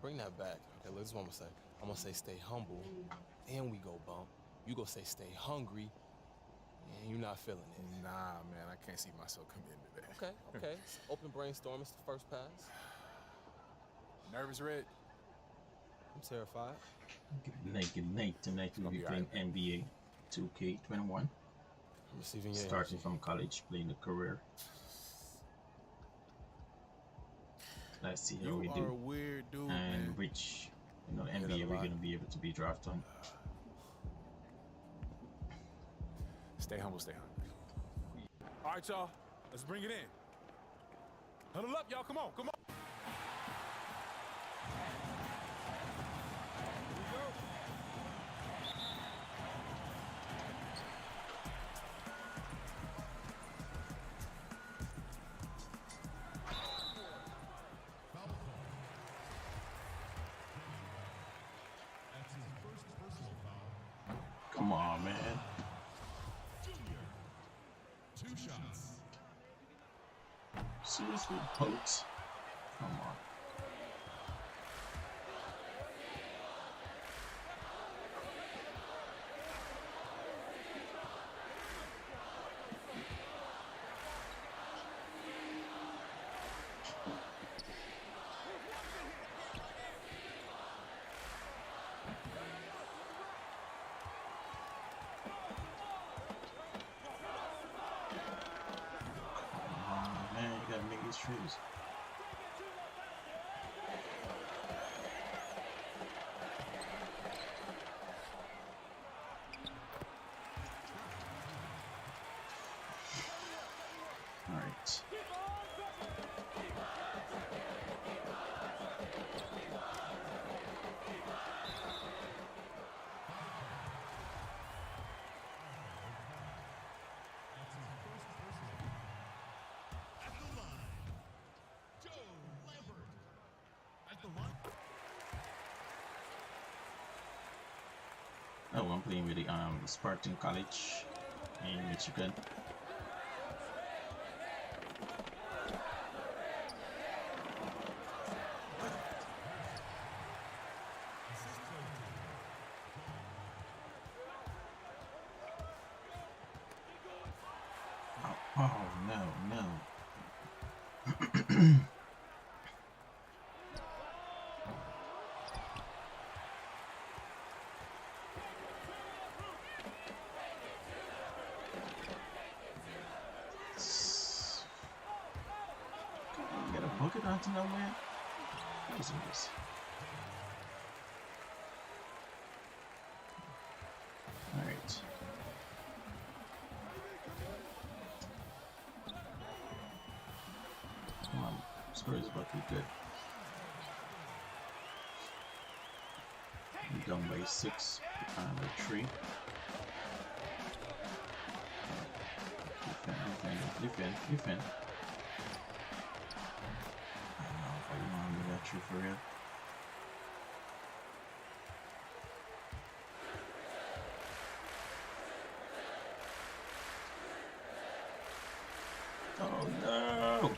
bring that back. Okay, look, this is what I'm gonna say. I'm gonna say stay humble, then we go bump. You go say stay hungry, and you're not feeling it. Nah, man, I can't see myself committing to that. Okay. It's open brainstorm. It's the first pass. Nervous, Red? I'm terrified. Good night. Tonight we'll be playing right, NBA 2K21. I'm receiving your Starting energy. from college, playing the career. Let's see how we You do. are a weird dude, And man. which, NBA we're going to be able to be drafted on. Stay humble, stay hungry. All right, y'all. Let's bring it in. Huddle up, y'all. Come on, come on. Come on, man. Two shots. Seriously, Pokes? Come on. Man, you gotta make these trees. All right. At the line, Joe Lambert. At the line. Oh, I'm playing with the Spartan College in Michigan. Oh no. Get a bucket onto nowhere. What is this? All right. Come on, score is about to be good. We're down by 6 and a 3. Defend. I don't know if I want to do that 3 for real. Oh no!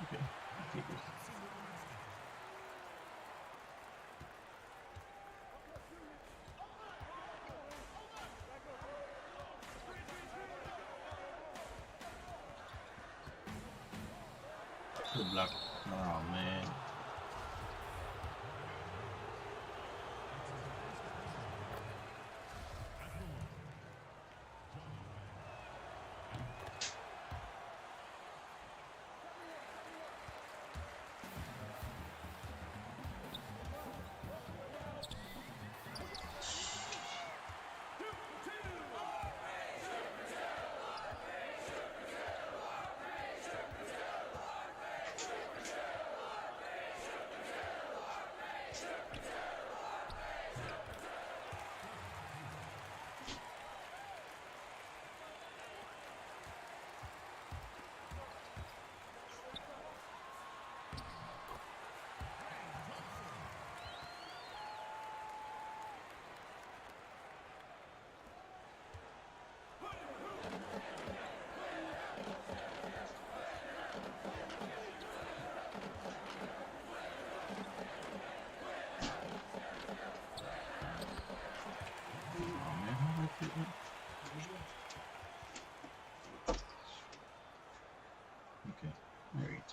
Okay, good. Good luck. Oh man.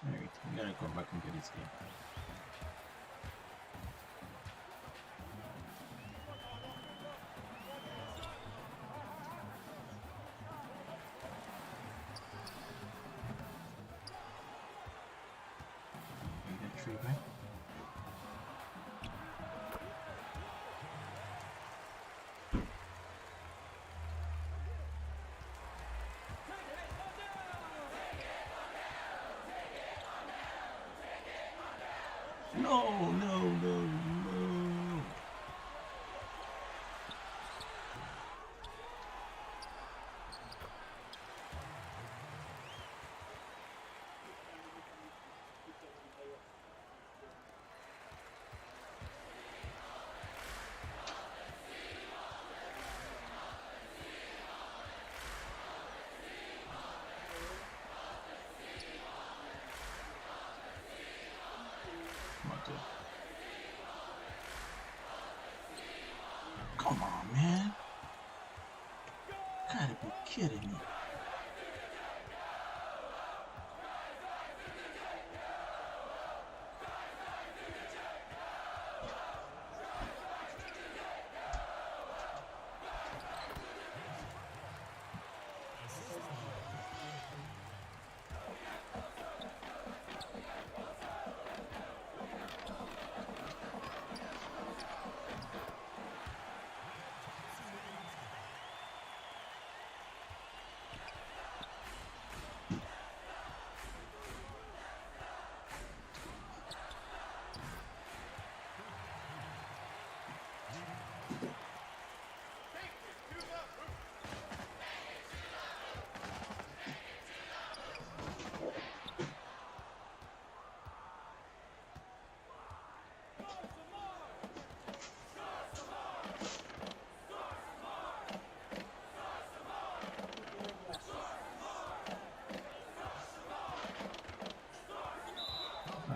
Alright, we gotta go back and get this game. We get three back. No, no, no, no. Come on, dude. Come on, man. Gotta be kidding me.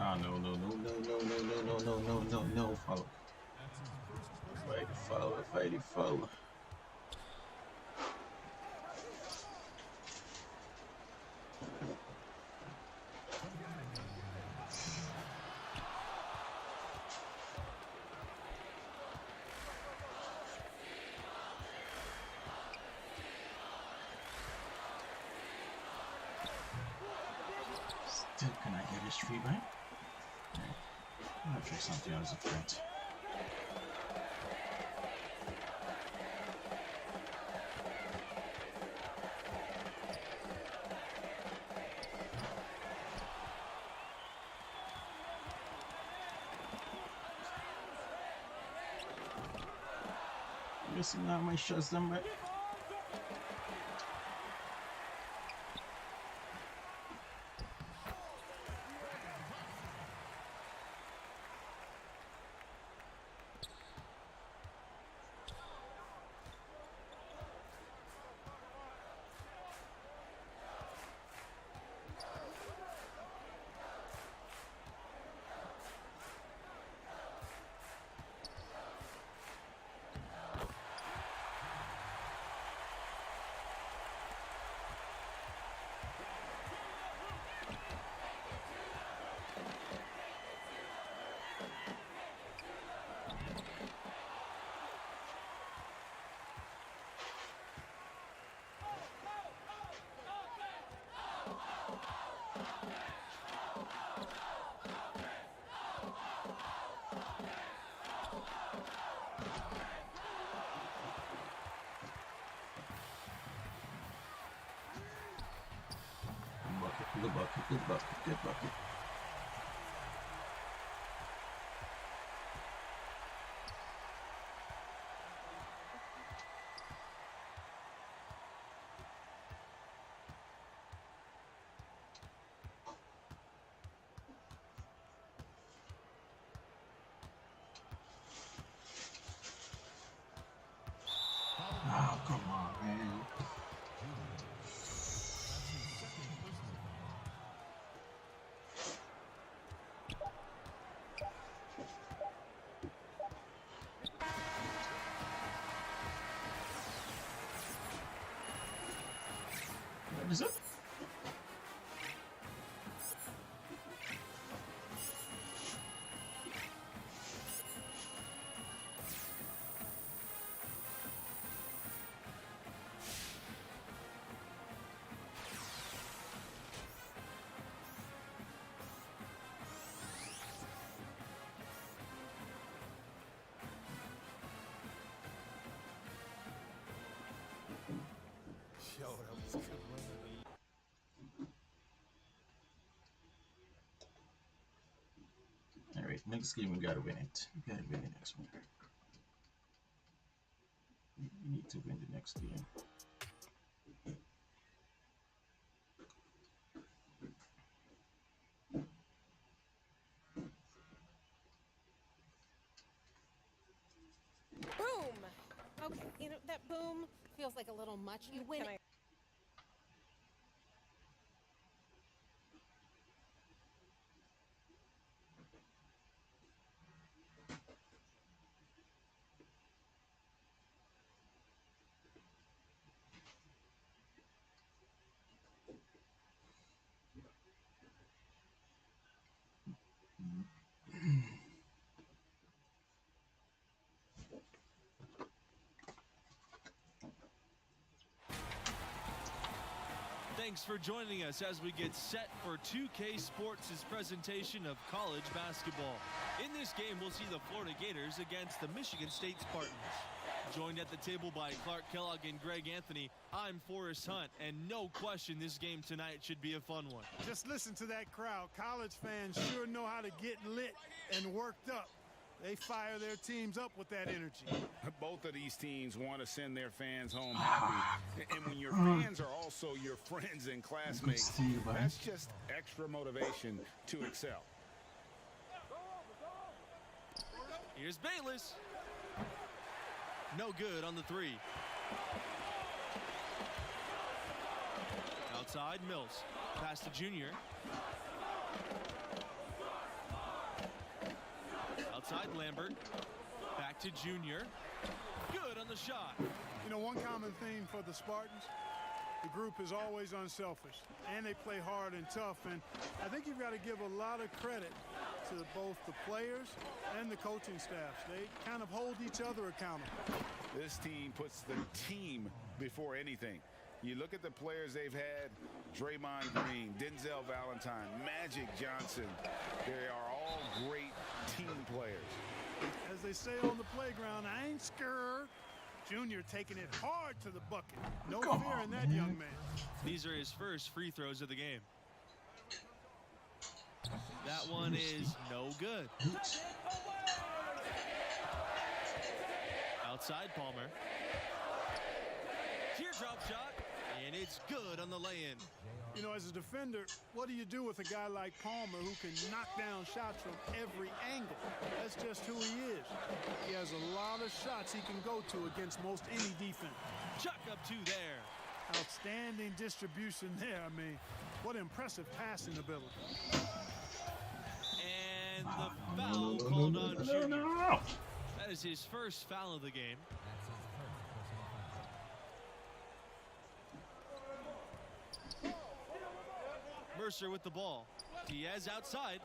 Ah, no, no, no, no, no, no, no, no, no, no, no, no, foul. Fight the foul, fight the foul. Still, can I get this free back? I'm gonna try something else different. Missing out my shots, them right? Good bucket, good bucket, good bucket. Oh, come on, man. What is it? Next game, we gotta win it. We gotta win the next one. We need to win the next game. Boom! Okay, you know, that boom feels like a little much. You win it. Thanks for joining us as we get set for 2K Sports' presentation of college basketball. In this game, we'll see the Florida Gators against the Michigan State Spartans. Joined at the table by Clark Kellogg and Greg Anthony, I'm Forrest Hunt, and no question this game tonight should be a fun one. Just listen to that crowd. College fans sure know how to get lit and worked up. They fire their teams up with that energy. Both of these teams want to send their fans home happy. And when your fans are also your friends and classmates, that's just extra motivation to excel. Here's Bayless. No good on the three. Outside, Mills. Pass to Junior. Outside, Lambert. Back to Junior. Good on the shot. You know, one common theme for the Spartans, the group is always unselfish, and they play hard and tough, and I think you've got to give a lot of credit to both the players and the coaching staffs. They kind of hold each other accountable. This team puts the team before anything. You look at the players they've had, Draymond Green, Denzel Valentine, Magic Johnson. They are all great team players. As they say on the playground, I ain't scared. Junior taking it hard to the bucket. No fear in that young man. These are his first free throws of the game. That one is no good. Outside, Palmer. Teardrop shot, and it's good on the lay-in. You know, as a defender, what do you do with a guy like Palmer who can knock down shots from every angle? That's just who he is. He has a lot of shots he can go to against most any defense. Chuck up two there. Outstanding distribution there. I mean, what impressive passing ability. And the foul called on Junior. That is his first foul of the game. Mercer with the ball. Diaz outside.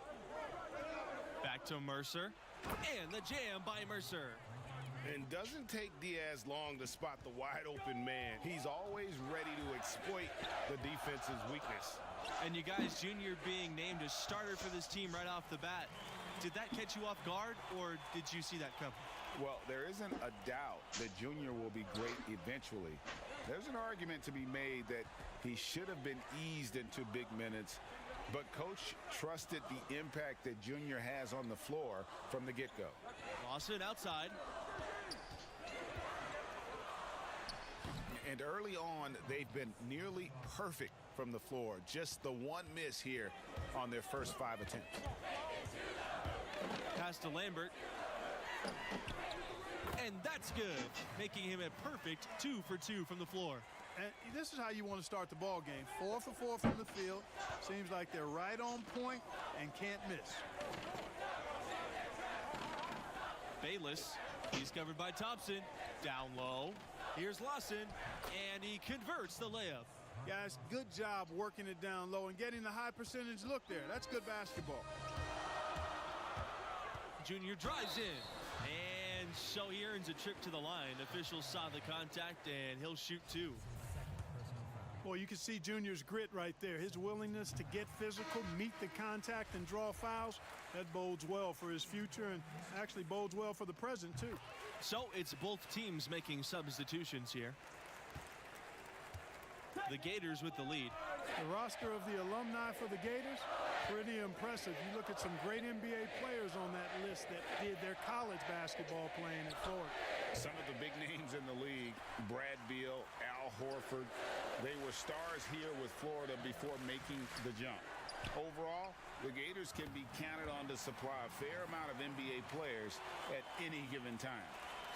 Back to Mercer. And the jam by Mercer. And doesn't take Diaz long to spot the wide open man. He's always ready to exploit the defense's weakness. And you guys, Junior being named a starter for this team right off the bat. Did that catch you off guard, or did you see that coming? Well, there isn't a doubt that Junior will be great eventually. There's an argument to be made that he should have been eased into big minutes, but Coach trusted the impact that Junior has on the floor from the get-go. Lawson outside. And early on, they've been nearly perfect from the floor. Just the one miss here on their first 5 attempts. Pass to Lambert. And that's good, making him a perfect 2 for 2 from the floor. And this is how you want to start the ball game. 4 for 4 from the field. Seems like they're right on point and can't miss. Bayless, he's covered by Thompson. Down low. Here's Lawson, and he converts the layup. Guys, good job working it down low and getting the high percentage look there. That's good basketball. Junior drives in, and so he earns a trip to the line. Officials saw the contact, and he'll shoot 2. Boy, you can see Junior's grit right there. His willingness to get physical, meet the contact, and draw fouls. That bodes well for his future and actually bodes well for the present, too. So it's both teams making substitutions here. The Gators with the lead. The roster of the alumni for the Gators, Pretty impressive. You look at some great NBA players on that list that did their college basketball playing at Florida. Some of the big names in the league, Brad Beal, Al Horford, they were stars here with Florida before making the jump. Overall, the Gators can be counted on to supply a fair amount of NBA players at any given time.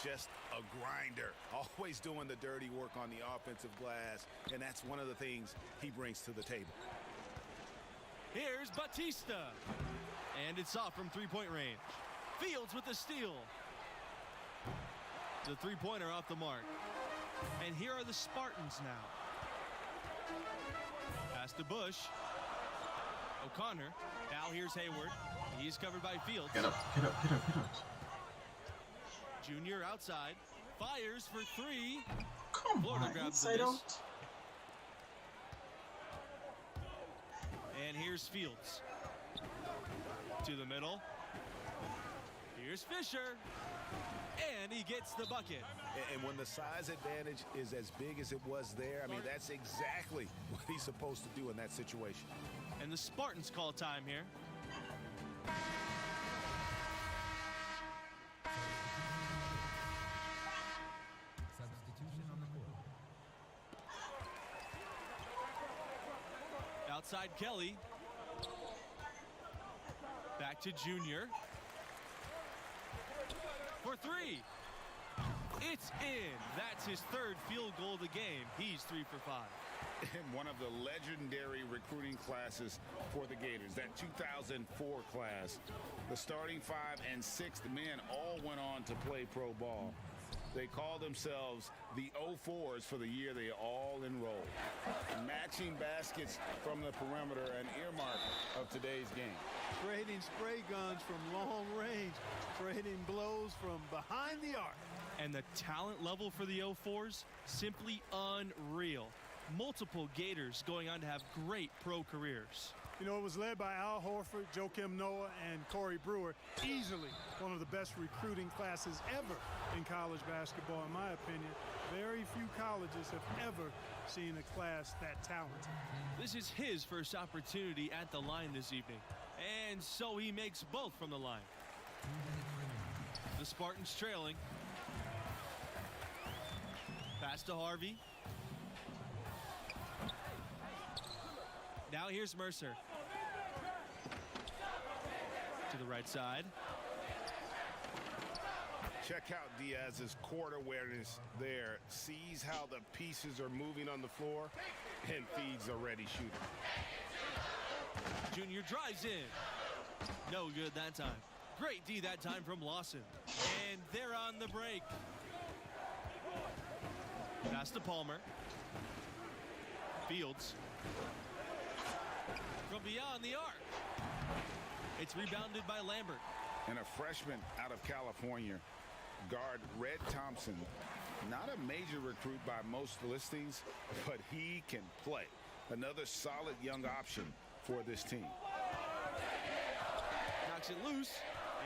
Just a grinder, always doing the dirty work on the offensive glass, and that's one of the things he brings to the table. Here's Batista. And it's off from three-point range. Fields with the steal. The three-pointer off the mark. And here are the Spartans now. Pass to Bush. O'Connor. Now here's Hayward. He's covered by Fields. Get up, get up, get up, get up. Junior outside. Fires for three. Come Florida on, grabs the inside miss. out. And here's Fields. To the middle. Here's Fisher. And he gets the bucket. And when the size advantage is as big as it was there, I mean, that's exactly what he's supposed to do in that situation. And the Spartans call time here. Substitution on the court. Outside Kelly. Back to Junior. For three. It's in. That's his third field goal of the game. He's 3 for 5. In one of the legendary recruiting classes for the Gators, that 2004 class, the starting 5 and 6th men all went on to play pro ball. They call themselves the 04s for the year they all enrolled. Matching baskets from the perimeter, an earmark of today's game. Trading spray guns from long range, trading blows from behind the arc. And the talent level for the 04s, simply unreal. Multiple Gators going on to have great pro careers. You know, it was led by Al Horford, Joakim Noah, and Corey Brewer. Easily one of the best recruiting classes ever in college basketball, in my opinion. Very few colleges have ever seen a class that talented. This is his first opportunity at the line this evening. And so he makes both from the line. The Spartans trailing. Pass to Harvey. Now here's Mercer. To the right side. Check out Diaz's court awareness there. Sees how the pieces are moving on the floor and feeds a ready shooter. Junior drives in. No good that time. Great D that time from Lawson. And they're on the break. Pass to Palmer. Fields. From beyond the arc. It's rebounded by Lambert. And a freshman out of California, guard Red Thompson. Not a major recruit by most listings, but he can play. Another solid young option for this team. Knocks it loose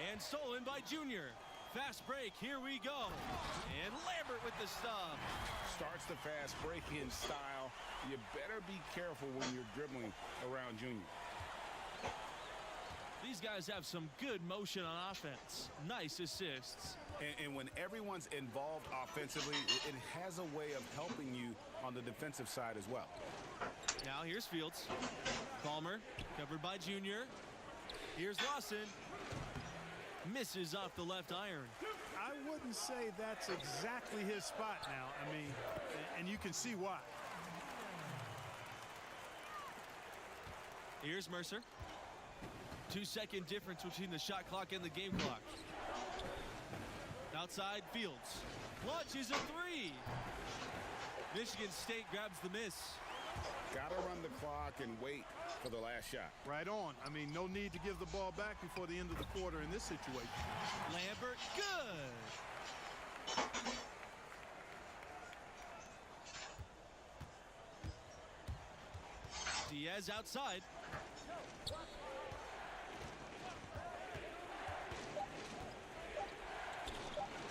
and stolen by Junior. Fast break, here we go. And Lambert with the stop. Starts the fast break-in style. You better be careful when you're dribbling around Junior. These guys have some good motion on offense. Nice assists. And when everyone's involved offensively, it has a way of helping you on the defensive side as well. Now here's Fields. Palmer covered by Junior. Here's Lawson. Misses off the left iron. I wouldn't say that's exactly his spot now. I mean, and you can see why. Here's Mercer. 2-second difference between the shot clock and the game clock. Outside Fields. Launches a three. Michigan State grabs the miss. Gotta run the clock and wait for the last shot. Right on. I mean, no need to give the ball back before the end of the quarter in this situation. Lambert, good. Diaz outside.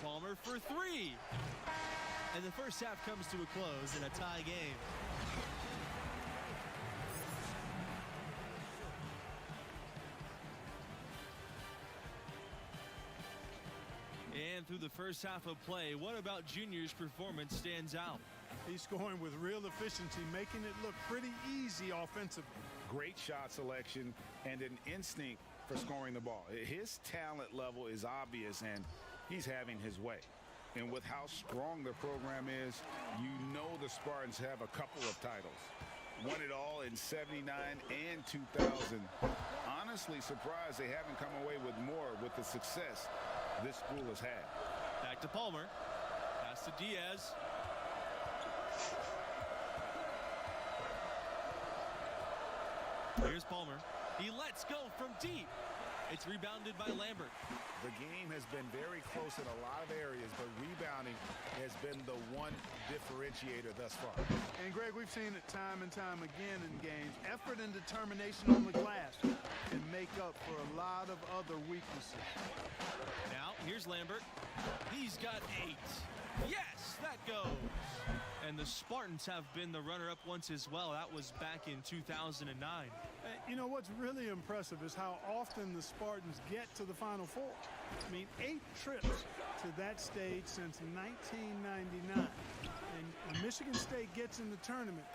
Palmer for three. And the first half comes to a close in a tie game. ran through the first half of play. What about Junior's performance stands out? He's scoring with real efficiency, making it look pretty easy offensively. Great shot selection and an instinct for scoring the ball. His talent level is obvious, and he's having his way. And with how strong the program is, you know the Spartans have a couple of titles. Won it all in '79 and 2000. Honestly surprised they haven't come away with more with the success this school has had. Back to Palmer. Pass to Diaz. Here's Palmer. He lets go from deep. It's rebounded by Lambert. The game has been very close in a lot of areas, but rebounding has been the one differentiator thus far. And, Greg, we've seen it time and time again in games. Effort and determination on the glass can make up for a lot of other weaknesses. Now, here's Lambert. He's got 8. Yes, that goes. And the Spartans have been the runner-up once as well. That was back in 2009. You know, what's really impressive is how often the Spartans get to the Final Four. I mean, 8 trips to that stage since 1999. And when Michigan State gets in the tournament,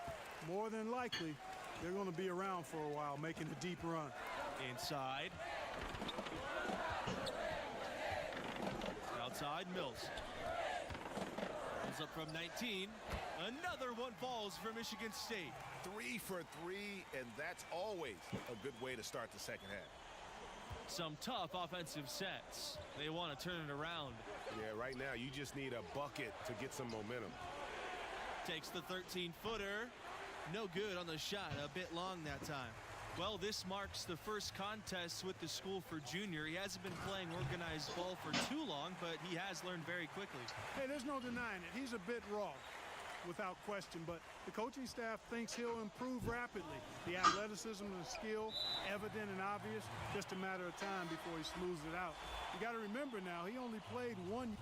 more than likely, they're going to be around for a while, making a deep run. Inside. Outside, Mills. Pulls up from 19. Another one falls for Michigan State. 3 for 3, and that's always a good way to start the second half. Some tough offensive sets. They want to turn it around. Yeah, right now you just need a bucket to get some momentum. Takes the 13-footer. No good on the shot. A bit long that time. Well, this marks the first contest with the school for Junior. He hasn't been playing organized ball for too long, but he has learned very quickly. Hey, there's no denying it. He's a bit raw, without question, but the coaching staff thinks he'll improve rapidly. The athleticism and skill, evident and obvious, just a matter of time before he smooths it out. You got to remember now, he only played 1.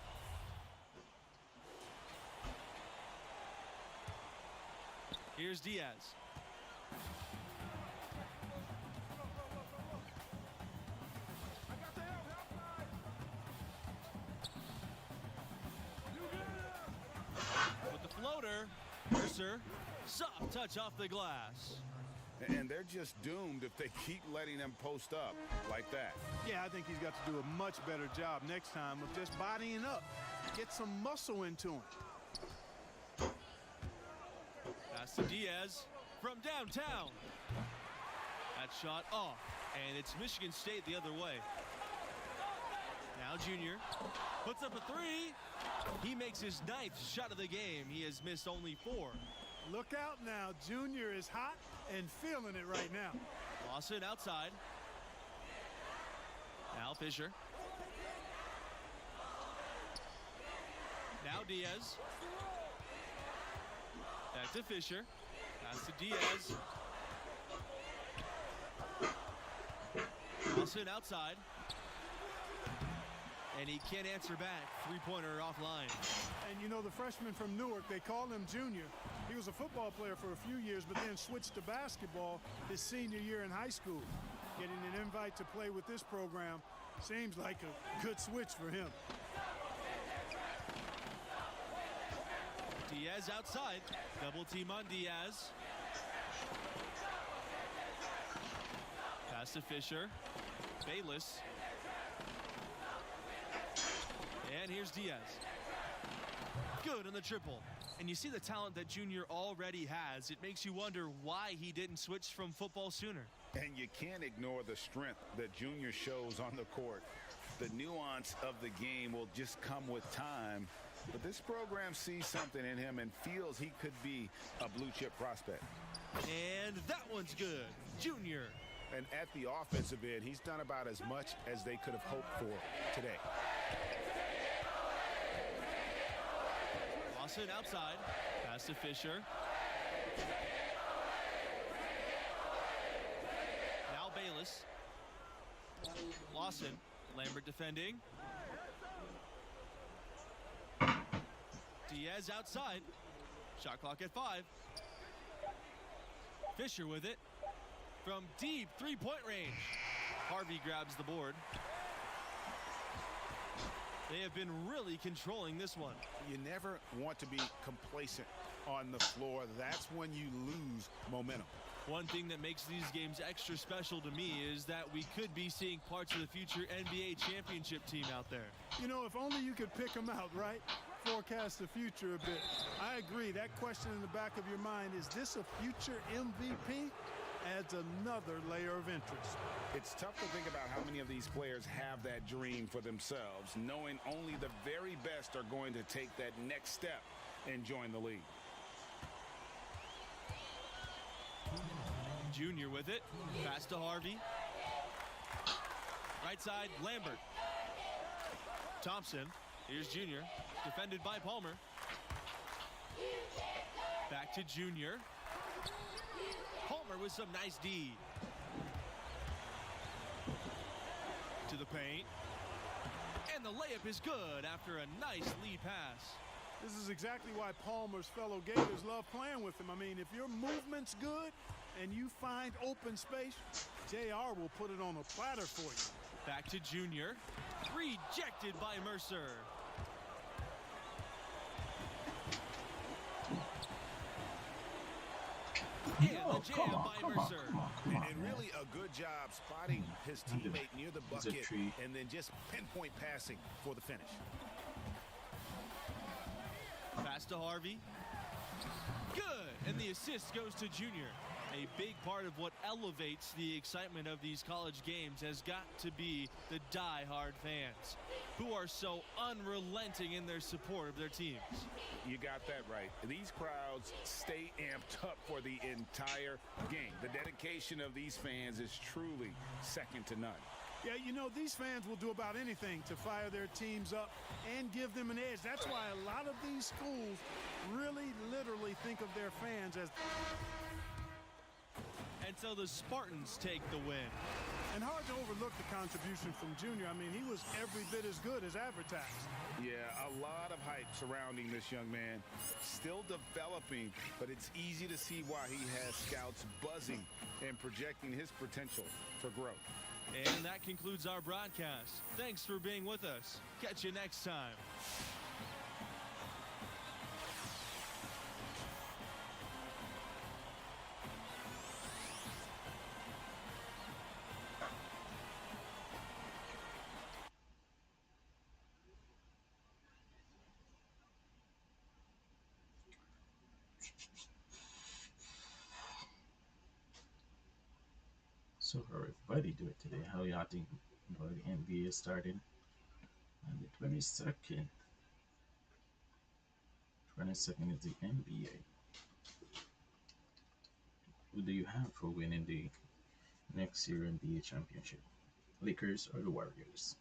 Here's Diaz. With the floater, Mercer, soft touch off the glass. And they're just doomed if they keep letting them post up like that. Yeah, I think he's got to do a much better job next time of just bodying up. Get some muscle into him. Pass to Diaz from downtown. That shot off, and it's Michigan State the other way. Now Junior puts up a 3. He makes his 9th shot of the game. He has missed only 4. Look out now. Junior is hot and feeling it right now. Lawson outside. Now Fisher. Now Diaz. Back to Fisher. Pass to Diaz. Lawson outside. And he can't answer back. 3-pointer offline. And you know, the freshman from Newark, they call him Junior. He was a football player for a few years, but then switched to basketball his senior year in high school. Getting an invite to play with this program seems like a good switch for him. Diaz outside. Double team on Diaz. Pass to Fisher. Bayless. And here's Diaz. Good on the triple. And you see the talent that Junior already has. It makes you wonder why he didn't switch from football sooner. And you can't ignore the strength that Junior shows on the court. The nuance of the game will just come with time. But this program sees something in him and feels he could be a blue-chip prospect. And that one's good. Junior. And at the offensive end, he's done about as much as they could have hoped for today. Lawson outside. Pass to Fisher. Now Bayless. Lawson. Lambert defending. Diaz outside. Shot clock at 5. Fisher with it. From deep 3-point range. Harvey grabs the board. They have been really controlling this one. You never want to be complacent on the floor. That's when you lose momentum. One thing that makes these games extra special to me is that we could be seeing parts of the future NBA championship team out there. You know, if only you could pick them out, right? Forecast the future a bit. I agree. That question in the back of your mind, is this a future MVP? Adds another layer of interest. It's tough to think about how many of these players have that dream for themselves, knowing only the very best are going to take that next step and join the league. Junior with it. Pass to Harvey. Right side, Lambert. Thompson. Here's Junior. Defended by Palmer. Back to Junior. Palmer with some nice D. To the paint. And the layup is good after a nice lead pass. This is exactly why Palmer's fellow Gators love playing with him. I mean, if your movement's good and you find open space, JR will put it on a platter for you. Back to Junior. Rejected by Mercer. Oh, come on. And really a good job spotting his teammate near the bucket and then just pinpoint passing for the finish. Pass to Harvey. Good. And the assist goes to Junior. A big part of what elevates the excitement of these college games has got to be the die-hard fans who are so unrelenting in their support of their teams. You got that right. These crowds stay amped up for the entire game. The dedication of these fans is truly second to none. Yeah, you know, these fans will do about anything to fire their teams up and give them an edge. That's why a lot of these schools really literally think of their fans as... And so the Spartans take the win. And hard to overlook the contribution from Junior. I mean, he was every bit as good as advertised. Yeah, a lot of hype surrounding this young man. Still developing, but it's easy to see why he has scouts buzzing and projecting his potential for growth. And that concludes our broadcast. Thanks for being with us. Catch you next time. So how everybody do it today? How y'all think the NBA started on the 22nd? 22nd is the NBA. Who do you have for winning the next year NBA championship? Lakers or the Warriors?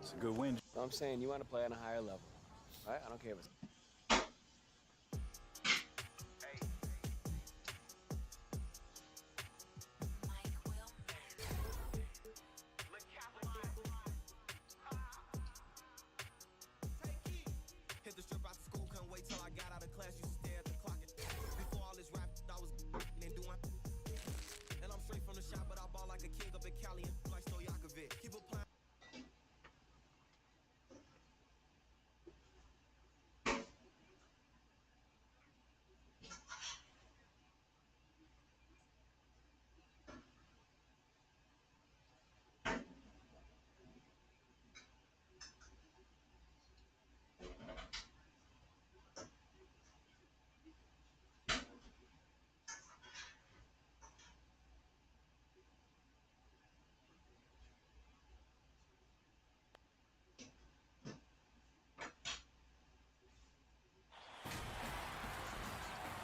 It's a good win. I'm saying you want to play on a higher level, right? I don't care if it's...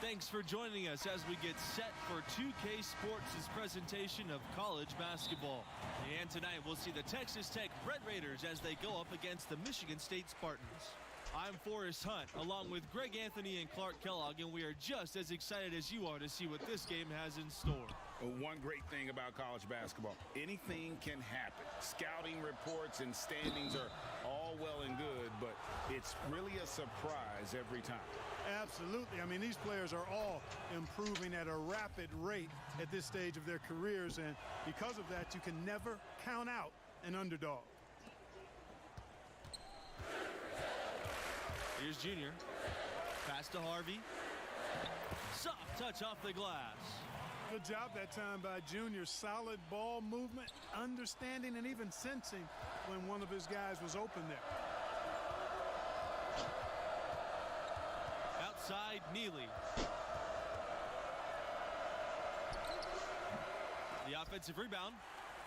Thanks for joining us as we get set for 2K Sports' presentation of college basketball. And tonight we'll see the Texas Tech Red Raiders as they go up against the Michigan State Spartans. I'm Forrest Hunt, along with Greg Anthony and Clark Kellogg, and we are just as excited as you are to see what this game has in store. One great thing about college basketball, anything can happen. Scouting reports and standings are all well and good, but it's really a surprise every time. Absolutely. I mean, these players are all improving at a rapid rate at this stage of their careers, and because of that, you can never count out an underdog. Here's Junior. Pass to Harvey. Soft touch off the glass. Good job that time by Junior. Solid ball movement, understanding, and even sensing when one of his guys was open there. Outside, Neely. The offensive rebound.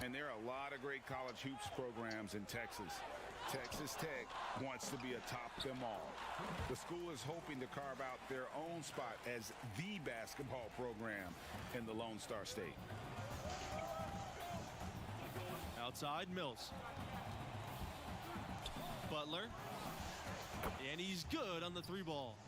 And there are a lot of great college hoops programs in Texas. Texas Tech wants to be atop them all. The school is hoping to carve out their own spot as the basketball program in the Lone Star State. Outside, Mills. Butler. And he's good on the three ball.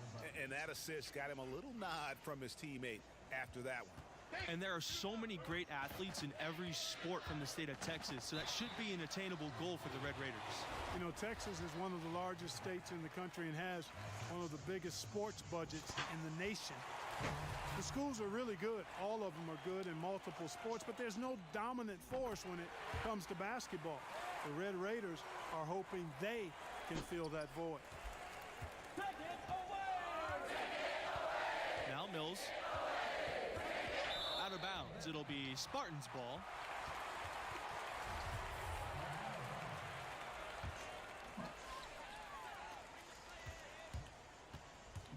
And that assist got him a little nod from his teammate after that one. And there are so many great athletes in every sport from the state of Texas, so that should be an attainable goal for the Red Raiders. You know, Texas is one of the largest states in the country and has one of the biggest sports budgets in the nation. The schools are really good. All of them are good in multiple sports, but there's no dominant force when it comes to basketball. The Red Raiders are hoping they can fill that void. Now Mills. Out of bounds. It'll be Spartans ball.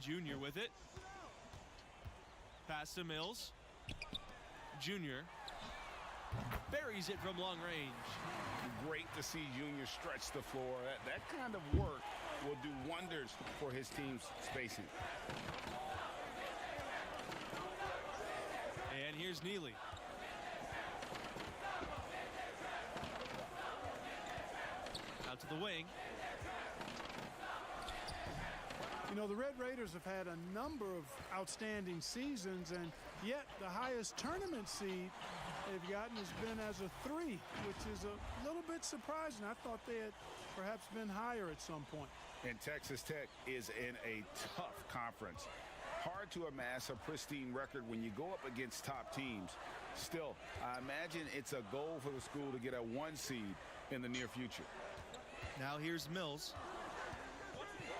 Junior with it. Pass to Mills. Junior buries it from long range. Great to see Junior stretch the floor. That kind of work will do wonders for his team's spacing. And here's Neely. Out to the wing. You know, the Red Raiders have had a number of outstanding seasons, and yet the highest tournament seed they've gotten has been as a 3, which is a little bit surprising. I thought they had perhaps been higher at some point. And Texas Tech is in a tough conference. Hard to amass a pristine record when you go up against top teams. Still, I imagine it's a goal for the school to get a 1 seed in the near future. Now here's Mills.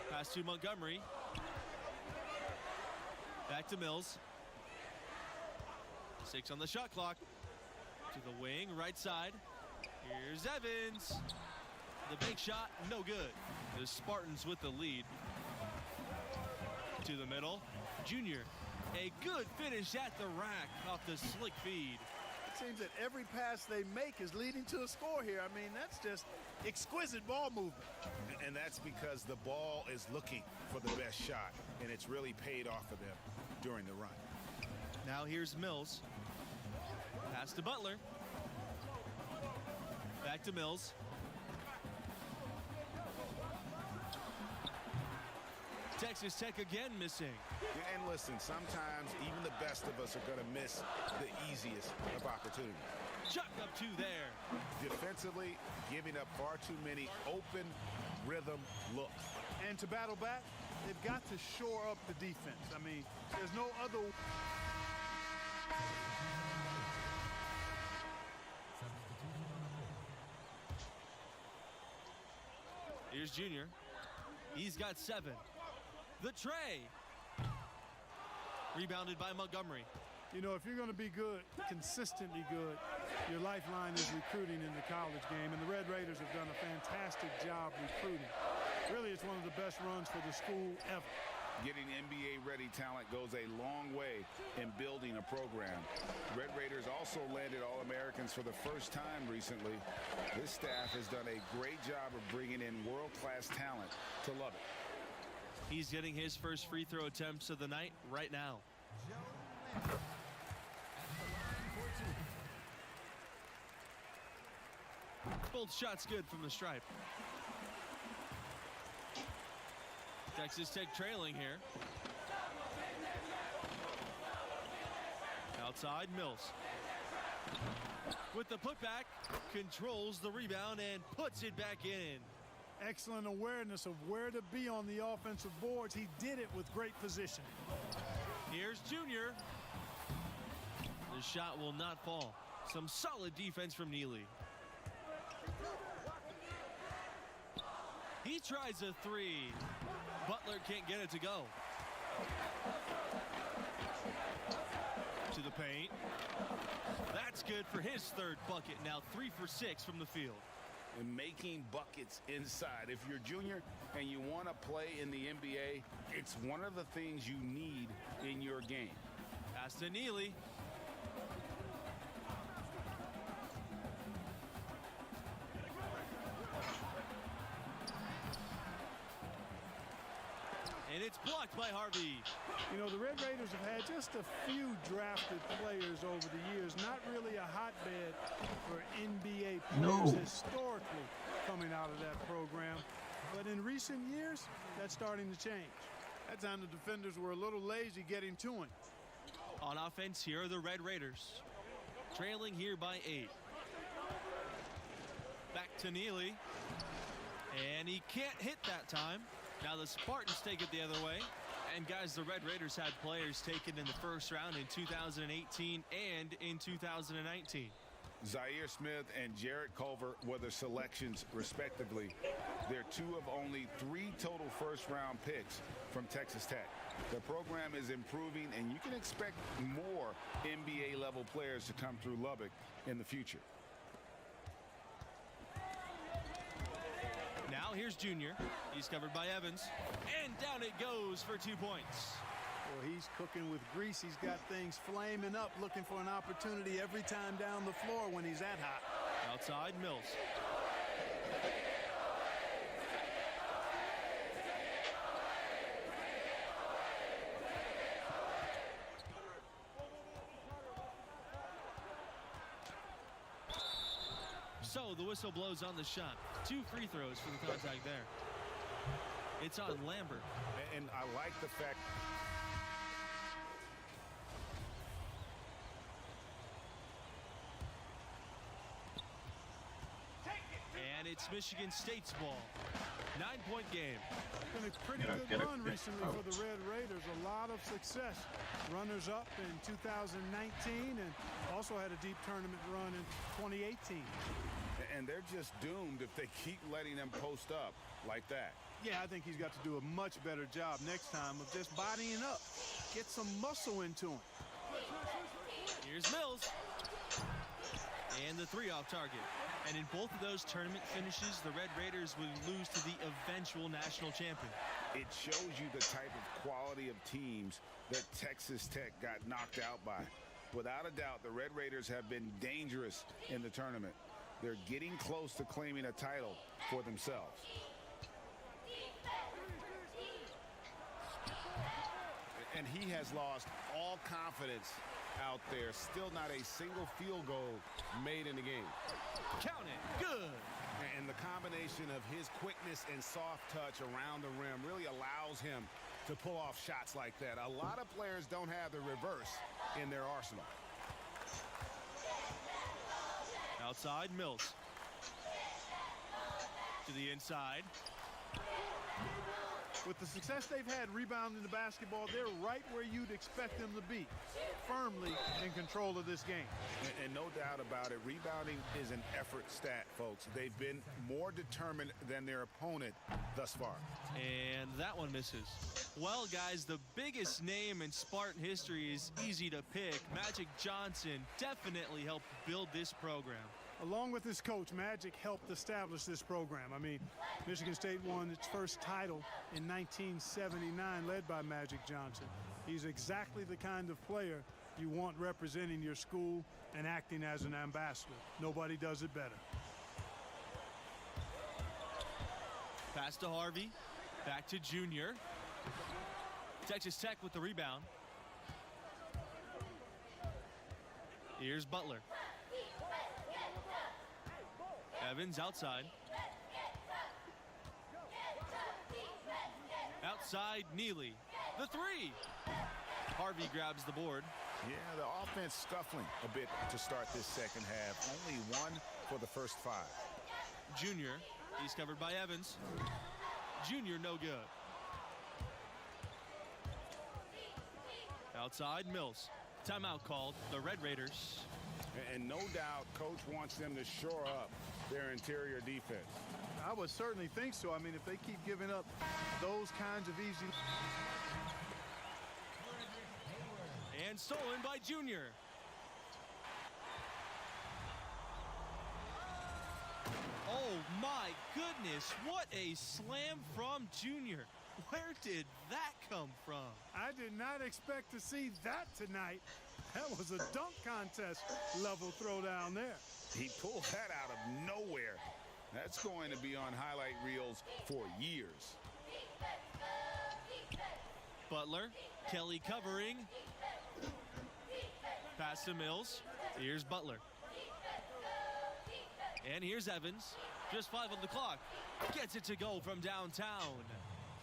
Pass to Montgomery. Back to Mills. 6 on the shot clock. To the wing, right side. Here's Evans. The big shot, no good. The Spartans with the lead. To the middle. Junior. A good finish at the rack off the slick feed. It seems that every pass they make is leading to a score here. I mean, that's just exquisite ball movement. And that's because the ball is looking for the best shot, and it's really paid off for them during the run. Now here's Mills. Pass to Butler. Back to Mills. Texas Tech again missing. And listen, sometimes even the best of us are going to miss the easiest of opportunities. Chuck up 2 there. Defensively, giving up far too many open rhythm looks. And to battle back, they've got to shore up the defense. I mean, there's no other. Here's Junior. He's got 7. The tray. Rebounded by Montgomery. You know, if you're going to be good, consistently good, your lifeline is recruiting in the college game, and the Red Raiders have done a fantastic job recruiting. Really, it's one of the best runs for the school ever. Getting NBA-ready talent goes a long way in building a program. Red Raiders also landed All-Americans for the first time recently. This staff has done a great job of bringing in world-class talent to Lubbock. He's getting his first free throw attempts of the night right now. Both shots good from the stripe. Texas Tech trailing here. Outside Mills. With the putback, controls the rebound and puts it back in. Excellent awareness of where to be on the offensive boards. He did it with great position. Here's Junior. The shot will not fall. Some solid defense from Neely. He tries a three. Butler can't get it to go. To the paint. That's good for his third bucket. Now 3 for 6 from the field. And making buckets inside. If you're Junior and you want to play in the NBA, it's one of the things you need in your game. Pass to Neely. And it's blocked by Harvey. You know, the Red Raiders have had just a few drafted players over the years. Not really a hotbed for NBA players historically coming out of that program. But in recent years, that's starting to change. That time the defenders were a little lazy getting to him. On offense, here are the Red Raiders. Trailing here by 8. Back to Neely. And he can't hit that time. Now the Spartans take it the other way. And guys, the Red Raiders had players taken in the first round in 2018 and in 2019. Zaire Smith and Jarrett Culver were the selections respectively. They're 2 of only 3 total first-round picks from Texas Tech. The program is improving, and you can expect more NBA-level players to come through Lubbock in the future. Now here's Junior. He's covered by Evans. And down it goes for 2 points. Well, he's cooking with grease. He's got things flaming up, looking for an opportunity every time down the floor when he's that hot. Outside Mills. So the whistle blows on the shot. 2 free throws for the contact there. It's on Lambert. And I like the fact. And it's Michigan State's ball. 9-point game. Been a pretty good run recently for the Red Raiders. A lot of success. Runners up in 2019 and also had a deep tournament run in 2018. And they're just doomed if they keep letting them post up like that. Yeah, I think he's got to do a much better job next time of just bodying up. Get some muscle into him. Here's Mills. And the 3 off target. And in both of those tournament finishes, the Red Raiders would lose to the eventual national champion. It shows you the type of quality of teams that Texas Tech got knocked out by. Without a doubt, the Red Raiders have been dangerous in the tournament. They're getting close to claiming a title for themselves. And he has lost all confidence out there. Still not a single field goal made in the game. Count it. Good. And the combination of his quickness and soft touch around the rim really allows him to pull off shots like that. A lot of players don't have the reverse in their arsenal. Outside Mills. To the inside. With the success they've had rebounding the basketball, they're right where you'd expect them to be, firmly in control of this game. And no doubt about it, rebounding is an effort stat, folks. They've been more determined than their opponent thus far. And that one misses. Well, guys, the biggest name in Spartan history is easy to pick. Magic Johnson definitely helped build this program. Along with his coach, Magic helped establish this program. I mean, Michigan State won its first title in 1979, led by Magic Johnson. He's exactly the kind of player you want representing your school and acting as an ambassador. Nobody does it better. Pass to Harvey. Back to Junior. Texas Tech with the rebound. Here's Butler. Evans outside. outside, Neely. The three. Harvey grabs the board. Yeah, the offense scuffling a bit to start this second half. Only one for the first 5. Junior, he's covered by Evans. Junior, no good. Outside, Mills. Timeout called. The Red Raiders. And no doubt, Coach wants them to shore up their interior defense. I would certainly think so. I mean, if they keep giving up those kinds of easy... And stolen by Junior. Oh my goodness, what a slam from Junior. Where did that come from? I did not expect to see that tonight. That was a dunk contest level throwdown there. He pulled that out of nowhere. That's going to be on highlight reels for years. Butler, Kelly covering. Pass to Mills. Here's Butler. And here's Evans. Just 5 on the clock. Gets it to go from downtown.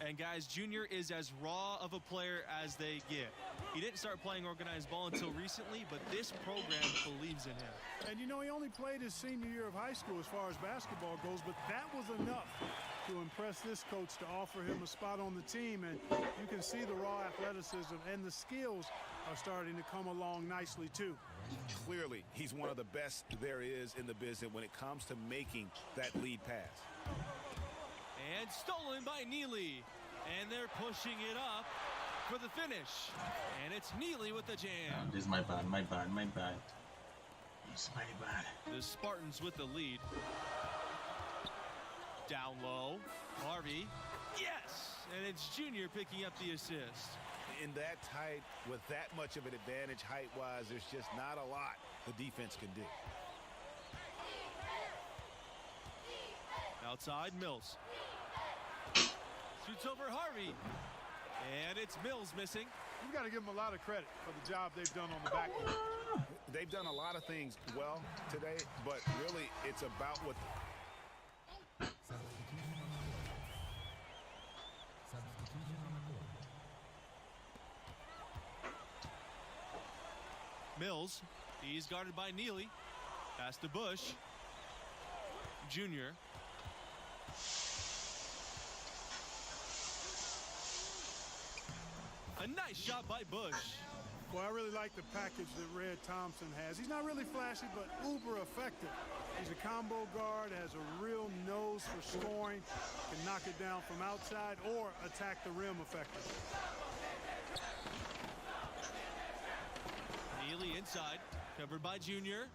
And guys, Junior is as raw of a player as they get. He didn't start playing organized ball until recently, but this program believes in him. And you know, he only played his senior year of high school as far as basketball goes, but that was enough to impress this coach to offer him a spot on the team. And you can see the raw athleticism and the skills are starting to come along nicely too. Clearly, he's one of the best there is in the business when it comes to making that lead pass. And stolen by Neely. And they're pushing it up for the finish. And it's Neely with the jam. This is my bad. It's my bad. The Spartans with the lead. Down low. Harvey. Yes! And it's Junior picking up the assist. In that tight, with that much of an advantage height-wise, there's just not a lot the defense can do. Outside, Mills. Shoots over Harvey. And it's Mills missing. You've got to give them a lot of credit for the job they've done on the back end. They've done a lot of things well today, but really it's about what... Substitution on the court. Mills. He's guarded by Neely. Pass to Bush. Junior. A nice shot by Bush. Boy, I really like the package that Red Thompson has. He's not really flashy, but uber effective. He's a combo guard, has a real nose for scoring, can knock it down from outside or attack the rim effectively. Neely inside, covered by Junior.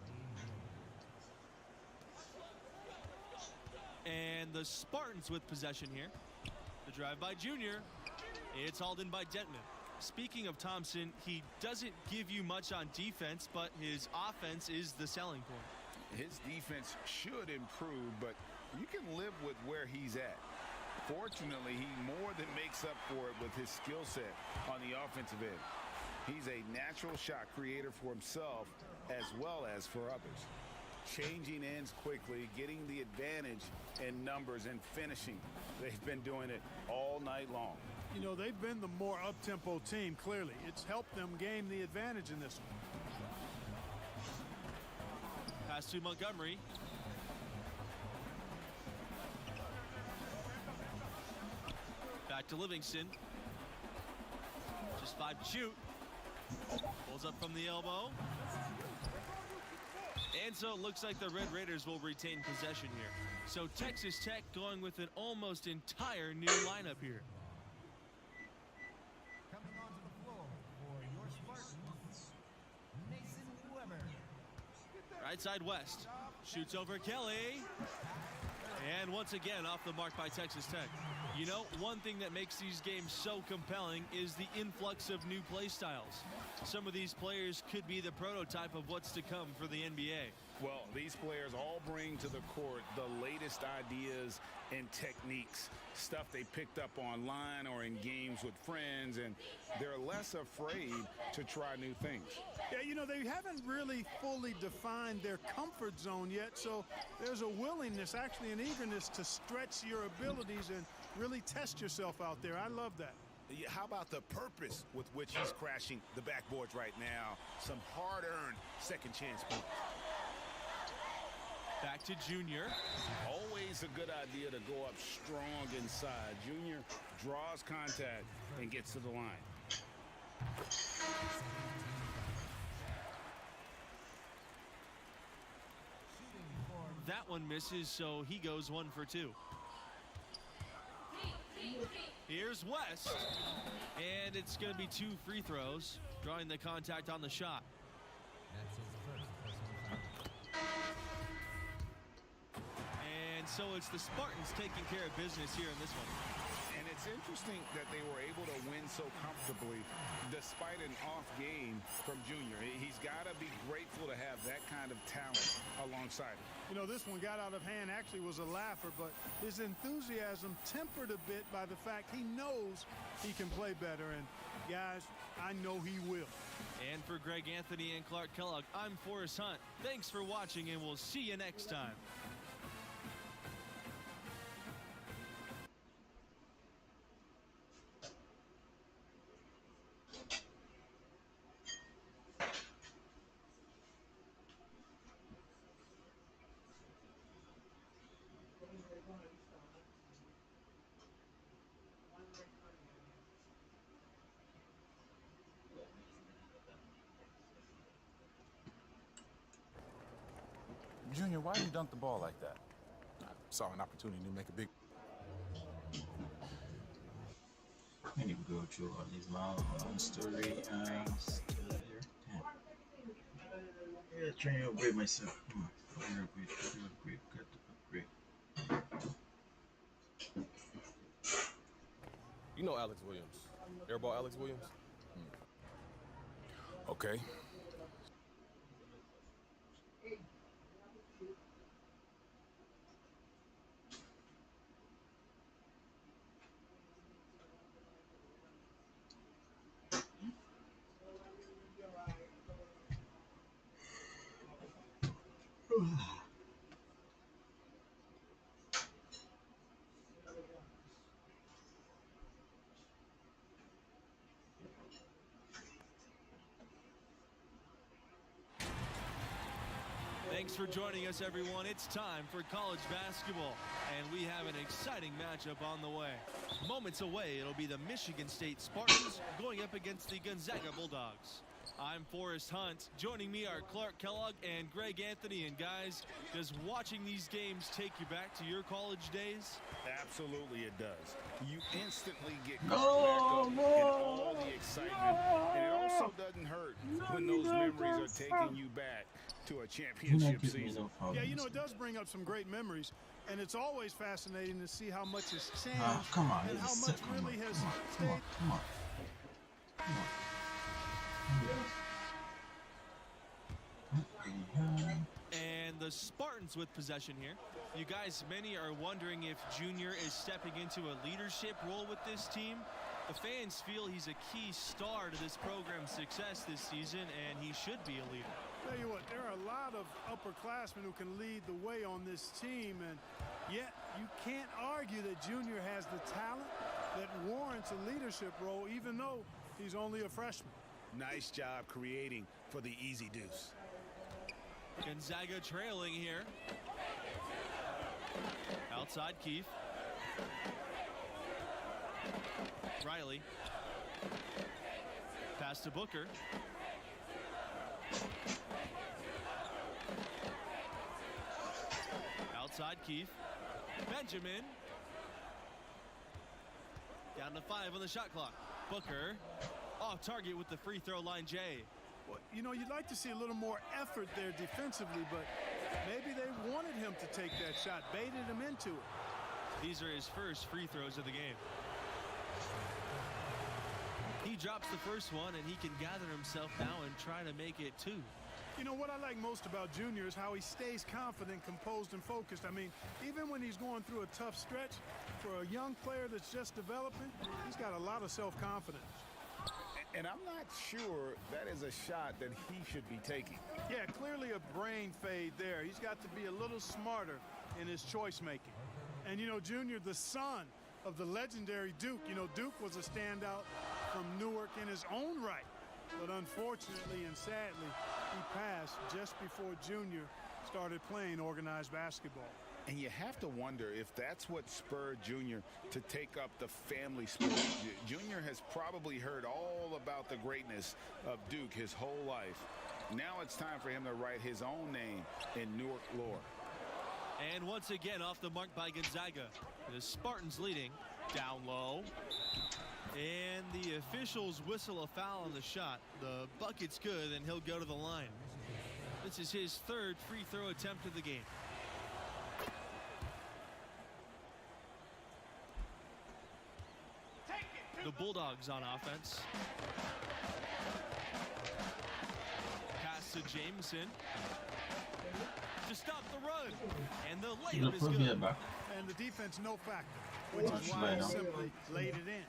And the Spartans with possession here. The drive by Junior. It's hauled in by Dentman. Speaking of Thompson, he doesn't give you much on defense, but his offense is the selling point. His defense should improve, but you can live with where he's at. Fortunately, he more than makes up for it with his skill set on the offensive end. He's a natural shot creator for himself as well as for others. Changing ends quickly, getting the advantage in numbers and finishing. They've been doing it all night long. You know, they've been the more up-tempo team, clearly. It's helped them gain the advantage in this one. Pass to Montgomery. Back to Livingston. Just 5 to shoot. Pulls up from the elbow. And so it looks like the Red Raiders will retain possession here. So Texas Tech going with an almost entire new lineup here. Coming onto the floor for your Spartans, Mason Weber. Right side West. Shoots over Kelly. And once again off the mark by Texas Tech. You know, one thing that makes these games so compelling is the influx of new play styles. Some of these players could be the prototype of what's to come for the NBA. Well, these players all bring to the court the latest ideas and techniques, stuff they picked up online or in games with friends, and they're less afraid to try new things. Yeah, you know, they haven't really fully defined their comfort zone yet, so there's a willingness, actually an eagerness to stretch your abilities and really test yourself out there. I love that. How about the purpose with which he's crashing the backboards right now? Some hard-earned second chance points. Back to Junior. Always a good idea to go up strong inside. Junior draws contact and gets to the line. That one misses, so he goes 1 for 2. Here's West. And it's going to be 2 free throws, drawing the contact on the shot. That's his first personal foul. And so it's the Spartans taking care of business here in this one. And it's interesting that they were able to win so comfortably despite an off game from Junior. He's got to be grateful to have that kind of talent alongside him. You know, this one got out of hand, actually was a laugher, but his enthusiasm tempered a bit by the fact he knows he can play better. And, guys, I know he will. And for Greg Anthony and Clark Kellogg, I'm Forrest Hunt. Thanks for watching, and we'll see you next time. Junior, why did you dunk the ball like that? I saw an opportunity to make a big... I need to go through all these long story and stuff here. Damn. Yeah, trying to upgrade myself. Come on. Upgrade. Got to upgrade. You know Alex Williams. Airball Alex Williams? Okay. Thanks for joining us, everyone. It's time for college basketball, and we have an exciting matchup on the way. Moments away, it'll be the Michigan State Spartans going up against the Gonzaga Bulldogs. I'm Forrest Hunt. Joining me are Clark Kellogg and Greg Anthony. And guys, does watching these games take you back to your college days? Absolutely it does. You instantly get caught back up in all the excitement. And it also doesn't hurt when those memories are taking you back to a championship season. Yeah, you know, it does bring up some great memories. And it's always fascinating to see how much has changed come on, and how much really has stayed. Come on. And the Spartans with possession here. You guys, many are wondering if Junior is stepping into a leadership role with this team. The fans feel he's a key star to this program's success this season, and he should be a leader. Tell you what, there are a lot of upperclassmen who can lead the way on this team, and yet you can't argue that Junior has the talent that warrants a leadership role, even though he's only a freshman. Nice job creating for the easy deuce. Gonzaga trailing here. Outside Keefe. Riley. Pass to Booker. Outside Keefe. Benjamin. Down to 5 on the shot clock. Booker off target with the free throw line, Jay. Well, you know, you'd like to see a little more effort there defensively, but maybe they wanted him to take that shot, baited him into it. These are his first free throws of the game. He drops the first one, and he can gather himself now and try to make it 2. You know, what I like most about Junior is how he stays confident, composed, and focused. I mean, even when he's going through a tough stretch, for a young player that's just developing, he's got a lot of self-confidence. And I'm not sure that is a shot that he should be taking. Yeah, clearly a brain fade there. He's got to be a little smarter in his choice making. And, you know, Junior, the sun of the legendary Duke. You know, Duke was a standout from Newark in his own right. But unfortunately and sadly, he passed just before Junior started playing organized basketball. And you have to wonder if that's what spurred Junior to take up the family sport. Junior has probably heard all about the greatness of Duke his whole life. Now it's time for him to write his own name in Newark lore. And once again off the mark by Gonzaga. The Spartans leading. Down low. And the officials whistle a foul on the shot. The bucket's good and he'll go to the line. This is his third free throw attempt of the game. The Bulldogs on offense. Pass to Jameson to stop the run, and the layup is good. And the defense no factor, which is why he simply laid it in.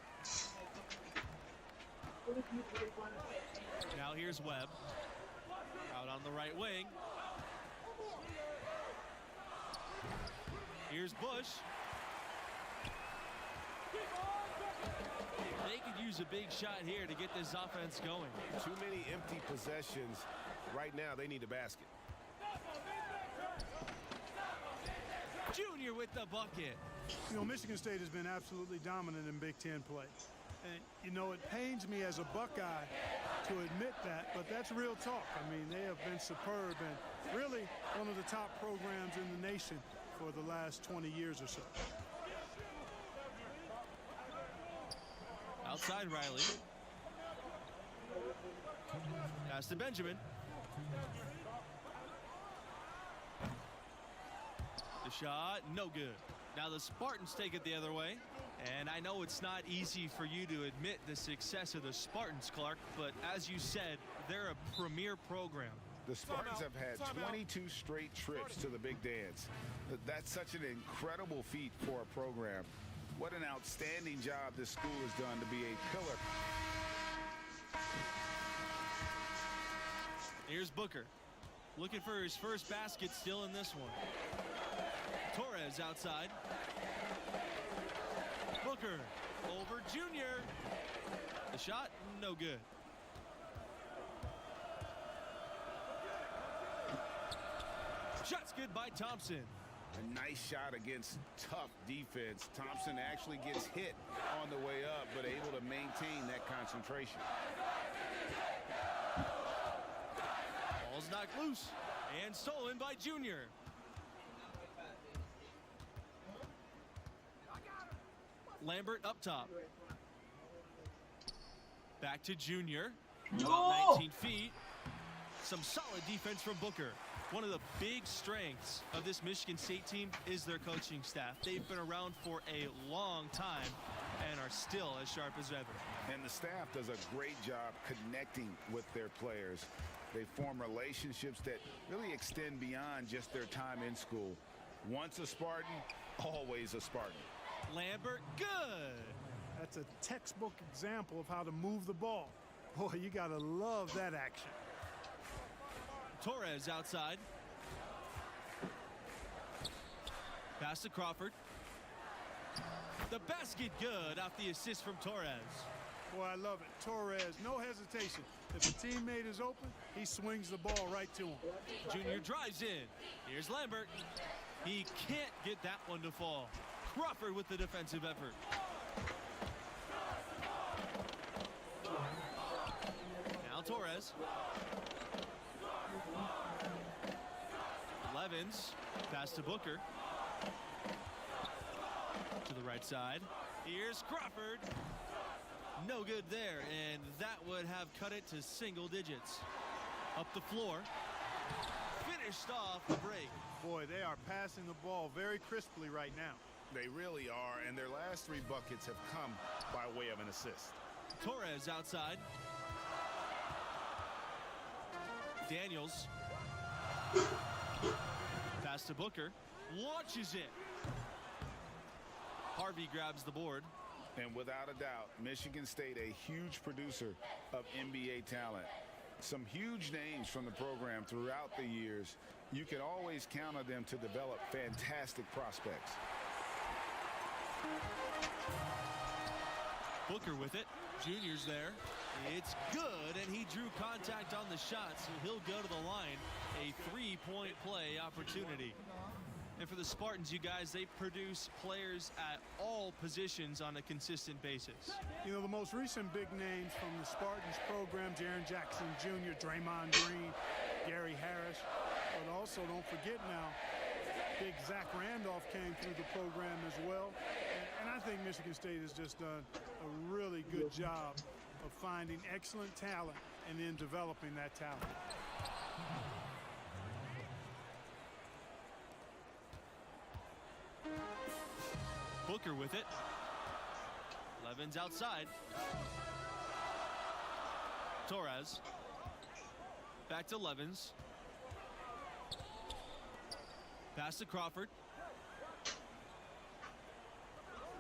Now here's Webb out on the right wing. Here's Bush. They could use a big shot here to get this offense going. Too many empty possessions. Right now, they need a basket. Junior with the bucket. You know, Michigan State has been absolutely dominant in Big Ten play. And, you know, it pains me as a Buckeye to admit that, but that's real talk. I mean, they have been superb and really one of the top programs in the nation for the last 20 years or so. Outside Riley. Pass to Benjamin. The shot, no good. Now the Spartans take it the other way. And I know it's not easy for you to admit the success of the Spartans, Clark, but as you said, they're a premier program. The Spartans have had 22 straight trips to the Big Dance. That's such an incredible feat for a program. What an outstanding job this school has done to be a pillar. Here's Booker. Looking for his first basket still in this one. Torres outside. Booker over Junior. The shot, no good. Shot's good by Thompson. A nice shot against tough defense. Thompson actually gets hit on the way up, but able to maintain that concentration. Ball's knocked loose and stolen by Junior. Lambert up top. Back to Junior. About 19 feet. Some solid defense from Booker. One of the big strengths of this Michigan State team is their coaching staff. They've been around for a long time and are still as sharp as ever. And the staff does a great job connecting with their players. They form relationships that really extend beyond just their time in school. Once a Spartan, always a Spartan. Lambert, good. That's a textbook example of how to move the ball. Boy, you got to love that action. Torres outside. Pass to Crawford. The basket good off the assist from Torres. Boy, I love it. Torres, no hesitation. If a teammate is open, he swings the ball right to him. Junior drives in. Here's Lambert. He can't get that one to fall. Crawford with the defensive effort. Now Torres. Levens. Pass to Booker. To the right side. Here's Crawford. No good there, and that would have cut it to single digits. Up the floor. Finished off the break. Boy, they are passing the ball very crisply right now. They really are, and their last 3 buckets have come by way of an assist. Torres outside. Daniels. Pass to Booker. Launches it. Harvey grabs the board. And without a doubt, Michigan State, a huge producer of NBA talent. Some huge names from the program throughout the years. You can always count on them to develop fantastic prospects. Booker with it. Junior's there. It's good, and he drew contact on the shot, so he'll go to the line. A three-point play opportunity. And for the Spartans, you guys, they produce players at all positions on a consistent basis. You know, the most recent big names from the Spartans program, Jaren Jackson Jr., Draymond Green, Gary Harris. But also, don't forget now, big Zach Randolph came through the program as well. And I think Michigan State has just done a really good job of finding excellent talent and then developing that talent. Booker with it. Levens outside. Torres. Back to Levens. Pass to Crawford.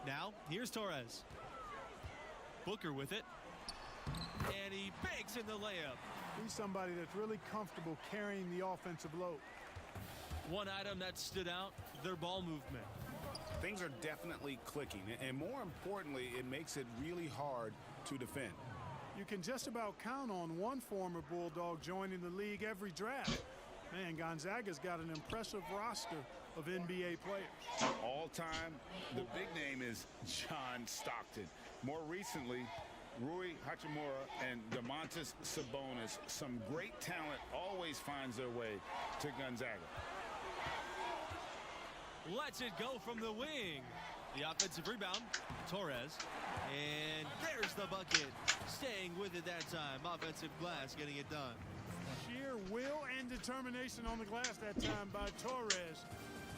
Now, here's Torres. Booker with it. And he banks in the layup. He's somebody that's really comfortable carrying the offensive load. One item that stood out, their ball movement. Things are definitely clicking, and more importantly, it makes it really hard to defend. You can just about count on one former Bulldog joining the league every draft. Man, Gonzaga's got an impressive roster of NBA players. All time, the big name is John Stockton. More recently, Rui Hachimura and Domantas Sabonis. Some great talent always finds their way to Gonzaga. Lets it go from the wing. The offensive rebound, Torres. And there's the bucket. Staying with it that time. Offensive glass getting it done. Sheer will and determination on the glass that time by Torres.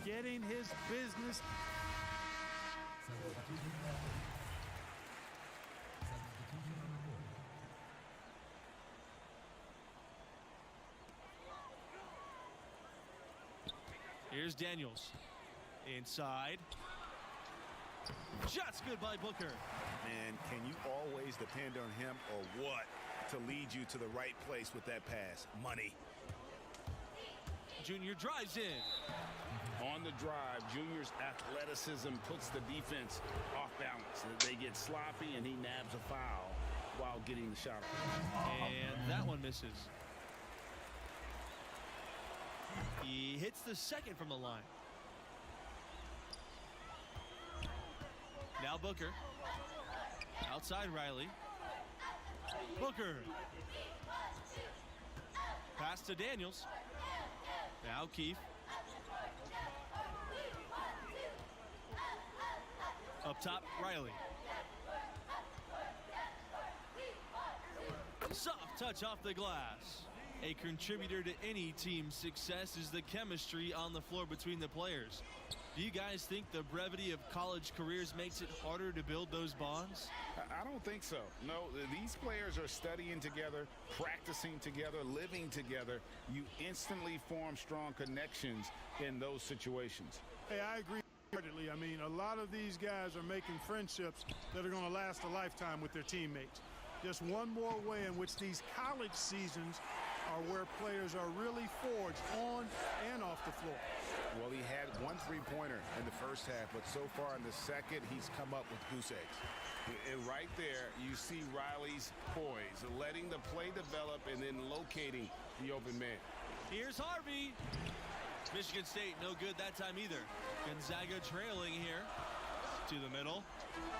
Getting his business. Here's Daniels. Inside. Shots good by Booker. Man, can you always depend on him or what to lead you to the right place with that pass? Money. Junior drives in. On the drive, Junior's athleticism puts the defense off balance. They get sloppy, and he nabs a foul while getting the shot. And that one misses. He hits the second from the line. Now Booker. Outside Riley. Booker. Pass to Daniels. Now Keefe. Up top, Riley. Soft touch off the glass. A contributor to any team's success is the chemistry on the floor between the players. Do you guys think the brevity of college careers makes it harder to build those bonds? I don't think so. No, these players are studying together, practicing together, living together. You instantly form strong connections in those situations. Hey, I agree wholeheartedly. I mean, a lot of these guys are making friendships that are going to last a lifetime with their teammates. Just one more way in which these college seasons are where players are really forged on and off the floor. Well, he had one three-pointer in the first half, but so far in the second, he's come up with goose eggs. And right there, you see Riley's poise, letting the play develop and then locating the open man. Here's Harvey. Michigan State no good that time either. Gonzaga trailing here to the middle.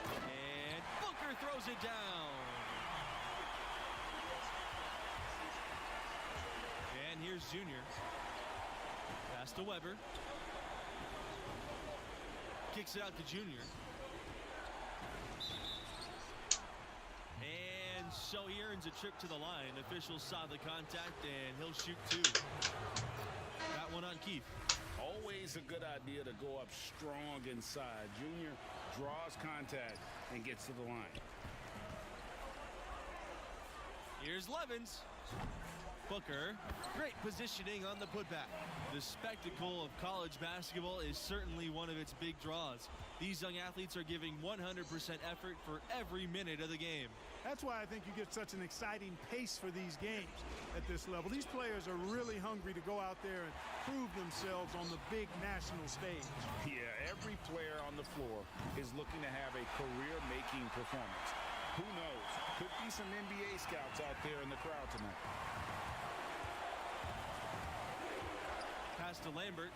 And Booker throws it down. And here's Junior. Pass to Weber. Kicks it out to Junior. And so he earns a trip to the line. Officials saw the contact, and he'll shoot two. That one on Keefe. Always a good idea to go up strong inside. Junior draws contact and gets to the line. Here's Levens. Booker, great positioning on the putback. The spectacle of college basketball is certainly one of its big draws. These young athletes are giving 100% effort for every minute of the game. That's why I think you get such an exciting pace for these games at this level. These players are really hungry to go out there and prove themselves on the big national stage. Yeah, every player on the floor is looking to have a career-making performance. Who knows? Could be some NBA scouts out there in the crowd tonight. Pass to Lambert.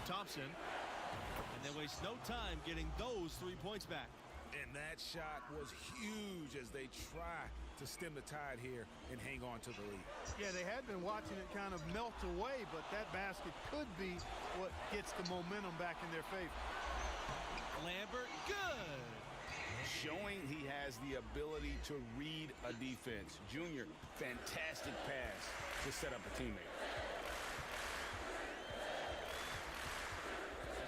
Thompson. And they waste no time getting those 3 points back. And that shot was huge as they try to stem the tide here and hang on to the lead. Yeah, they had been watching it kind of melt away, but that basket could be what gets the momentum back in their favor. Lambert, good. Showing he has the ability to read a defense. Junior, fantastic pass to set up a teammate.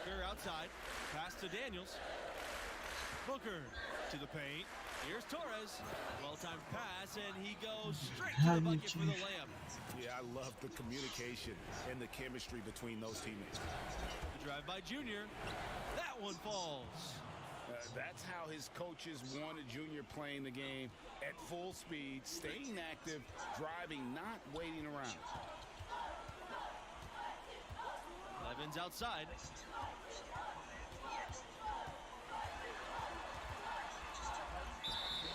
Booker outside. Pass to Daniels. Booker to the paint. Here's Torres. Well-timed pass, and he goes straight to the bucket for the layup. Yeah, I love the communication and the chemistry between those teammates. The drive by Junior. That one falls. That's how his coaches wanted Junior playing the game at full speed, staying active, driving, not waiting around. Levens outside.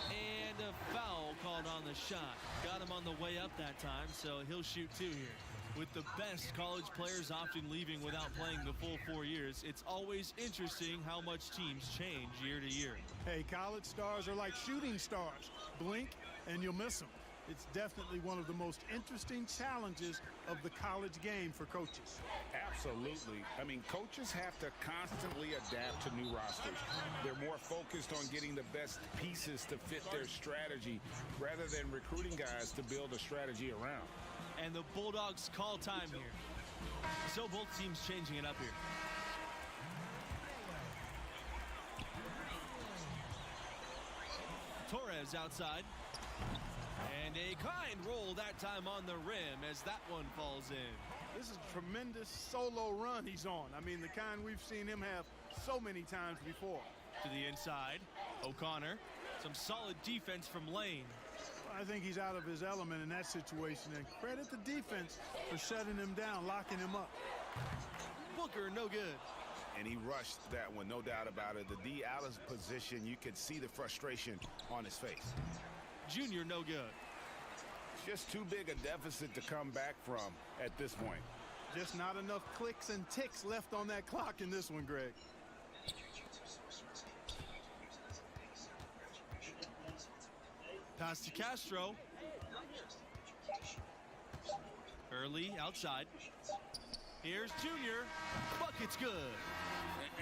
And a foul called on the shot. Got him on the way up that time, so he'll shoot 2 here. With the best college players often leaving without playing the full 4 years, it's always interesting how much teams change year to year. Hey, college stars are like shooting stars. Blink and you'll miss them. It's definitely one of the most interesting challenges of the college game for coaches. Absolutely. I mean, coaches have to constantly adapt to new rosters. They're more focused on getting the best pieces to fit their strategy rather than recruiting guys to build a strategy around. And the Bulldogs call time here. So both teams changing it up here. Torres outside. And a kind roll that time on the rim as that one falls in. This is a tremendous solo run he's on. I mean, the kind we've seen him have so many times before. To the inside, O'Connor. Some solid defense from Lane. I think he's out of his element in that situation, and credit the defense for shutting him down, locking him up. Booker, no good. And he rushed that one, no doubt about it. The D out of position, you could see the frustration on his face. Junior, no good. Just too big a deficit to come back from at this point. Just not enough clicks and ticks left on that clock in this one, Greg. Pass to Castro. Early outside. Here's Junior. Bucket's good.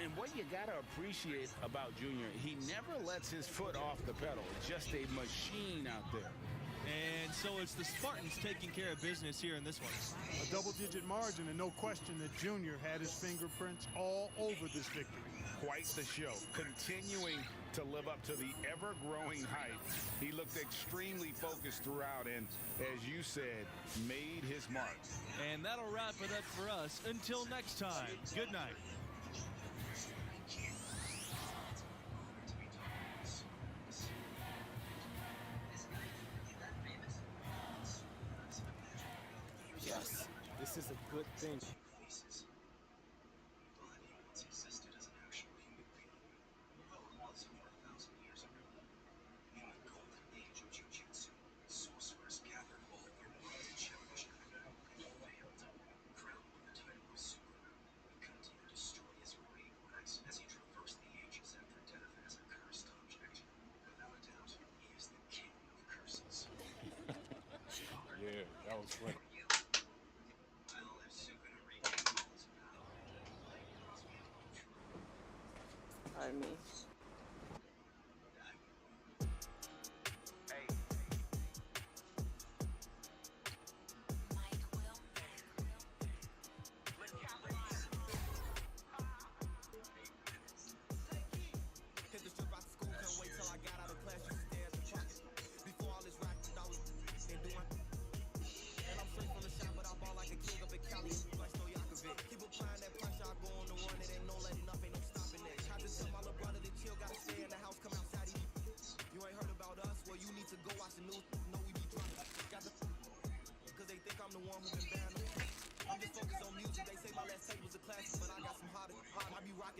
And what you got to appreciate about Junior, he never lets his foot off the pedal. Just a machine out there. And so it's the Spartans taking care of business here in this one. A double-digit margin, and no question that Junior had his fingerprints all over this victory. Quite the show, continuing to live up to the ever-growing hype. He looked extremely focused throughout and, as you said, made his mark. And that'll wrap it up for us. Until next time, good night. Yes, this is a good thing. Yeah, that was funny. Pardon me.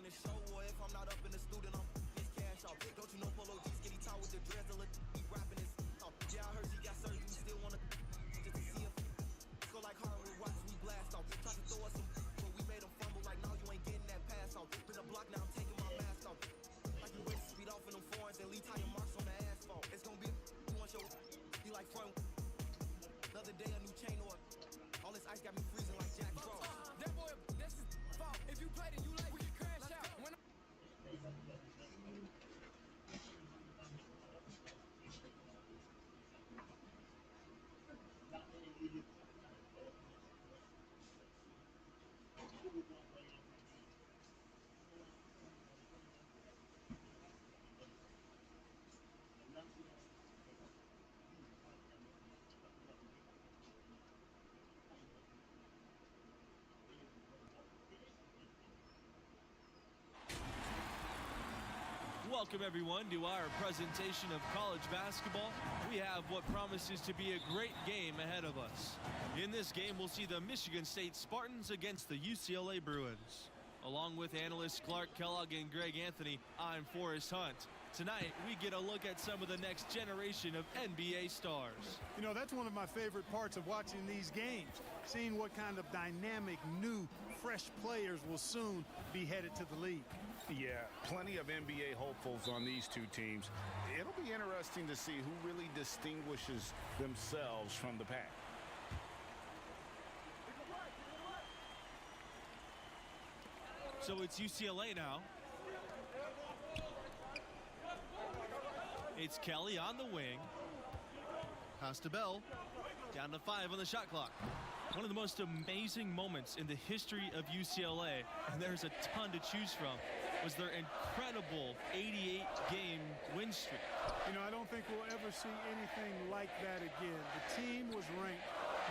in the show, or if I'm not up in the student, I'm this cash off. Don't you know Polo G's getting tall with the dreads and be rapping this? Yeah, I heard she got surgery, still wanna just to see if go like hardwood rocks, we blast off. Try to throw us some, but we made them fumble like, no, you ain't getting that pass off. Been a block now, I'm taking my mask off. Like you ready to speed off in them foreigns and leave tire marks on the asphalt. It's gonna be you want your be like front. Another day, a new chain or all this ice got me freezing like Jack Frost. That boy, that's his fault. If you played it, you like, we can crash out. When Welcome everyone to our presentation of college basketball. We have what promises to be a great game ahead of us. In this game, we'll see the Michigan State Spartans against the UCLA Bruins. Along with analysts Clark Kellogg and Greg Anthony, I'm Forrest Hunt. Tonight, we get a look at some of the next generation of NBA stars. You know, that's one of my favorite parts of watching these games, seeing what kind of dynamic, new, fresh players will soon be headed to the league. Yeah, plenty of NBA hopefuls on these two teams. It'll be interesting to see who really distinguishes themselves from the pack. So it's UCLA now. It's Kelly on the wing. Pass to Bell. Down to 5 on the shot clock. One of the most amazing moments in the history of UCLA, and there's a ton to choose from, was their incredible 88-game win streak. You know, I don't think we'll ever see anything like that again. The team was ranked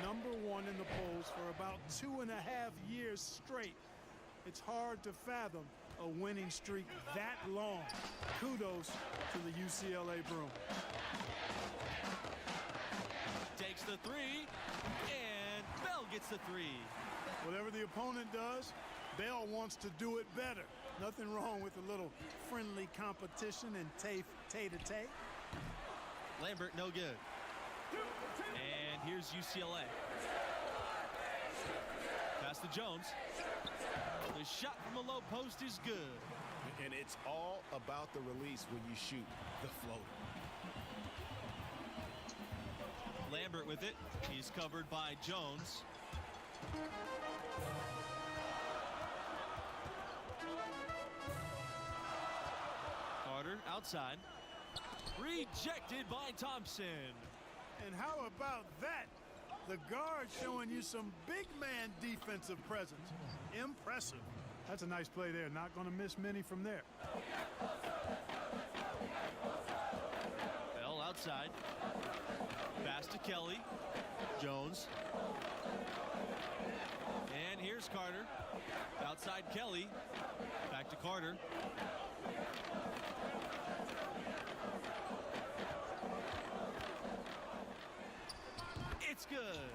#1 in the polls for about 2.5 years straight. It's hard to fathom a winning streak that long. Kudos to the UCLA Bruins. Takes the three, and Bell gets the three. Whatever the opponent does, Bell wants to do it better. Nothing wrong with a little friendly competition and tay-to-tay. Lambert, no good. And here's UCLA. Pass to Jones. The shot from the low post is good. And it's all about the release when you shoot the floater. Lambert with it. He's covered by Jones. Carter outside. Rejected by Thompson. And how about that? The guard showing you some big man defensive presence. Impressive. That's a nice play there. Not going to miss many from there. Bell outside. Pass to Kelly. Jones. And here's Carter. Outside Kelly. Back to Carter. It's good.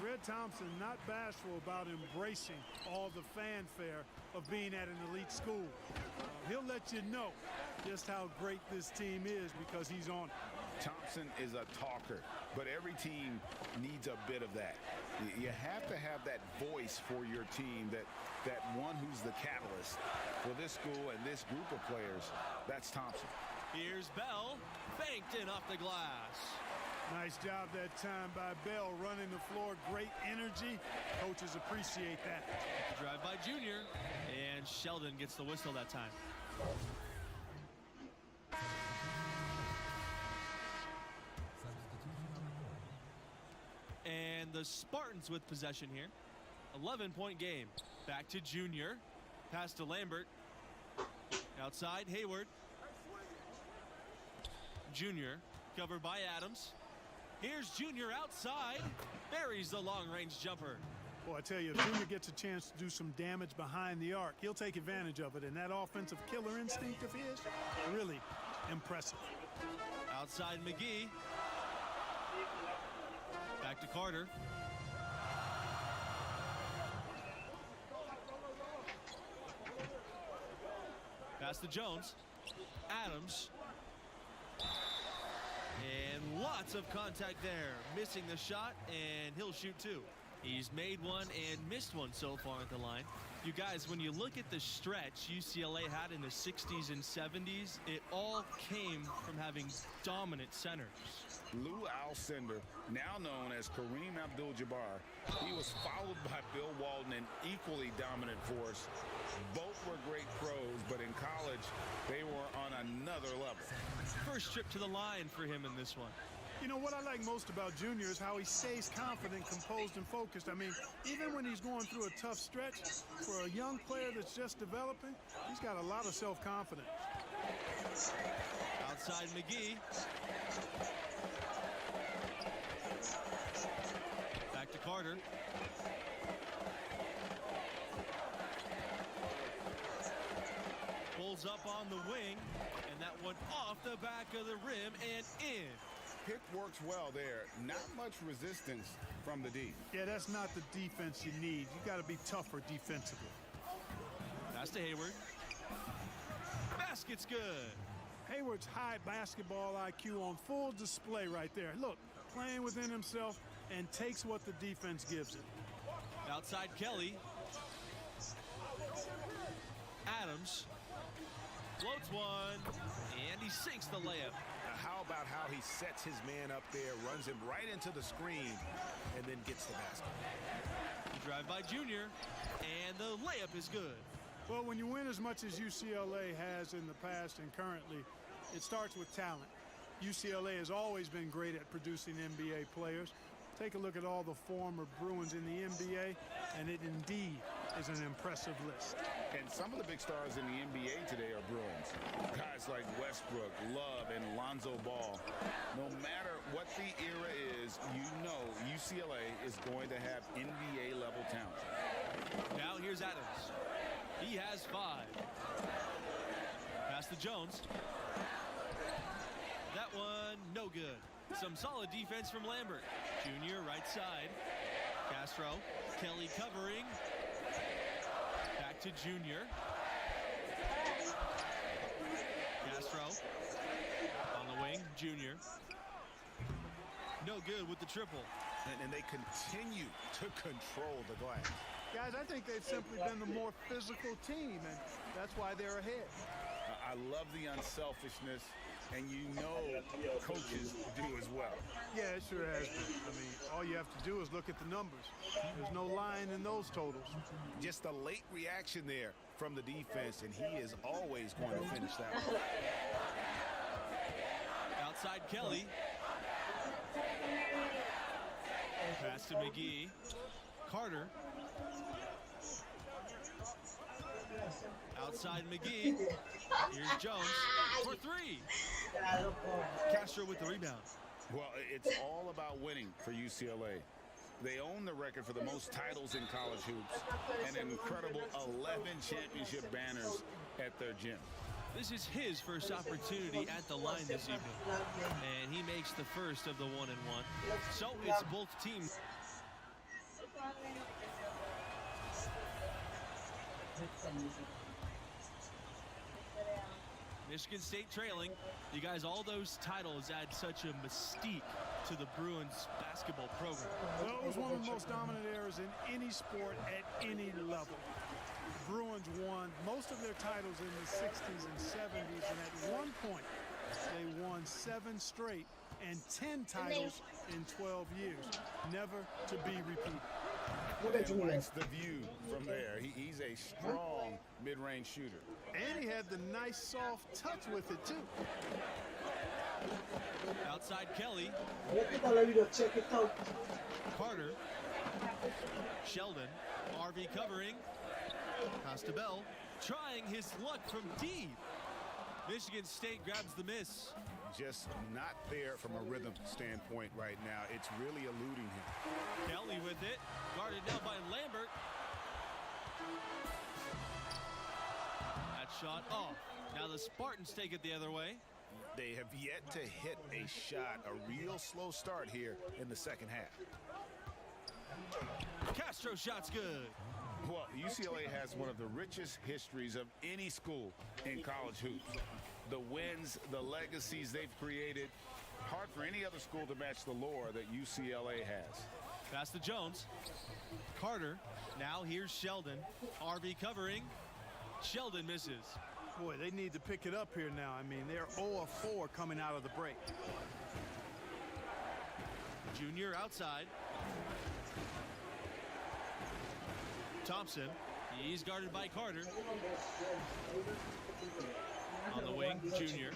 Red Thompson not bashful about embracing all the fanfare of being at an elite school. He'll let you know just how great this team is because he's on it. Thompson is a talker, but every team needs a bit of that. You have to have that voice for your team, that one who's the catalyst for this school and this group of players. That's Thompson. Here's Bell, banked in off the glass. Nice job that time by Bell, running the floor. Great energy. Coaches appreciate that. Drive by Junior, and Sheldon gets the whistle that time. And the Spartans with possession here. 11-point game. Back to Junior. Pass to Lambert. Outside, Hayward. Junior covered by Adams. Here's Junior outside. Buries the long-range jumper. Well, I tell you, if Junior gets a chance to do some damage behind the arc, he'll take advantage of it. And that offensive killer instinct of his, really impressive. Outside McGee. Back to Carter. Pass to Jones. Adams. And lots of contact there. Missing the shot, and he'll shoot two. He's made one and missed one so far at the line. You guys, when you look at the stretch UCLA had in the 60s and 70s, it all came from having dominant centers. Lou Alcindor, now known as Kareem Abdul-Jabbar, he was followed by Bill Walton, an equally dominant force. Both were great pros, but in college, they were on another level. First trip to the line for him in this one. You know, what I like most about Junior is how he stays confident, composed, and focused. I mean, even when he's going through a tough stretch, for a young player that's just developing, he's got a lot of self-confidence. Outside McGee. Back to Carter. Pulls up on the wing, and that one off the back of the rim and in. Pick works well there. Not much resistance from the D. Yeah, that's not the defense you need. You got to be tougher defensively. Pass to Hayward. Basket's good. Hayward's high basketball IQ on full display right there. Look, playing within himself and takes what the defense gives him. Outside Kelly. Adams. Floats one, and he sinks the layup. How about how he sets his man up there, runs him right into the screen, and then gets the basket. Drive by Junior, and the layup is good. Well, when you win as much as UCLA has in the past and currently, it starts with talent. UCLA has always been great at producing NBA players. Take a look at all the former Bruins in the NBA, and it indeed is an impressive list. And some of the big stars in the NBA today are Bruins. Guys like Westbrook, Love, and Lonzo Ball. No matter what the era is, you know UCLA is going to have NBA-level talent. Now here's Adams. He has 5. Pass to Jones. That one, no good. Some solid defense from Lambert. Junior, right side. Castro. Kelly covering. Back to Junior. Castro. On the wing, Junior. No good with the triple. And they continue to control the glass. Guys, I think they've simply been the more physical team, and that's why they're ahead. I love the unselfishness, and you know coaches do as well. Yeah, it sure has been. I mean, all you have to do is look at the numbers. There's no lying in those totals. Just a late reaction there from the defense, and he is always going to finish that one. Outside Kelly. Pass to McGee. Carter. Outside McGee. Here's Jones for 3. Castro with the rebound. Well, it's all about winning for UCLA. They own the record for the most titles in college hoops, and an incredible 11 championship banners at their gym. This is his first opportunity at the line this evening, and he makes the first of the 1-and-1. So it's both teams. Michigan State trailing. You guys, all those titles add such a mystique to the Bruins basketball program. Well, it was one of the most dominant eras in any sport at any level. The Bruins won most of their titles in the 60s and 70s, and at one point, they won 7 straight and 10 titles in 12 years, never to be repeated. And likes the view from there. He's a strong mid-range shooter. And he had the nice soft touch with it, too. Outside Kelly. Carter. Sheldon. RV covering. Costabelle trying his luck from deep. Michigan State grabs the miss. Just not there from a rhythm standpoint right now. It's really eluding him. Kelly with it. Guarded now by Lambert. That shot off. Now the Spartans take it the other way. They have yet to hit a shot, a real slow start here in the second half. Castro shot's good. Well, UCLA has one of the richest histories of any school in college hoops. The wins, the legacies they've created, hard for any other school to match the lore that UCLA has. Pass to Jones. Carter. Now here's Sheldon. Harvey covering. Sheldon misses. Boy, they need to pick it up here now. I mean, they're 0 of 4 coming out of the break. Junior outside. Thompson. He's guarded by Carter. On the wing, Junior.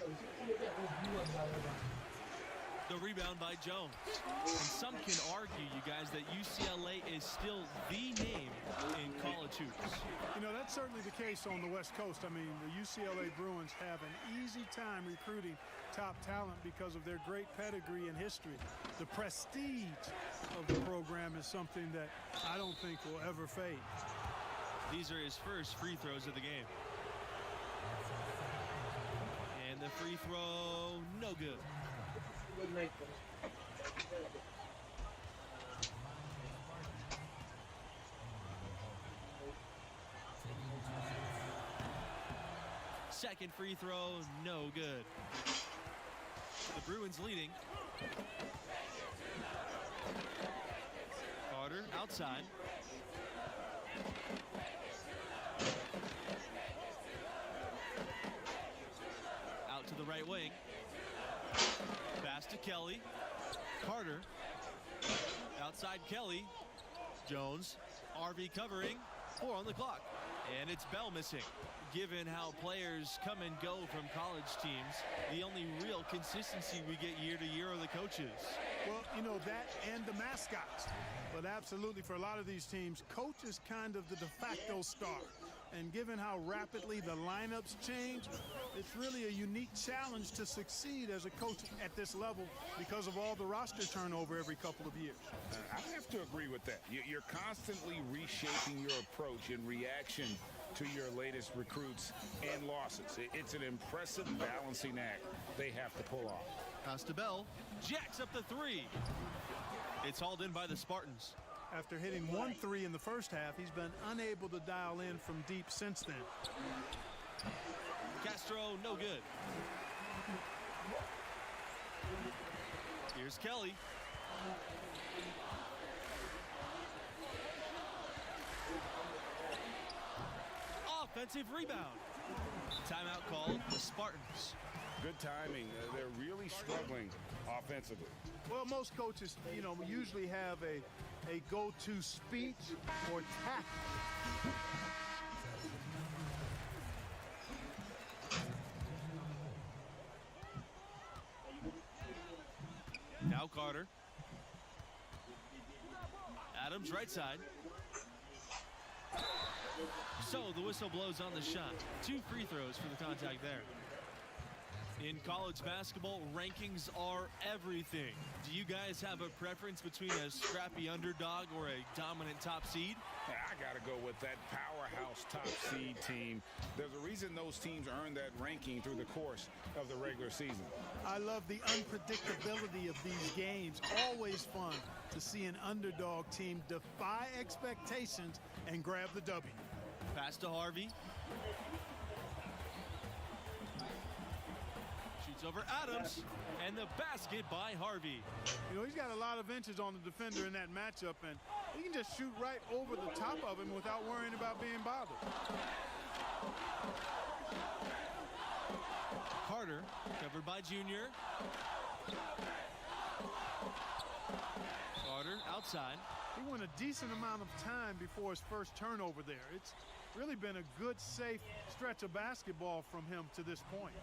The rebound by Jones. And some can argue, you guys, that UCLA is still the name in college hoops. You know, that's certainly the case on the West Coast. I mean, the UCLA Bruins have an easy time recruiting top talent because of their great pedigree and history. The prestige of the program is something that I don't think will ever fade. These are his first free throws of the game. And the free throw, no good. Second free throw, no good. The Bruins leading. Carter outside. Out to the right wing. Pass to Kelly. Carter. Outside Kelly. Jones. RV covering. 4 on the clock. And it's Bell missing. Given how players come and go from college teams, the only real consistency we get year to year are the coaches. Well, you know, that and the mascots. But absolutely, for a lot of these teams, coach is kind of the de facto star. And given how rapidly the lineups change, it's really a unique challenge to succeed as a coach at this level because of all the roster turnover every couple of years. I have to agree with that. You're constantly reshaping your approach in reaction to your latest recruits and losses. It's an impressive balancing act they have to pull off. Pass to Bell. Jacks up the 3. It's hauled in by the Spartans. After hitting 1 3 in the first half, he's been unable to dial in from deep since then. Castro, no good. Here's Kelly. Offensive rebound. Timeout called the Spartans. Good timing. They're really struggling offensively. Well, most coaches, you know, usually have a go-to speech or tactic. Now Carter. Adams right side. So the whistle blows on the shot. 2 free throws for the contact there. In college basketball, rankings are everything. Do you guys have a preference between a scrappy underdog or a dominant top seed? I got to go with that powerhouse top seed team. There's a reason those teams earn that ranking through the course of the regular season. I love the unpredictability of these games. Always fun to see an underdog team defy expectations and grab the W. Pass to Harvey. Shoots over Adams, and the basket by Harvey. You know, he's got a lot of inches on the defender in that matchup, and he can just shoot right over the top of him without worrying about being bothered. Carter, covered by Junior. Carter outside. He went a decent amount of time before his first turnover there. It's really been a good, safe stretch of basketball from him to this point.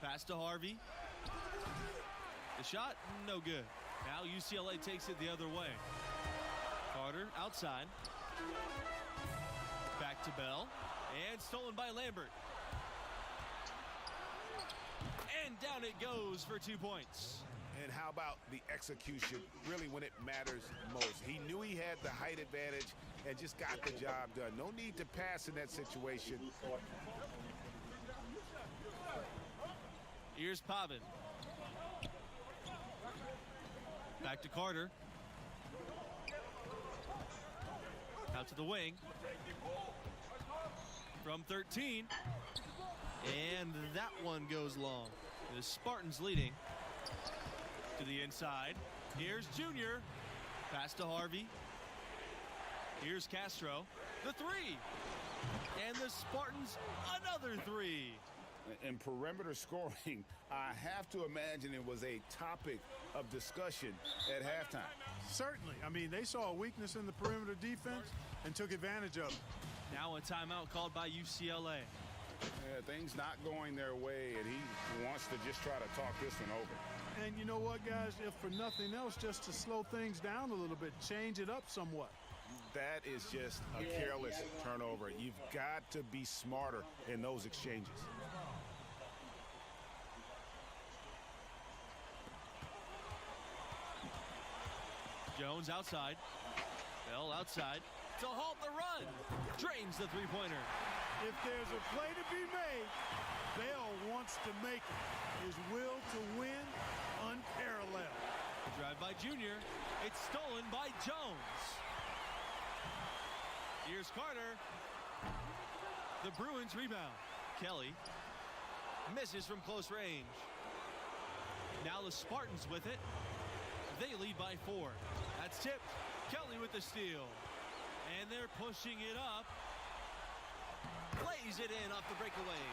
Pass to Harvey. The shot, no good. Now UCLA takes it the other way. Carter outside. Back to Bell. And stolen by Lambert. And down it goes for 2 points. And how about the execution, really when it matters most? He knew he had the height advantage and just got the job done. No need to pass in that situation. Here's Pavin. Back to Carter. Out to the wing. From 13. And that one goes long. The Spartans leading. To the inside. Here's Junior. Pass to Harvey. Here's Castro. The three. And the Spartans another three. In perimeter scoring, I have to imagine it was a topic of discussion at halftime. Certainly. I mean, they saw a weakness in the perimeter defense and took advantage of it. Now a timeout called by UCLA. Yeah, things not going their way, and he wants to just try to talk this one over. And you know what, guys? If for nothing else, just to slow things down a little bit, change it up somewhat. That is just a careless turnover. You've got to be smarter in those exchanges. Jones outside. Bell outside to halt the run. Drains the three-pointer. If there's a play to be made, Bell wants to make it. His will to win, unparalleled. Drive by Junior. It's stolen by Jones. Here's Carter. The Bruins rebound. Kelly misses from close range. Now the Spartans with it. They lead by 4. That's tipped. Kelly with the steal. And they're pushing it up. Plays it in off the breakaway.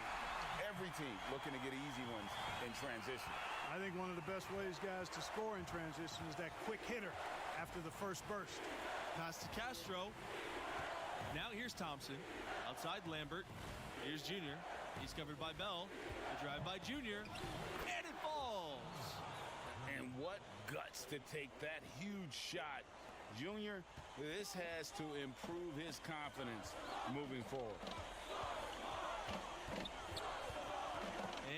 Every team looking to get easy ones in transition. I think one of the best ways, guys, to score in transition is that quick hitter after the first burst. Pass to Castro. Now here's Thompson. Outside Lambert. Here's Junior. He's covered by Bell. The drive by Junior. And it falls. And what guts to take that huge shot. Junior, this has to improve his confidence moving forward.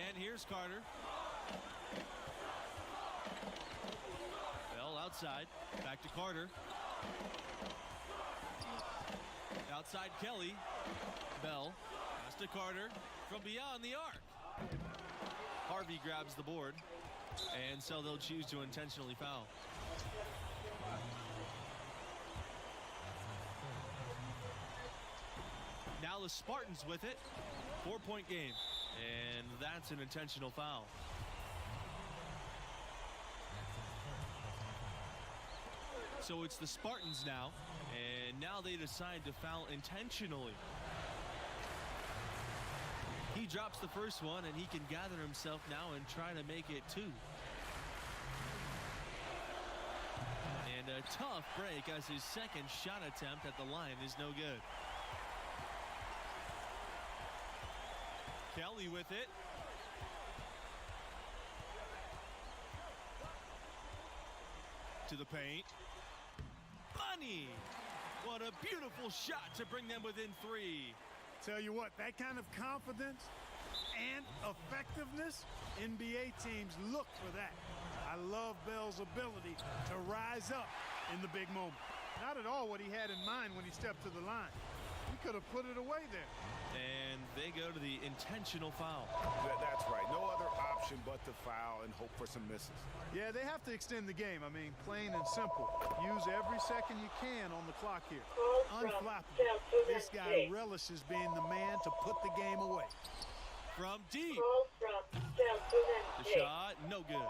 And here's Carter. Bell outside. Back to Carter. Outside Kelly. Bell. Pass to Carter. From beyond the arc. Harvey grabs the board. And so they'll choose to intentionally foul. Now the Spartans with it. 4-point game. And that's an intentional foul. So it's the Spartans now. And now they decide to foul intentionally. He drops the first one, and he can gather himself now and try to make it 2. And a tough break as his second shot attempt at the line is no good. Kelly with it. To the paint. Money! What a beautiful shot to bring them within 3. Tell you what, that kind of confidence and effectiveness, NBA teams look for that. I love Bell's ability to rise up in the big moment. Not at all what he had in mind when he stepped to the line. He could have put it away there. And they go to the intentional foul. That's right. No other option but to foul and hope for some misses. Yeah, they have to extend the game. I mean, plain and simple. Use every second you can on the clock here. Unflappable. This guy relishes being the man to put the game away. From deep. The shot, no good.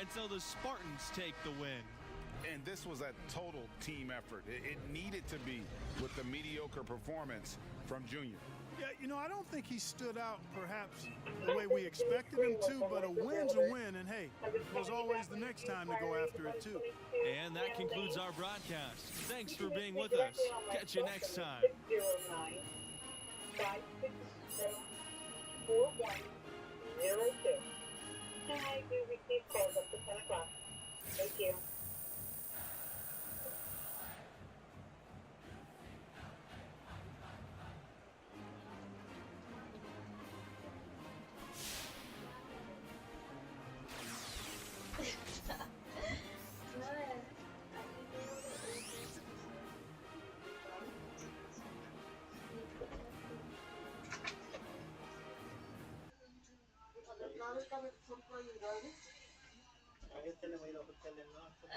And so the Spartans take the win. And this was a total team effort. It needed to be with the mediocre performance from Junior. Yeah, you know, I don't think he stood out perhaps the way we expected him to, but a win's a win, and hey, there's always the next time to go after it too. And that concludes our broadcast. Thanks for being with us. Catch you next time. 567-4102. Tonight we receive calls up to 10 o'clock. Thank you.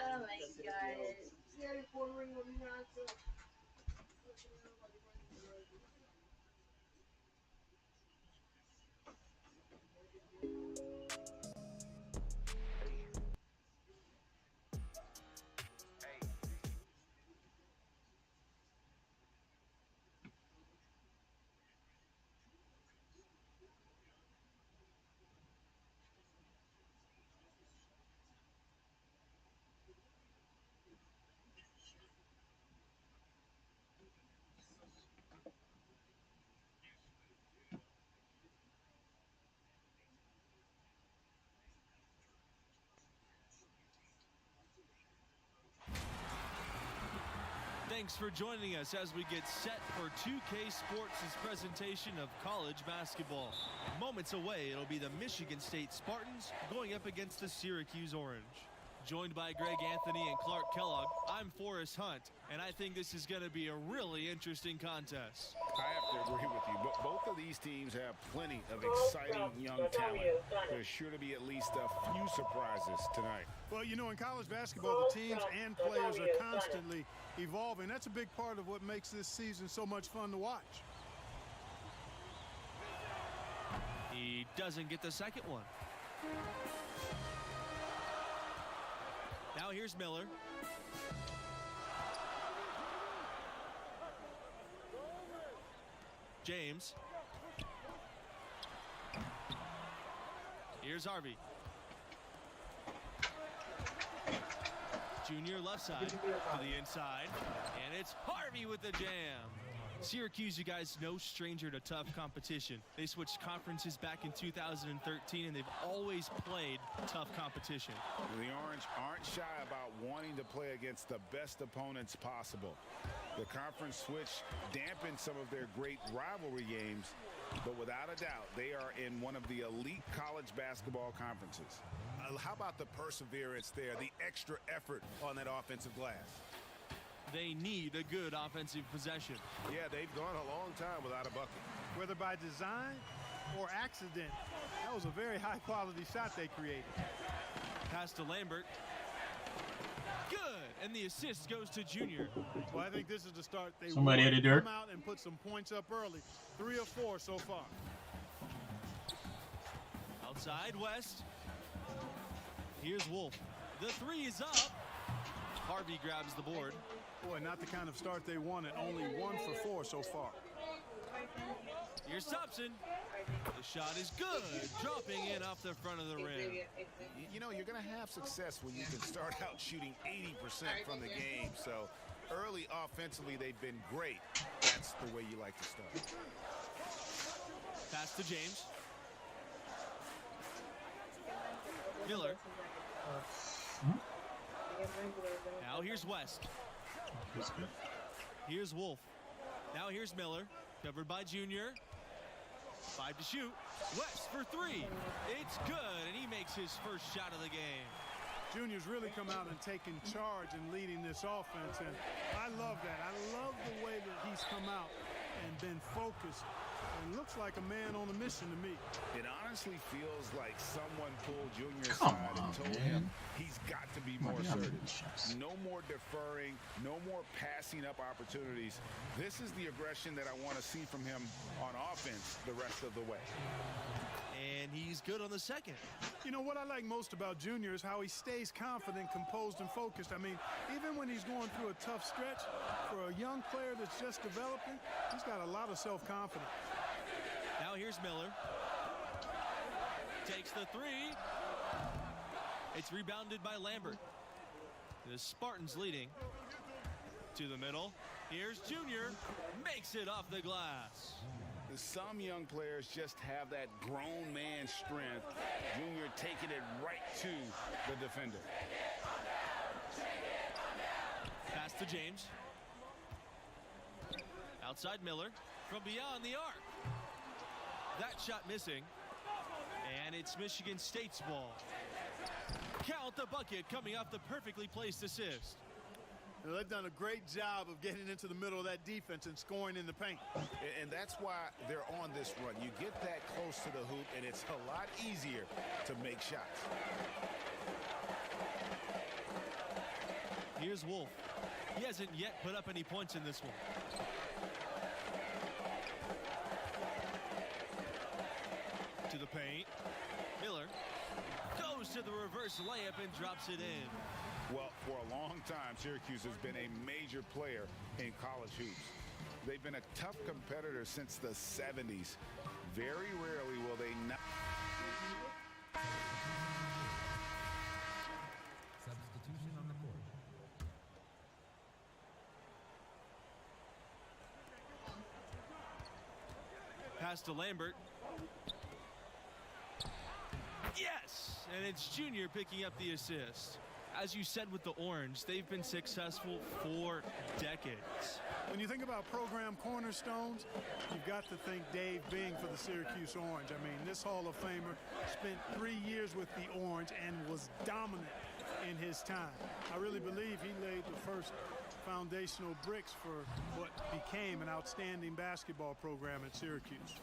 Oh my god. Thanks for joining us as we get set for 2K Sports' presentation of college basketball. Moments away, it'll be the Michigan State Spartans going up against the Syracuse Orange. Joined by Greg Anthony and Clark Kellogg, I'm Forrest Hunt, and I think this is going to be a really interesting contest. I have to agree with you, but both of these teams have plenty of exciting young talent. There's sure to be at least a few surprises tonight. Well, you know, in college basketball, the teams and players are constantly evolving. That's a big part of what makes this season so much fun to watch. He doesn't get the second one. Now here's Miller. James. Here's Harvey. Junior left side to the inside, and it's Harvey with the jam. Syracuse, you guys, no stranger to tough competition. They switched conferences back in 2013, and they've always played tough competition. The Orange aren't shy about wanting to play against the best opponents possible. The conference switch dampened some of their great rivalry games, but without a doubt, they are in one of the elite college basketball conferences. How about the perseverance there, the extra effort on that offensive glass? They need a good offensive possession. Yeah, they've gone a long time without a bucket. Whether by design or accident, that was a very high-quality shot they created. Pass to Lambert. Good, and the assist goes to Junior. Well, I think this is the start. They Somebody want had to it, Dirk. come out and put some points up early. 3 or 4 so far. Outside West. Here's Wolf. The 3 is up. Harvey grabs the board. Boy, not the kind of start they wanted. Only 1 for 4 so far. Here's Thompson. The shot is good, dropping in off the front of the rim. You know, you're going to have success when you can start out shooting 80% from the game. So early offensively, they've been great. That's the way you like to start. Pass to James. Miller. Now here's West. Here's Wolf. Now here's Miller. Covered by Junior. 5 to shoot. West for 3. It's good, and he makes his first shot of the game. Junior's really come out and taken charge and leading this offense, and I love that. I love the way that he's come out and been focused and looks like a man on a mission to me. It honestly feels like someone pulled Junior's Come side and on, told man. him he's got to be more assertive. No more deferring, no more passing up opportunities. This is the aggression that I want to see from him on offense the rest of the way. And he's good on the second. You know, what I like most about Junior is how he stays confident, composed, and focused. I mean, even when he's going through a tough stretch, for a young player that's just developing, he's got a lot of self-confidence. Now here's Miller. Takes the 3. It's rebounded by Lambert. The Spartans leading. To the middle. Here's Junior. Makes it off the glass. Some young players just have that grown man strength. Junior taking it right to the defender. Pass to James. Outside Miller. From beyond the arc. That shot missing. And it's Michigan State's ball. Count the bucket coming off the perfectly placed assist. Well, they've done a great job of getting into the middle of that defense and scoring in the paint. And that's why they're on this run. You get that close to the hoop, and it's a lot easier to make shots. Here's Wolf. He hasn't yet put up any points in this one. To the paint. Miller goes to the reverse layup and drops it in. Well, for a long time, Syracuse has been a major player in college hoops. They've been a tough competitor since the 70s. Very rarely will they not. Substitution on the court. Pass to Lambert. Yes! And it's Junior picking up the assist. As you said with the Orange, they've been successful for decades. When you think about program cornerstones, you've got to think Dave Bing for the Syracuse Orange. I mean, this Hall of Famer spent 3 years with the Orange and was dominant in his time. I really believe he laid the first foundational bricks for what became an outstanding basketball program at Syracuse.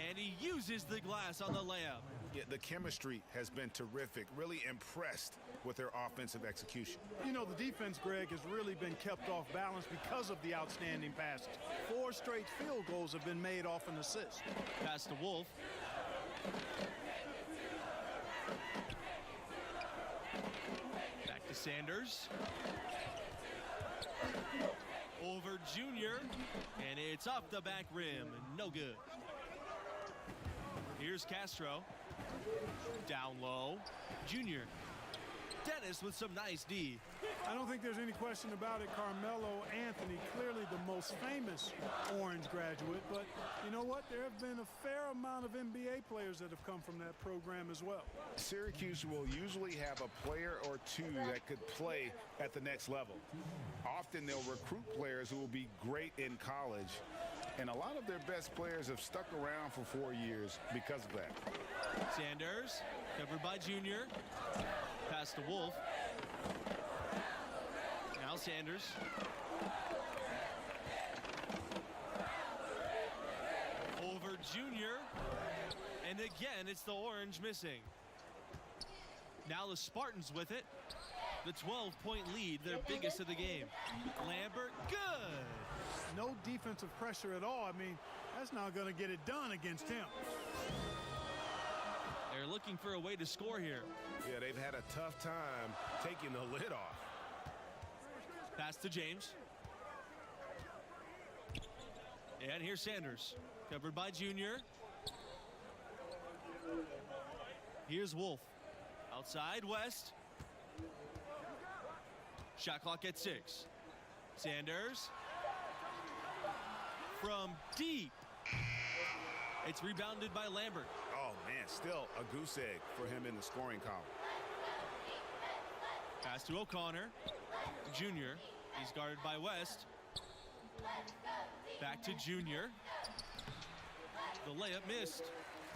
And he uses the glass on the layup. Yeah, the chemistry has been terrific. Really impressed with their offensive execution. You know, the defense, Greg, has really been kept off balance because of the outstanding passes. 4 straight field goals have been made off an assist. Pass to Wolf. Back to Sanders. Over Junior. And it's off the back rim. No good. Here's Castro. Down low. Junior. Dennis with some nice D. I don't think there's any question about it. Carmelo Anthony, clearly the most famous Orange graduate. But you know what? There have been a fair amount of NBA players that have come from that program as well. Syracuse will usually have a player or two that could play at the next level. Often they'll recruit players who will be great in college. And a lot of their best players have stuck around for 4 years because of that. Sanders, covered by Junior. Pass to Wolf. Now Sanders. Over Junior. And again, it's the Orange missing. Now the Spartans with it. The 12-point lead, their biggest of the game. Lambert, good. No defensive pressure at all. I mean, that's not going to get it done against him. They're looking for a way to score here. Yeah, they've had a tough time taking the lid off. Pass to James. And here's Sanders. Covered by Junior. Here's Wolf. Outside, West. Shot clock at 6. Sanders. From deep. It's rebounded by Lambert. Oh, man, still a goose egg for him in the scoring column. Pass to O'Connor. Junior. He's guarded by West. Back to Junior. The layup missed.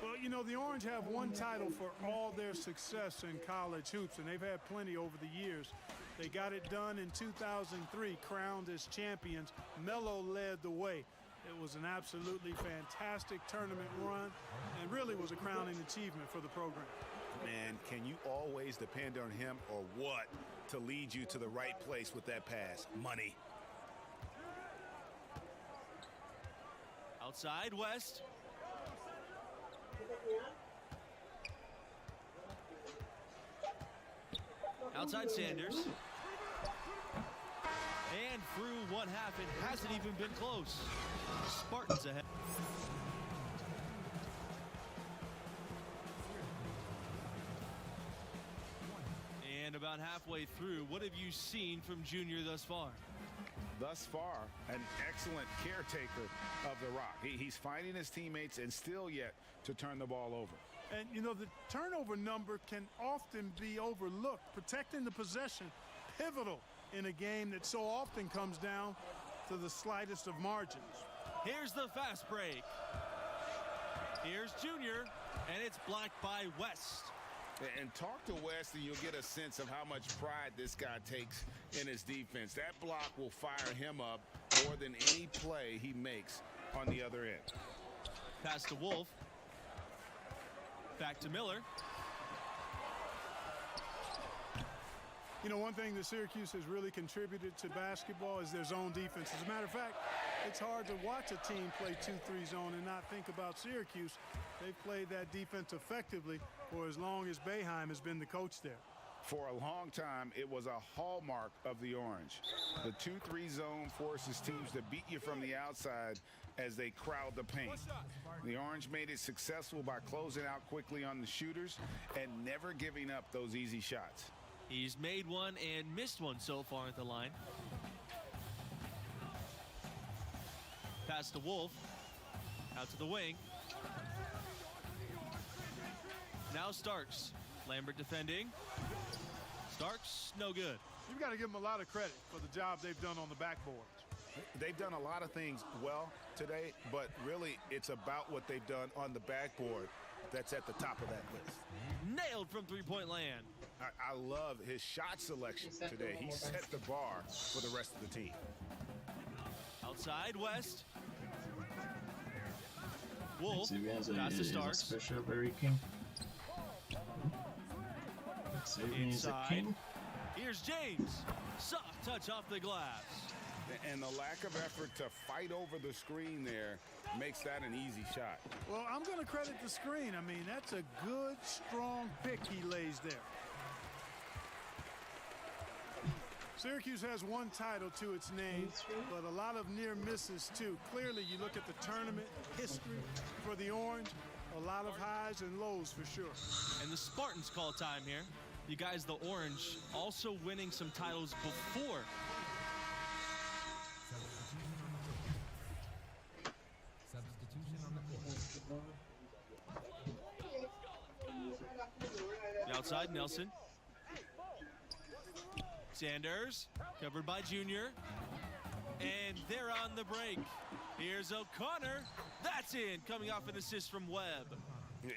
Well, you know, the Orange have one title for all their success in college hoops, and they've had plenty over the years. They got it done in 2003, crowned as champions. Melo led the way. It was an absolutely fantastic tournament run and really was a crowning achievement for the program. Man, can you always depend on him or what to lead you to the right place with that pass? Money. Outside, West. Outside Sanders. And through one half, it hasn't even been close. Spartans ahead. And about halfway through, what have you seen from Junior thus far? Thus far, an excellent caretaker of the rock. He's finding his teammates and still yet to turn the ball over. And, you know, the turnover number can often be overlooked. Protecting the possession, pivotal in a game that so often comes down to the slightest of margins. Here's the fast break. Here's Junior, and it's blocked by West. And talk to West and you'll get a sense of how much pride this guy takes in his defense. That block will fire him up more than any play he makes on the other end. Pass to Wolf. Back to Miller. You know, one thing that Syracuse has really contributed to basketball is their zone defense. As a matter of fact, it's hard to watch a team play 2-3 zone and not think about Syracuse. They've played that defense effectively for as long as Boeheim has been the coach there. For a long time, it was a hallmark of the Orange. The 2-3 zone forces teams to beat you from the outside as they crowd the paint. The Orange made it successful by closing out quickly on the shooters and never giving up those easy shots. He's made one and missed one so far at the line. Pass to Wolf. Out to the wing. Now Starks. Lambert defending. Starks, no good. You've got to give them a lot of credit for the job they've done on the backboards. They've done a lot of things well today, but really it's about what they've done on the backboard that's at the top of that list. Nailed from three-point land. I love his shot selection today. He set the bar for the rest of the team. Outside, West. Wolf, Xavier pass to is a Starks. special very king. Xavier is a king. Here's James. Soft touch off the glass. And the lack of effort to fight over the screen there makes that an easy shot. Well, I'm going to credit the screen. I mean, that's a good, strong pick he lays there. Syracuse has one title to its name, but a lot of near misses too. Clearly, you look at the tournament history for the Orange, a lot of highs and lows for sure. And the Spartans call time here. You guys, the Orange, also winning some titles before. Substitution on the court. The outside, Nelson. Sanders, covered by Junior. And they're on the break. Here's O'Connor. That's in, coming off an assist from Webb.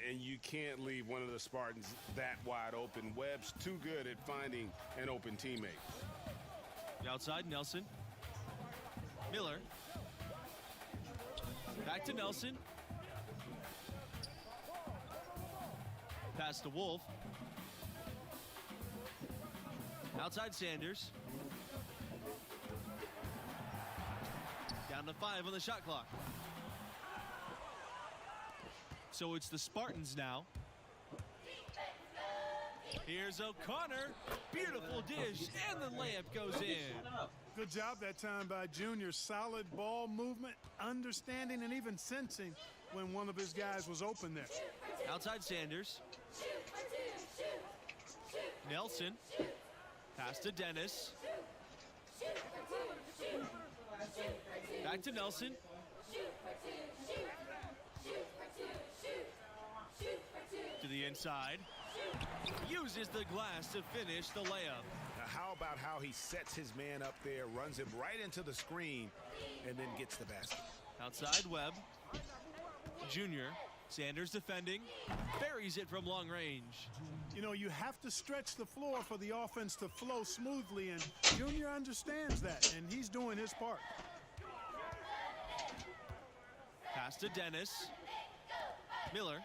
And you can't leave one of the Spartans that wide open. Webb's too good at finding an open teammate. The outside, Nelson. Miller. Back to Nelson. Pass to Wolf. Outside Sanders. Down to 5 on the shot clock. So it's the Spartans now. Here's O'Connor. Beautiful dish, and the layup goes in. Good job that time by Junior. Solid ball movement, understanding, and even sensing when one of his guys was open there. Outside Sanders. Nelson. Pass to Dennis. Back to Nelson. To the inside. Uses the glass to finish the layup. Now, how about how he sets his man up there, runs him right into the screen, and then gets the basket? Outside Webb. Junior. Sanders defending. Buries it from long range. You know, you have to stretch the floor for the offense to flow smoothly, and Junior understands that, and he's doing his part. Pass to Dennis. Miller.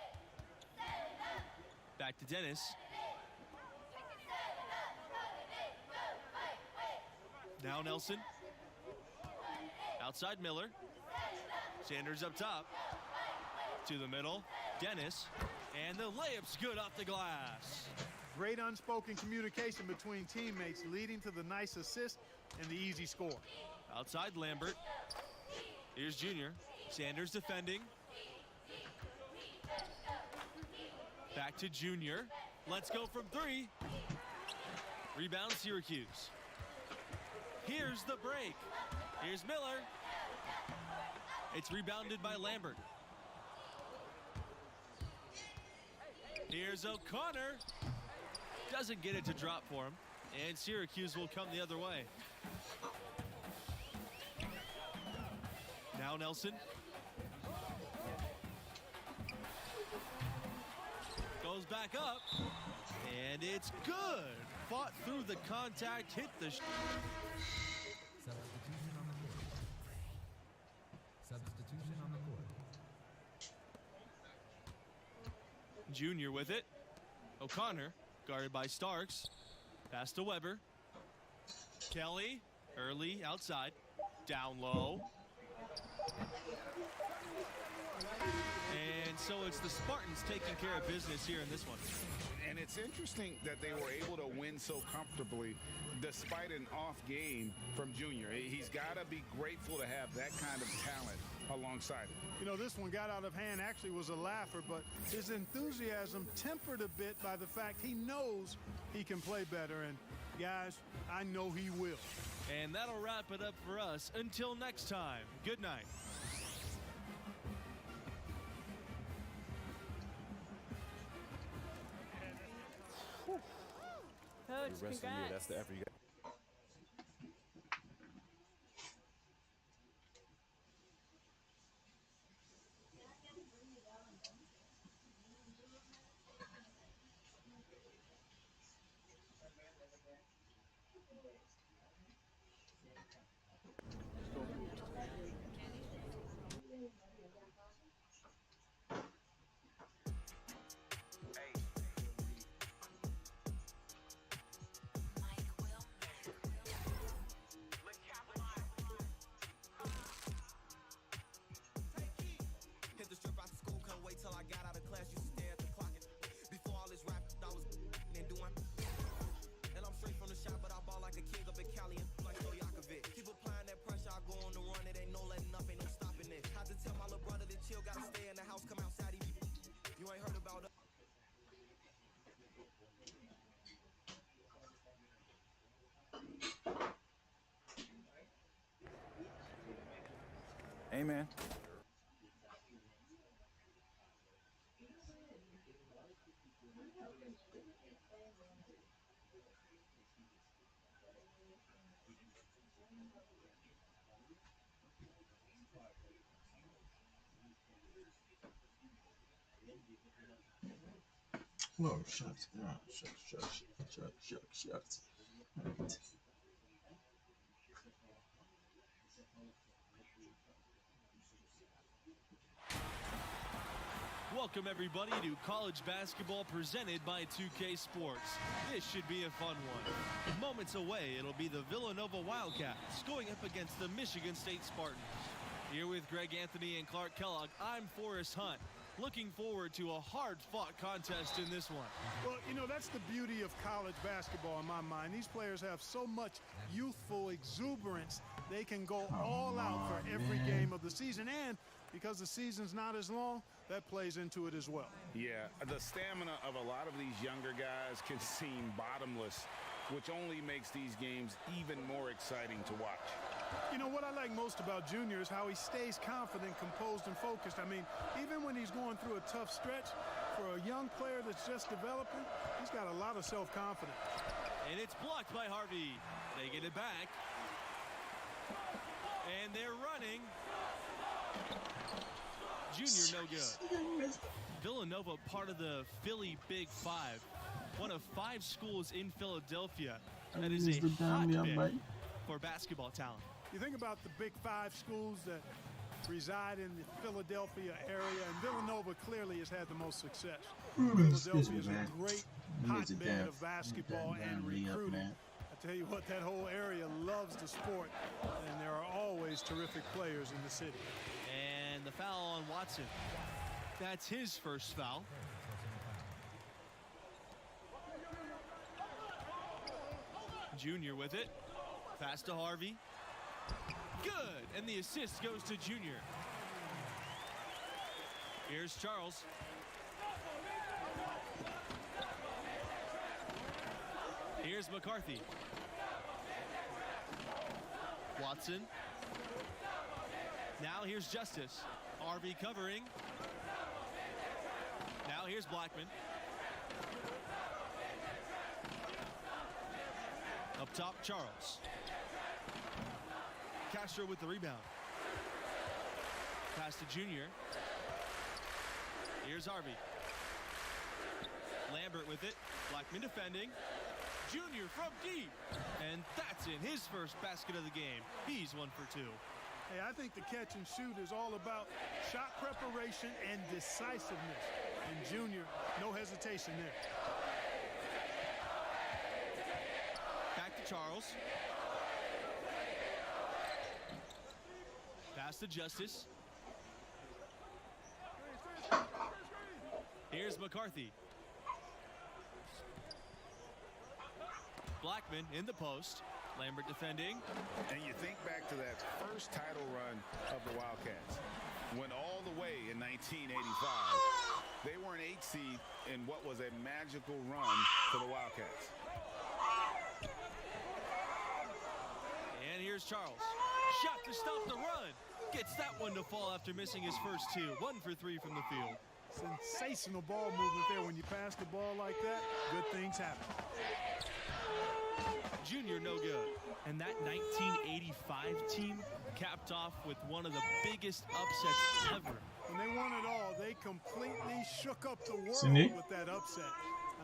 Back to Dennis. Now Nelson. Outside Miller. Sanders up top. To the middle. Dennis. And the layup's good off the glass. Great unspoken communication between teammates, leading to the nice assist and the easy score. Outside Lambert. Here's Junior. Sanders defending. Back to Junior. Let's go from 3. Rebound Syracuse. Here's the break. Here's Miller. It's rebounded by Lambert. Here's O'Connor. Doesn't get it to drop for him. And Syracuse will come the other way. Now Nelson. Goes back up. And it's good. Fought through the contact, hit the... Substitution on the court. Substitution on the court. Junior with it. O'Connor, guarded by Starks. Pass to Weber. Kelly, early, outside, down low. And so it's the Spartans taking care of business here in this one. And it's interesting that they were able to win so comfortably despite an off game from Junior. He's got to be grateful to have that kind of talent alongside him. You know, this one got out of hand, actually was a laugher, but his enthusiasm tempered a bit by the fact he knows he can play better. And guys, I know he will. And that'll wrap it up for us. Until next time, good night. Coach, The rest of the year, that's the effort you got. Hit the strip after school, couldn't wait till I got out of class. Used to stare at the clock. Before all this rap, I was and doing. And I'm straight from the shop, but I ball like a king up in Cali and like Stojakovic. Keep applying that pressure, I go on the run. It ain't no letting up, ain't no stopping it. Had to tell my little brother to chill, gotta stay in the house, come outside. You ain't heard about it. Amen. Oh, shucks. Oh, shucks. Right. Welcome everybody to college basketball presented by 2K Sports. This should be a fun one. Moments away, it'll be the Villanova Wildcats going up against the Michigan State Spartans. Here with Greg Anthony and Clark Kellogg, I'm Forrest Hunt. Looking forward to a hard-fought contest in this one. Well, you know, that's the beauty of college basketball in my mind. These players have so much youthful exuberance. They can go all out for every game of the season. And because the season's not as long, that plays into it as well. Yeah, the stamina of a lot of these younger guys can seem bottomless, which only makes these games even more exciting to watch. You know, what I like most about Junior is how he stays confident, composed, and focused. I mean, even when he's going through a tough stretch, for a young player that's just developing, he's got a lot of self-confidence. And it's blocked by Harvey. They get it back. And they're running. Junior no good. Villanova, part of the Philly Big Five. One of 5 schools in Philadelphia that is a hotbed for basketball talent. You think about the Big Five schools that reside in the Philadelphia area, and Villanova clearly has had the most success. Philadelphia is a great hotbed of basketball and recruiting. I tell you what, that whole area loves the sport, and there are always terrific players in the city. And the foul on Watson. That's his first foul. Junior with it. Pass to Harvey. Good, and the assist goes to Junior. Here's Charles. Here's McCarthy. Watson. Now here's Justice. Harvey covering. Now here's Blackman. Up top, Charles. Castro with the rebound. Pass to Junior. Here's Harvey. Lambert with it. Blackman defending. Junior from deep. And that's in his first basket of the game. He's 1 for 2. Hey, I think the catch and shoot is all about shot preparation and decisiveness. And Junior, no hesitation there. Back to Charles. Pass to Justice. Here's McCarthy. Blackman in the post. Lambert defending. And you think back to that first title run of the Wildcats. Went all the way in 1985. They were an 8 seed in what was a magical run for the Wildcats. And here's Charles. Shot to stop the run. Gets that one to fall after missing his first two. 1 for 3 from the field. Sensational ball movement there. When you pass the ball like that, good things happen. Junior no good. And that 1985 team capped off with one of the biggest upsets ever. When they won it all, they completely shook up the world Cindy? with that upset.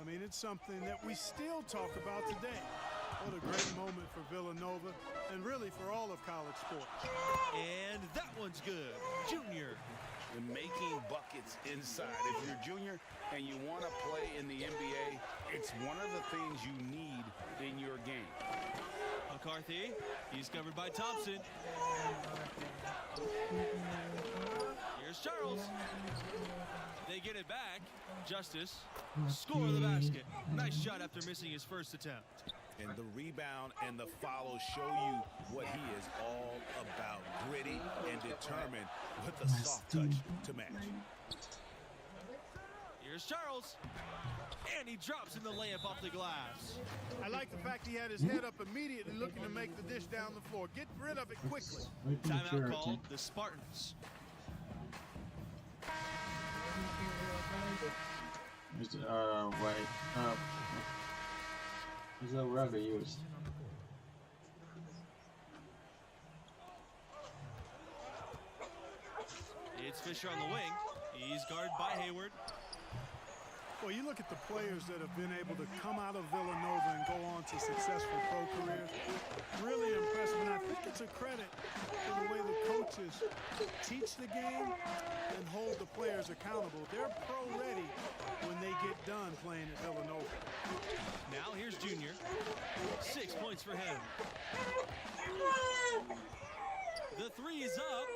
I mean, it's something that we still talk about today. What a great moment for Villanova and really for all of college sports. And that one's good. Junior. And making buckets inside. If you're junior and you want to play in the NBA, it's one of the things you need in your game. McCarthy, he's covered by Thompson. Here's Charles. They get it back. Justice, score the basket. Nice shot after missing his first attempt. And the rebound and the follow show you what he is all about. Gritty and determined with a soft touch to match. Here's Charles. And he drops in the layup off the glass. I like the fact he had his head up immediately looking to make the dish down the floor. Get rid of it quickly. Timeout called, the Spartans. Is it, wait. Is that rubber used? It's Fisher on the wing. He's guarded by Hayward. Well, you look at the players that have been able to come out of Villanova and go on to successful pro careers. Really impressive, and I think it's a credit to the way the coaches teach the game and hold the players accountable. They're pro-ready when they get done playing at Villanova. Now here's Junior. 6 points for him. The three is up.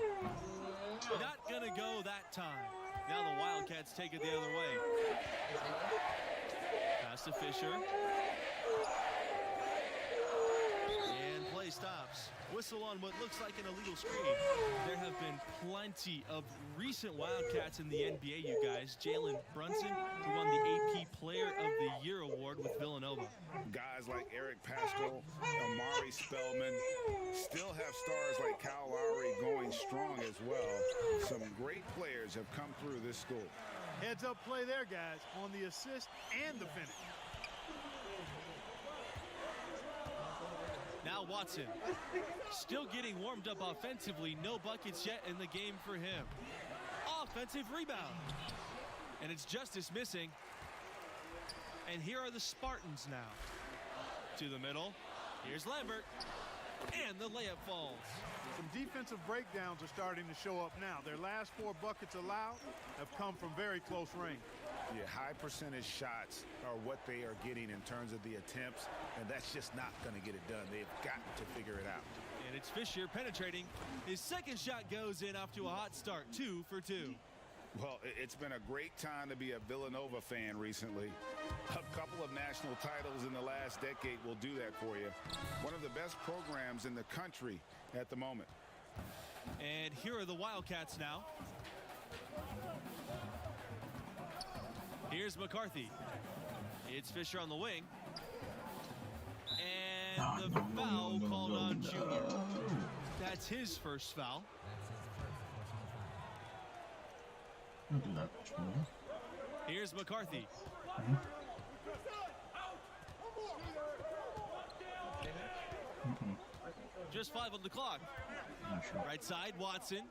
Not gonna go that time. Now the Wildcats take it the other way. Pass to Fisher. And play stops. Whistle on what looks like an illegal screen. There have been plenty of recent Wildcats in the NBA, you guys. Jalen Brunson, who won the AP Player of the Year award with Villanova. Guys like Eric Paschal, Amari Spellman, still have stars like Kyle Lowry going strong as well. Some great players have come through this school. Heads up play there, guys, on the assist and the finish. Now Watson, still getting warmed up offensively. No buckets yet in the game for him. Offensive rebound. And it's Justice missing. And here are the Spartans now. To the middle. Here's Lambert. And the layup falls. Some defensive breakdowns are starting to show up now. Their last 4 buckets allowed have come from very close range. Yeah, high percentage shots are what they are getting in terms of the attempts, and that's just not going to get it done. They've got to figure it out. And it's Fisher penetrating. His second shot goes in off to a hot start. 2 for 2. Well, it's been a great time to be a Villanova fan recently. A couple of national titles in the last decade will do that for you. One of the best programs in the country at the moment. And here are the Wildcats now. Here's McCarthy. It's Fisher on the wing. And the foul called on Junior. That's his first foul. Don't do that much more. Here's McCarthy. Just 5 on the clock. Sure. Right side, Watson.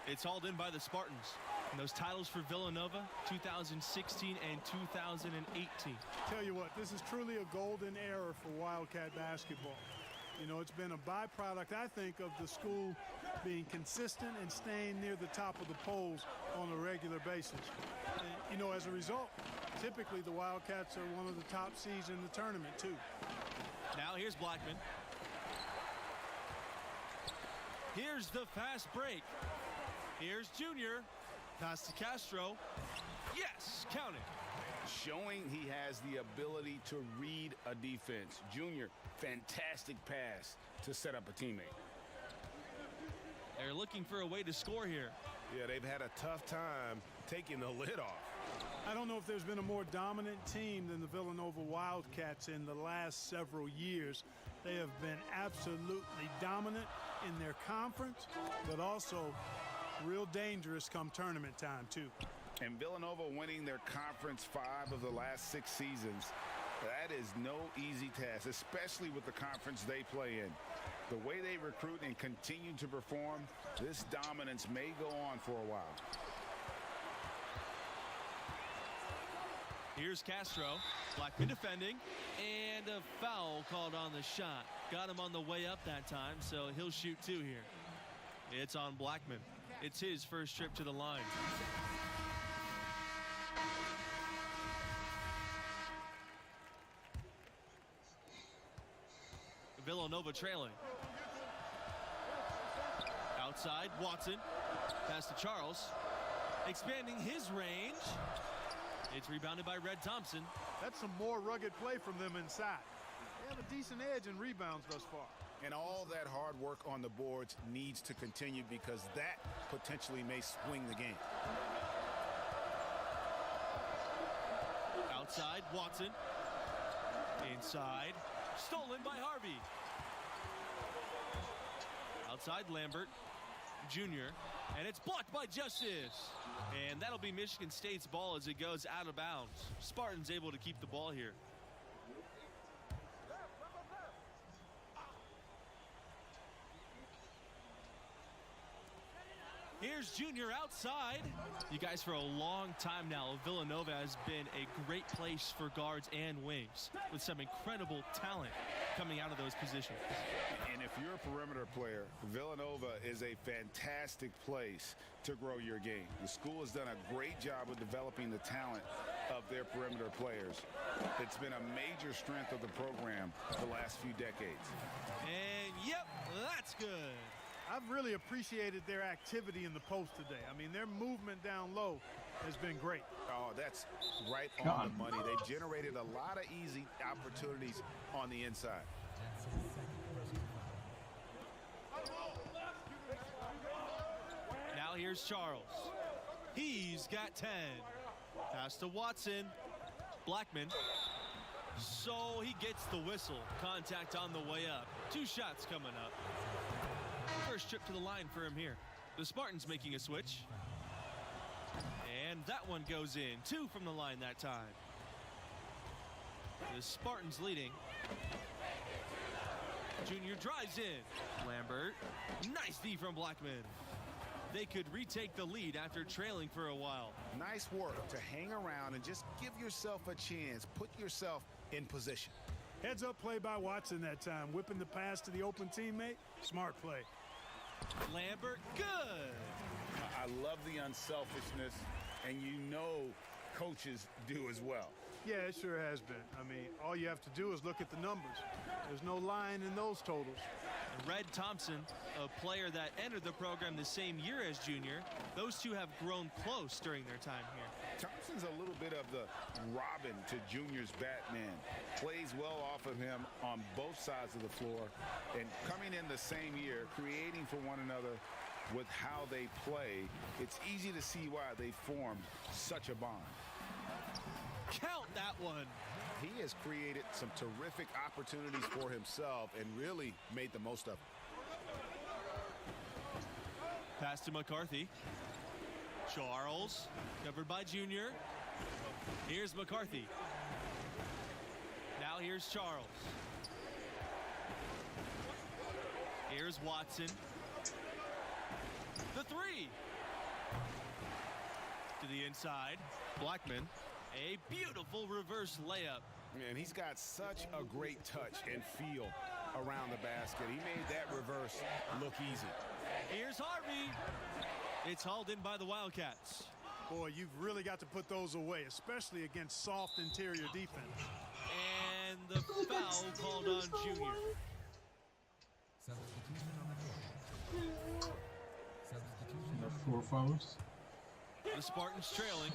It's hauled in by the Spartans. And those titles for Villanova, 2016 and 2018. Tell you what, this is truly a golden era for Wildcat basketball. You know, it's been a byproduct, I think, of the school being consistent and staying near the top of the polls on a regular basis. And, you know, as a result, typically the Wildcats are one of the top seeds in the tournament, too. Now here's Blackman. Here's the fast break. Here's Junior. Pass to Castro. Yes, count it. Showing he has the ability to read a defense. Junior, fantastic pass to set up a teammate. They're looking for a way to score here. Yeah, they've had a tough time taking the lid off. I don't know if there's been a more dominant team than the Villanova Wildcats in the last several years. They have been absolutely dominant in their conference, but also real dangerous come tournament time, too. And Villanova winning their conference 5 of the last 6 seasons. That is no easy task, especially with the conference they play in. The way they recruit and continue to perform, this dominance may go on for a while. Here's Castro. Blackman defending. And a foul called on the shot. Got him on the way up that time, so he'll shoot 2 here. It's on Blackman. It's his first trip to the line. Villanova trailing. Outside, Watson. Pass to Charles. Expanding his range. It's rebounded by Red Thompson. That's some more rugged play from them inside. They have a decent edge in rebounds thus far. And all that hard work on the boards needs to continue because that potentially may swing the game. Outside, Watson. Inside. Stolen by Harvey. Outside, Lambert. Junior. And it's blocked by Justice. And that'll be Michigan State's ball as it goes out of bounds. Spartans able to keep the ball here. Here's Junior outside. You guys, for a long time now, Villanova has been a great place for guards and wings with some incredible talent coming out of those positions. And if you're a perimeter player, Villanova is a fantastic place to grow your game. The school has done a great job of developing the talent of their perimeter players. It's been a major strength of the program the last few decades. And yep, that's good. I've really appreciated their activity in the post today. I mean, their movement down low has been great. Oh, that's right on the money. They've generated a lot of easy opportunities on the inside. Now here's Charles. He's got 10. Pass to Watson. Blackman. So he gets the whistle. Contact on the way up. 2 shots coming up. First trip to the line for him here. The Spartans making a switch. And that one goes in. 2 from the line that time. The Spartans leading. Junior drives in. Lambert. Nice D from Blackman. They could retake the lead after trailing for a while. Nice work to hang around and just give yourself a chance. Put yourself in position. Heads up play by Watson that time. Whipping the pass to the open teammate. Smart play. Lambert, good. I love the unselfishness, and you know coaches do as well. Yeah, it sure has been. I mean, all you have to do is look at the numbers. There's no lying in those totals. Red Thompson, a player that entered the program the same year as Junior. Those two have grown close during their time here. Thompson's a little bit of the Robin to Junior's Batman. Plays well off of him on both sides of the floor. And coming in the same year, creating for one another with how they play, it's easy to see why they formed such a bond. Count that one. He has created some terrific opportunities for himself and really made the most of it. Pass to McCarthy. Charles, covered by Junior. Here's McCarthy. Now here's Charles. Here's Watson. The 3. To the inside. Blackman. A beautiful reverse layup. And he's got such a great touch and feel around the basket. He made that reverse look easy. Here's Harvey. It's hauled in by the Wildcats. Boy, you've really got to put those away, especially against soft interior defense. And the foul called on Junior. Substitution on the court. 4 fouls. The Spartans trailing.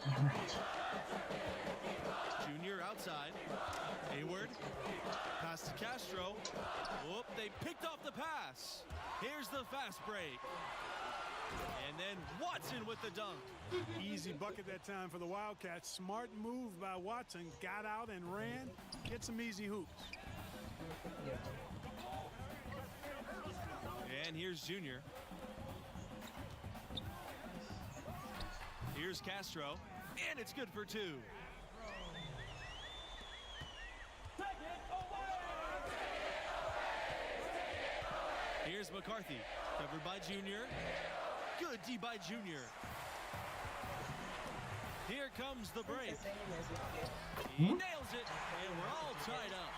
Junior outside. Hayward. Pass to Castro. Whoop, they picked off the pass. Here's the fast break. And then Watson with the dunk. Easy bucket that time for the Wildcats. Smart move by Watson. Got out and ran. Get some easy hoops. And here's Junior. Here's Castro. And it's good for 2. Here's McCarthy. Covered by Junior. Good D by Junior. Here comes the break. He nails it, and we're all tied up.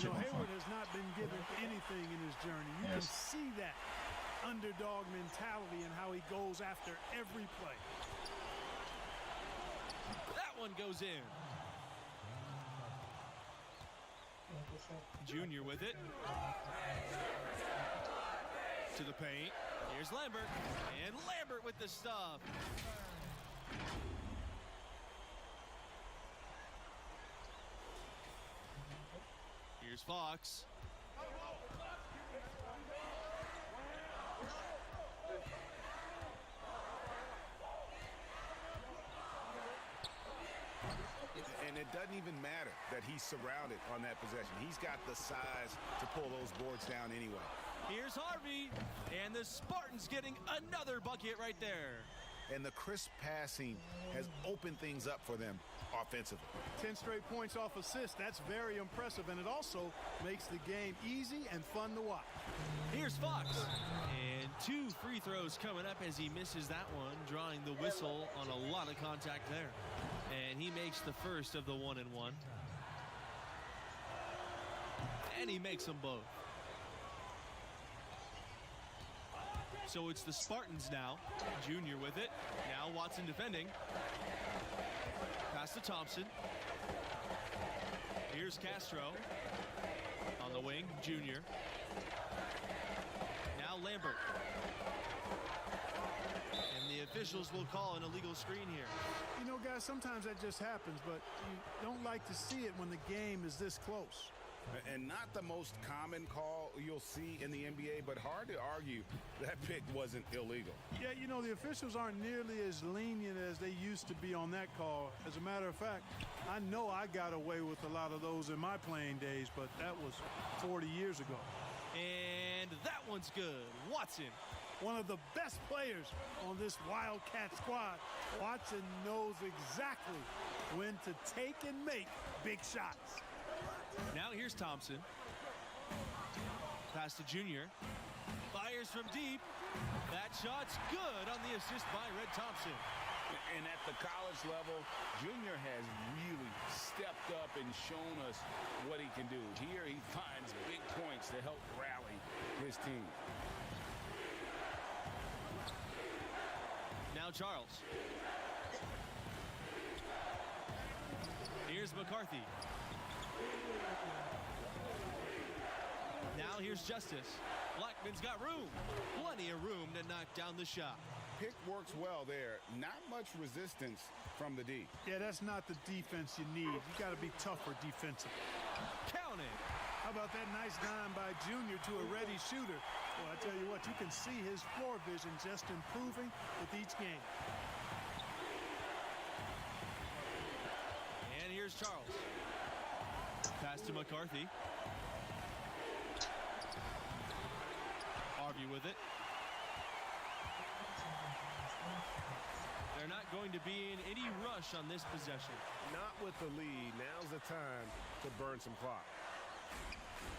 Joe Hayward has not been given anything in his journey. You can see that underdog mentality and how he goes after every play. That one goes in. Junior with it. To the paint. Here's Lambert. And Lambert with the stuff. Here's Fox. And it doesn't even matter that he's surrounded on that possession. He's got the size to pull those boards down anyway. Here's Harvey. And the Spartans getting another bucket right there. And the crisp passing has opened things up for them offensively. 10 straight points off assists. That's very impressive, and it also makes the game easy and fun to watch. Here's Fox. And 2 free throws coming up as he misses that one, drawing the whistle on a lot of contact there. And he makes the first of the 1-and-1. And he makes them both. So it's the Spartans now. Junior with it. Now Watson defending. Pass to Thompson. Here's Castro. On the wing, Junior. Now Lambert. And the officials will call an illegal screen here. You know, guys, sometimes that just happens, but you don't like to see it when the game is this close. And not the most common call you'll see in the NBA, but hard to argue that pick wasn't illegal. Yeah, you know, the officials aren't nearly as lenient as they used to be on that call. As a matter of fact, I know I got away with a lot of those in my playing days, but that was 40 years ago. And that one's good. Watson. One of the best players on this Wildcat squad. Watson knows exactly when to take and make big shots. Now here's Thompson. Pass to Junior. Fires from deep. That shot's good on the assist by Red Thompson. And at the college level, Junior has really stepped up and shown us what he can do. Here he finds big points to help rally his team. Now Charles. Here's McCarthy. Now here's Justice. Blackman's got room. Plenty of room to knock down the shot. Pick works well there. Not much resistance from the D. Yeah, that's not the defense you need. You got to be tougher defensively. Count it. How about that nice dime by Junior to a ready shooter? Well, I tell you what, you can see his floor vision just improving with each game. And here's Charles. Pass to McCarthy. Harvey with it. They're not going to be in any rush on this possession. Not with the lead. Now's the time to burn some clock.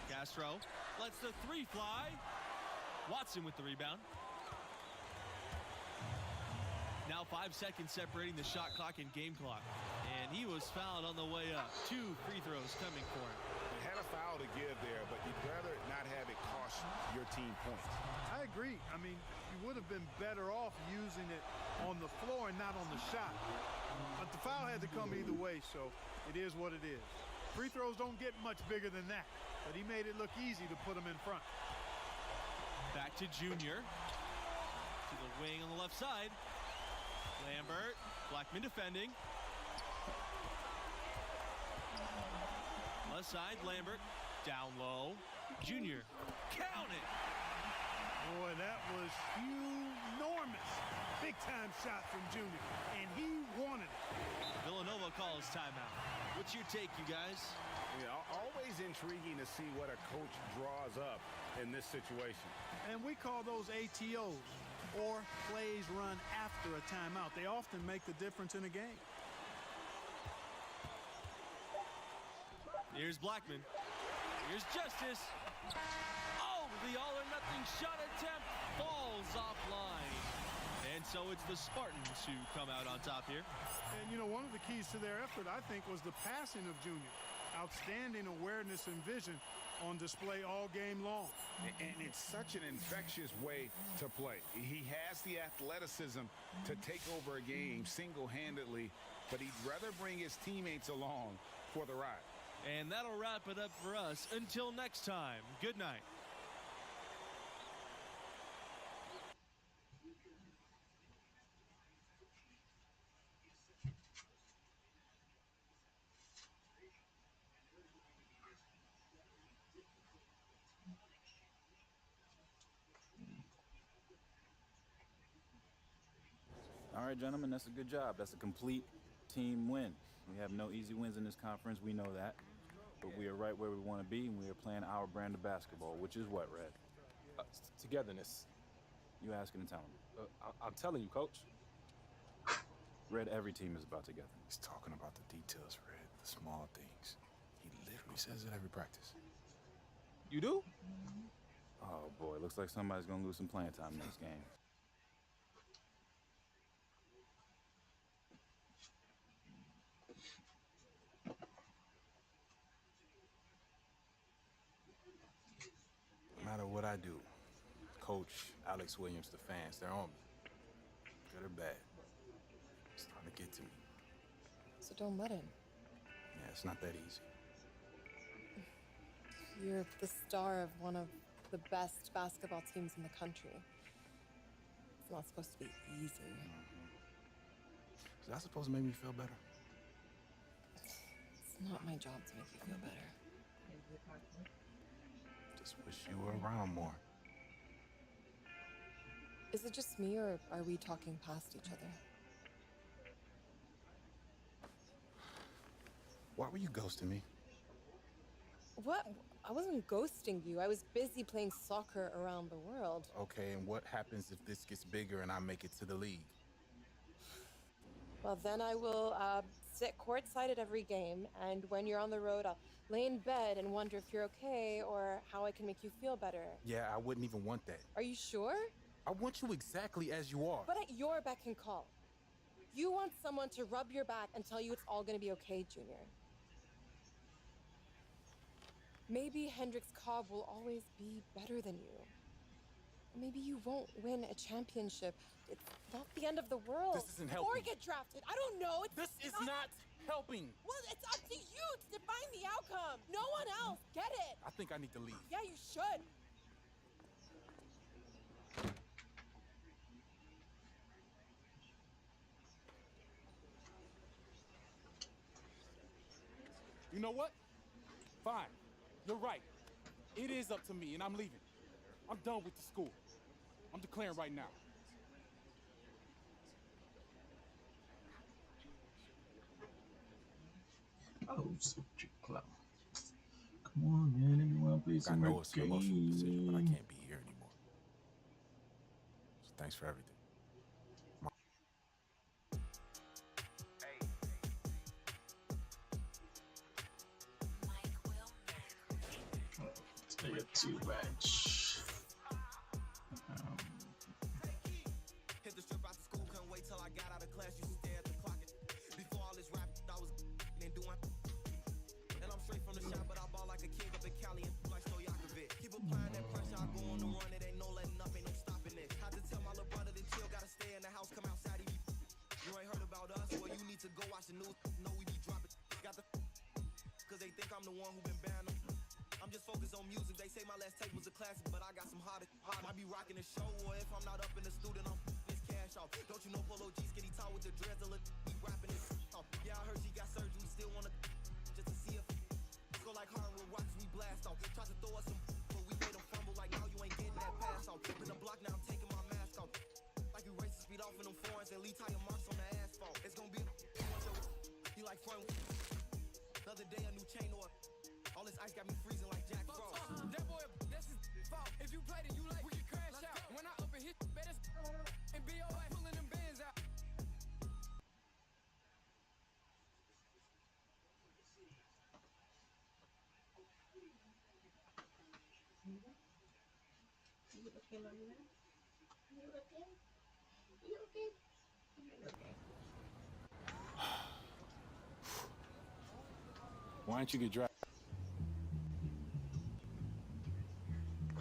Castro lets the 3 fly. Watson with the rebound. Now 5 seconds separating the shot clock and game clock. And he was fouled on the way up. 2 free throws coming for him. He had a foul to give there, but you'd rather not have it cost your team points. I agree. I mean, you would have been better off using it on the floor and not on the shot. But the foul had to come either way, so it is what it is. Free throws don't get much bigger than that, but he made it look easy to put them in front. Back to Junior. To the wing on the left side. Lambert, Blackman defending. Left side, Lambert, down low. Junior, count it. Boy, that was enormous. Big-time shot from Junior, and he wanted it. Villanova calls timeout. What's your take, you guys? Yeah, always intriguing to see what a coach draws up in this situation. And we call those ATOs, or plays run after a timeout. They often make the difference in a game. Here's Blackman. Here's Justice. Oh, the all-or-nothing shot attempt falls offline. And so it's the Spartans who come out on top here. And, you know, one of the keys to their effort, I think, was the passing of Junior. Outstanding awareness and vision on display all game long. And it's such an infectious way to play. He has the athleticism to take over a game single-handedly, but he'd rather bring his teammates along for the ride. And that'll wrap it up for us. Until next time, good night. All right, gentlemen, that's a good job. That's a complete team win. We have no easy wins in this conference. We know that. But we are right where we want to be, and we are playing our brand of basketball, which is what, Red? Togetherness. You asking and telling me. I'm telling you, Coach. Red, every team is about togetherness. He's talking about the details, Red, the small things. He literally says it every practice. You do? Oh, boy, looks like somebody's going to lose some playing time in this game. No matter what I do, Coach, Alex Williams, the fans, they're on me. Good or bad. It's starting to get to me. So don't let him. Yeah, it's not that easy. You're the star of one of the best basketball teams in the country. It's not supposed to be easy. Is that supposed to make me feel better? It's not my job to make you feel better. Just wish you were around more. Is it just me, or are we talking past each other? Why were you ghosting me? What? I wasn't ghosting you. I was busy playing soccer around the world. Okay, and what happens if this gets bigger and I make it to the league? Well, then I will sit courtside at every game, and when you're on the road, I'll lay in bed and wonder if you're okay or how I can make you feel better. Yeah, I wouldn't even want that. Are you sure? I want you exactly as you are. But at your beck and call. You want someone to rub your back and tell you it's all gonna be okay, Junior. Maybe Hendricks Cobb will always be better than you. Maybe you won't win a championship. It's not the end of the world. This isn't helping. Or get drafted. I don't know. This is not helping. Well, it's up to you to define the outcome. No one else. Get it? I think I need to leave. Yeah, you should. You know what? Fine. You're right. It is up to me, and I'm leaving. I'm done with the school. I'm declaring right now. Oh, Subject Club. Come on, man. Everyone please. I know it's an emotional decision, but I can't be here anymore. So thanks for everything. Stay up too much. Hit the strip out the school, couldn't wait till I got out of class. You stare at the clock. Before all this rap, I was and doing. And I'm straight from the shop, but I ball like a kid up in Cali and like Stojakovic. Keep applying that pressure, I go on the run. It ain't no letting up, ain't no stopping this. Had to tell my little brother to chill, gotta stay in the house, come outside. You ain't heard about us, well, you need to go watch the news. Know we be dropping. Got the. Cause they think I'm the one who been banned them. I'm I'm just focused on music. They say my last tape was a classic, but I got some hotter. Might be rocking the show, or if I'm not up in the studio, I'm this cash off. Don't you know Polo G skinny tall with the dreads, be rapping this off. Yeah, I heard she got surgery, still wanna just to see if go like hardwood rocks, we blast off. Tried to throw us some, but we made them fumble like now you ain't getting that pass off. In the block now, I'm taking my mask off. Like you racing speed off in them foreigns and leave tire marks on the asphalt. It's gonna be he like front. Another day, a new chain or all this ice got me freezing like Jack Frost. That boy, that's his fault. If you played it, you like, we can crash out. When I up and hit, better and BOA pulling them bands out. Why don't you get drafted?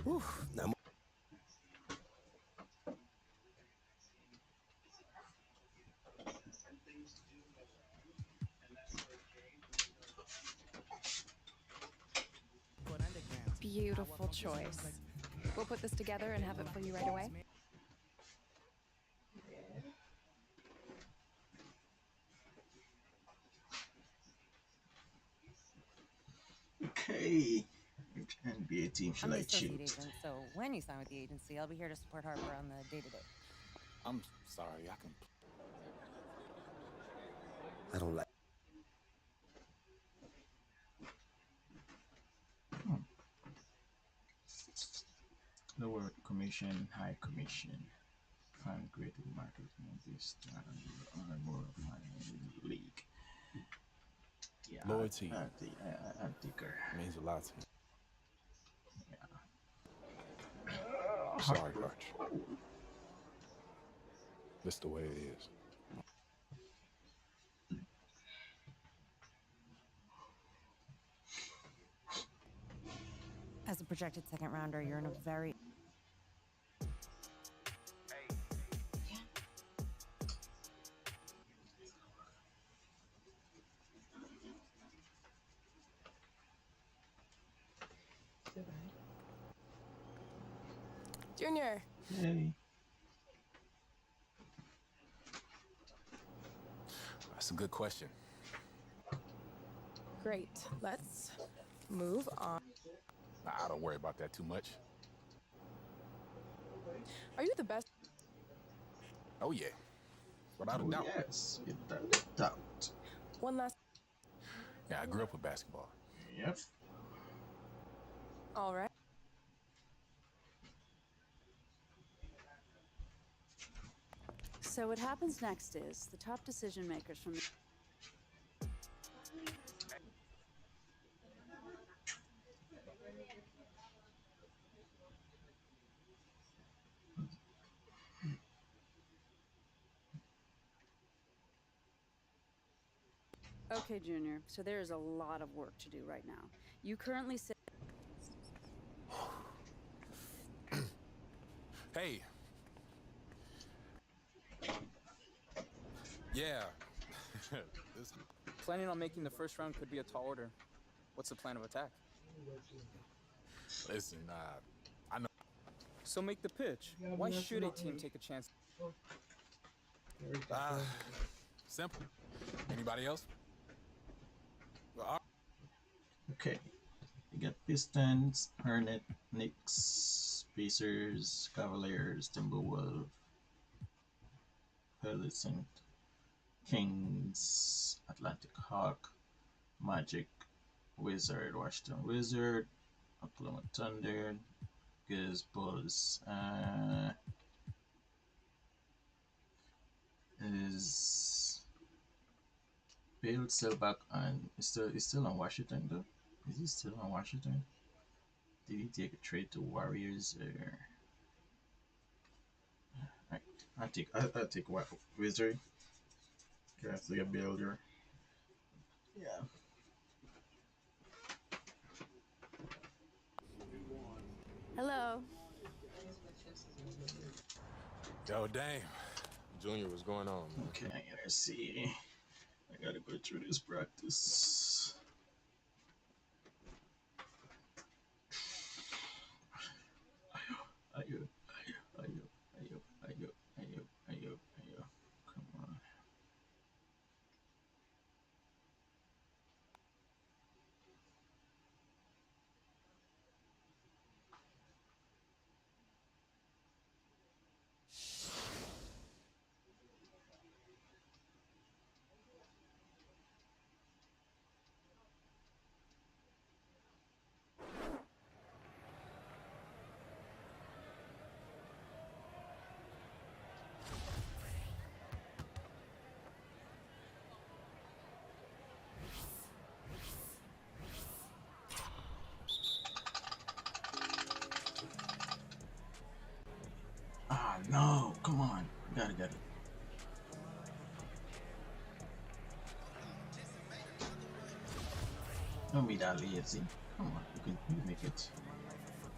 Whew. Now, Beautiful choice. We'll put this together and have it for you right away. Okay. NBA team should I'm the I associate choose? agent, so when you sign with the agency, I'll be here to support Harper on the day-to-day. I'm sorry, I can. I don't like. Lower commission, high commission. Fan creative marketing this more league. Yeah, Loyalty I think her. means a lot to me. Yeah. Sorry, Arch. Just the way it is. As a projected second rounder, you're in a very... Junior. Hey. That's a good question. Great. Let's move on. I don't worry about that too much. Are you the best? Oh yeah, without a Oh, doubt. yes, without a doubt. One last. Yeah, I grew up with basketball. Yep. All right. So what happens next is the top decision makers from the Okay, Junior. So there is a lot of work to do right now. You currently sit. Hey. Yeah. This- Planning on making the first round could be a tall order. What's the plan of attack? Listen, I know. So make the pitch. Why should a team take a chance? Simple. Anybody else? Well, Okay. You got Pistons, Hornet, Knicks, Pacers, Cavaliers, Timberwolves, Pelicans, Kings, Atlantic Hawk, Magic, Wizard, Washington Wizard, Oklahoma Thunder, Grizz Bulls. Is Bale still back on? Is still on Washington though? Is he still on Washington? Did he take a trade to Warriors or? I'll take Wizard. Have to get Builder. Yeah. Hello. Yo, damn. Junior, what's going on, man? Okay, let's see. I gotta go through this practice. No, come on. You gotta get it. Don't be that lazy. Come on, you can make it.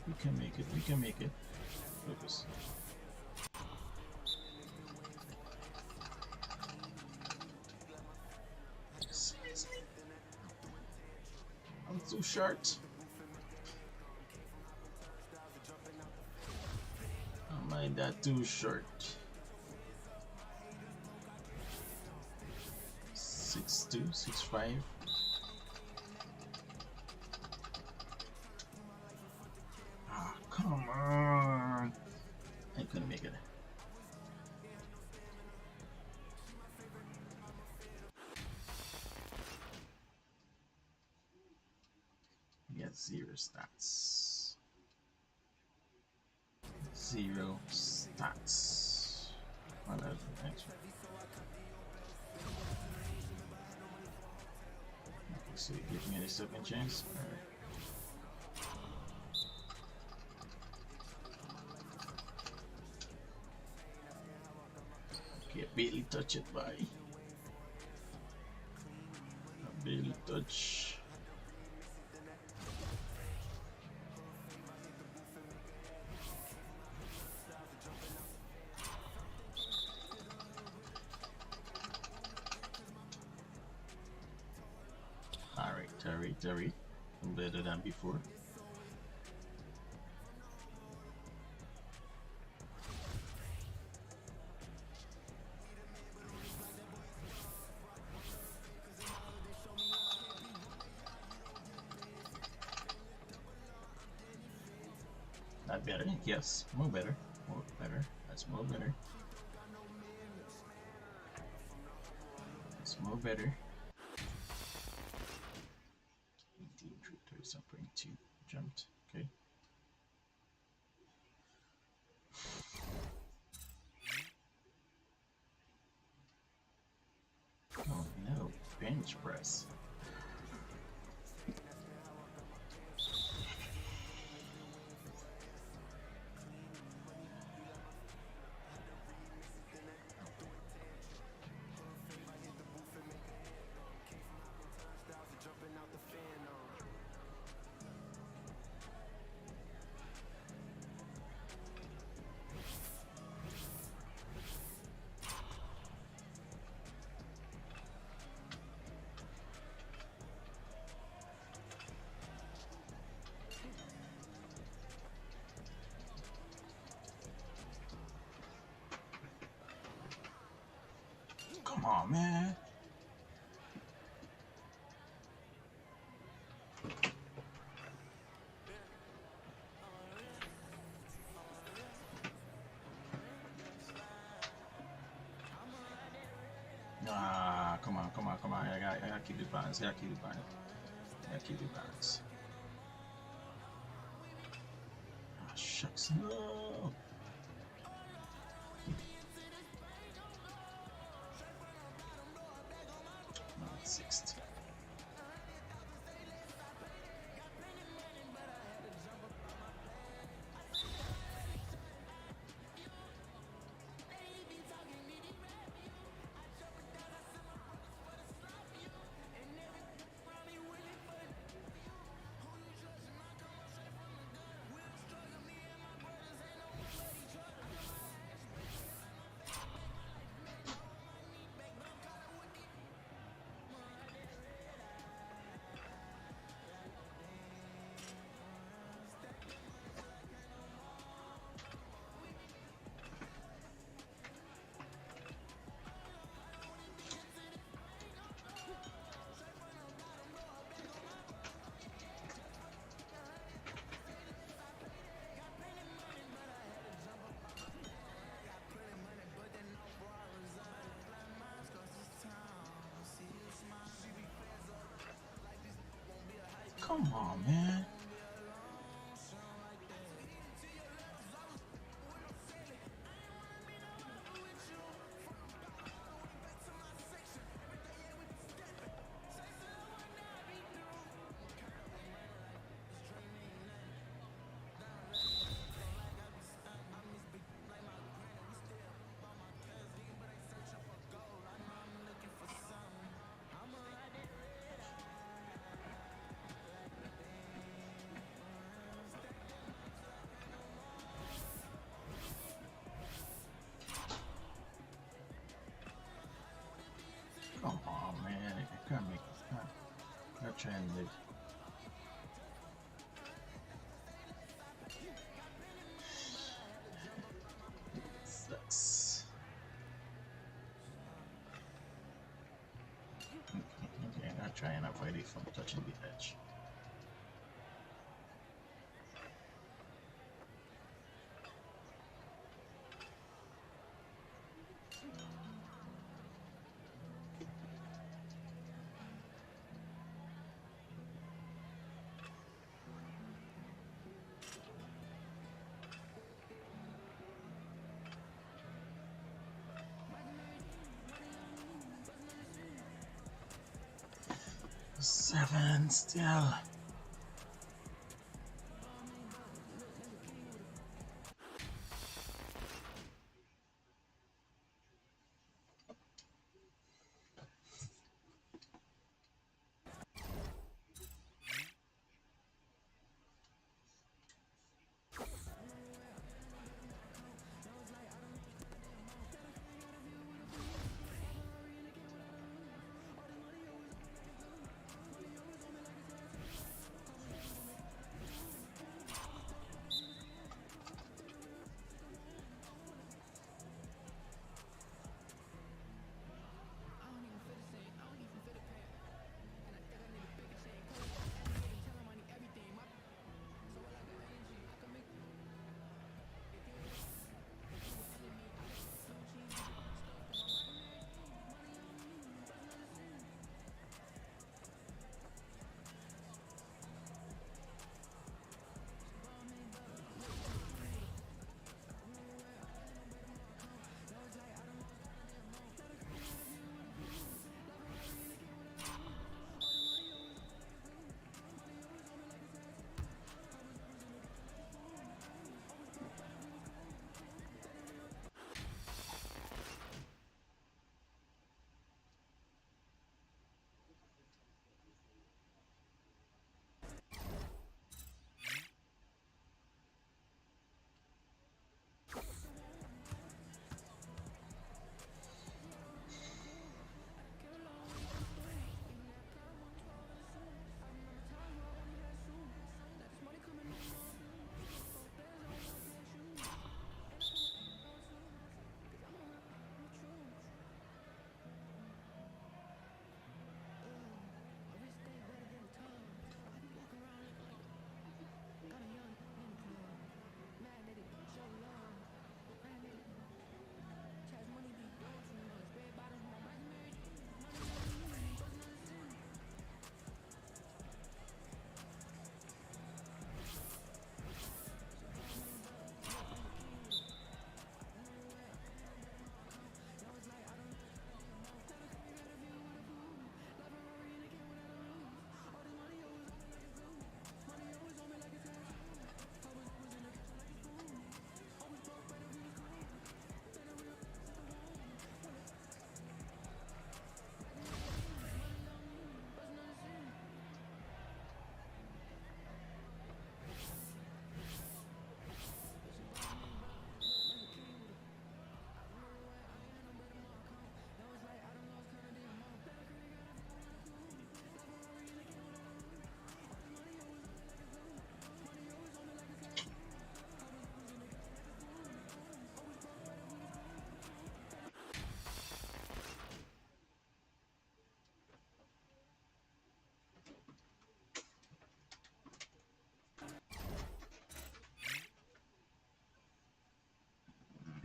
You can make it. We can make it. Focus. Seriously? I'm too short. Am I that too short? 6'2", 6'5". Ah, come on! I couldn't make it. We got 0 stats. 0 stats. Well, that's the next one. Okay, so you give me a second chance. Alright. Okay, barely touch it, by. Barely touch. Alright. I'm better than before. Not better, yes, more better, that's more better. That's more better. 18.37.2 jumped, okay. Oh no, bench press. Come on, man. Ah, come on. I gotta keep it balanced. I gotta keep it balanced. Ah, shucks, no. 60. Come on, man. try and live. Sucks. Okay, I'm gonna try and avoid it from touching the edge. Seven still.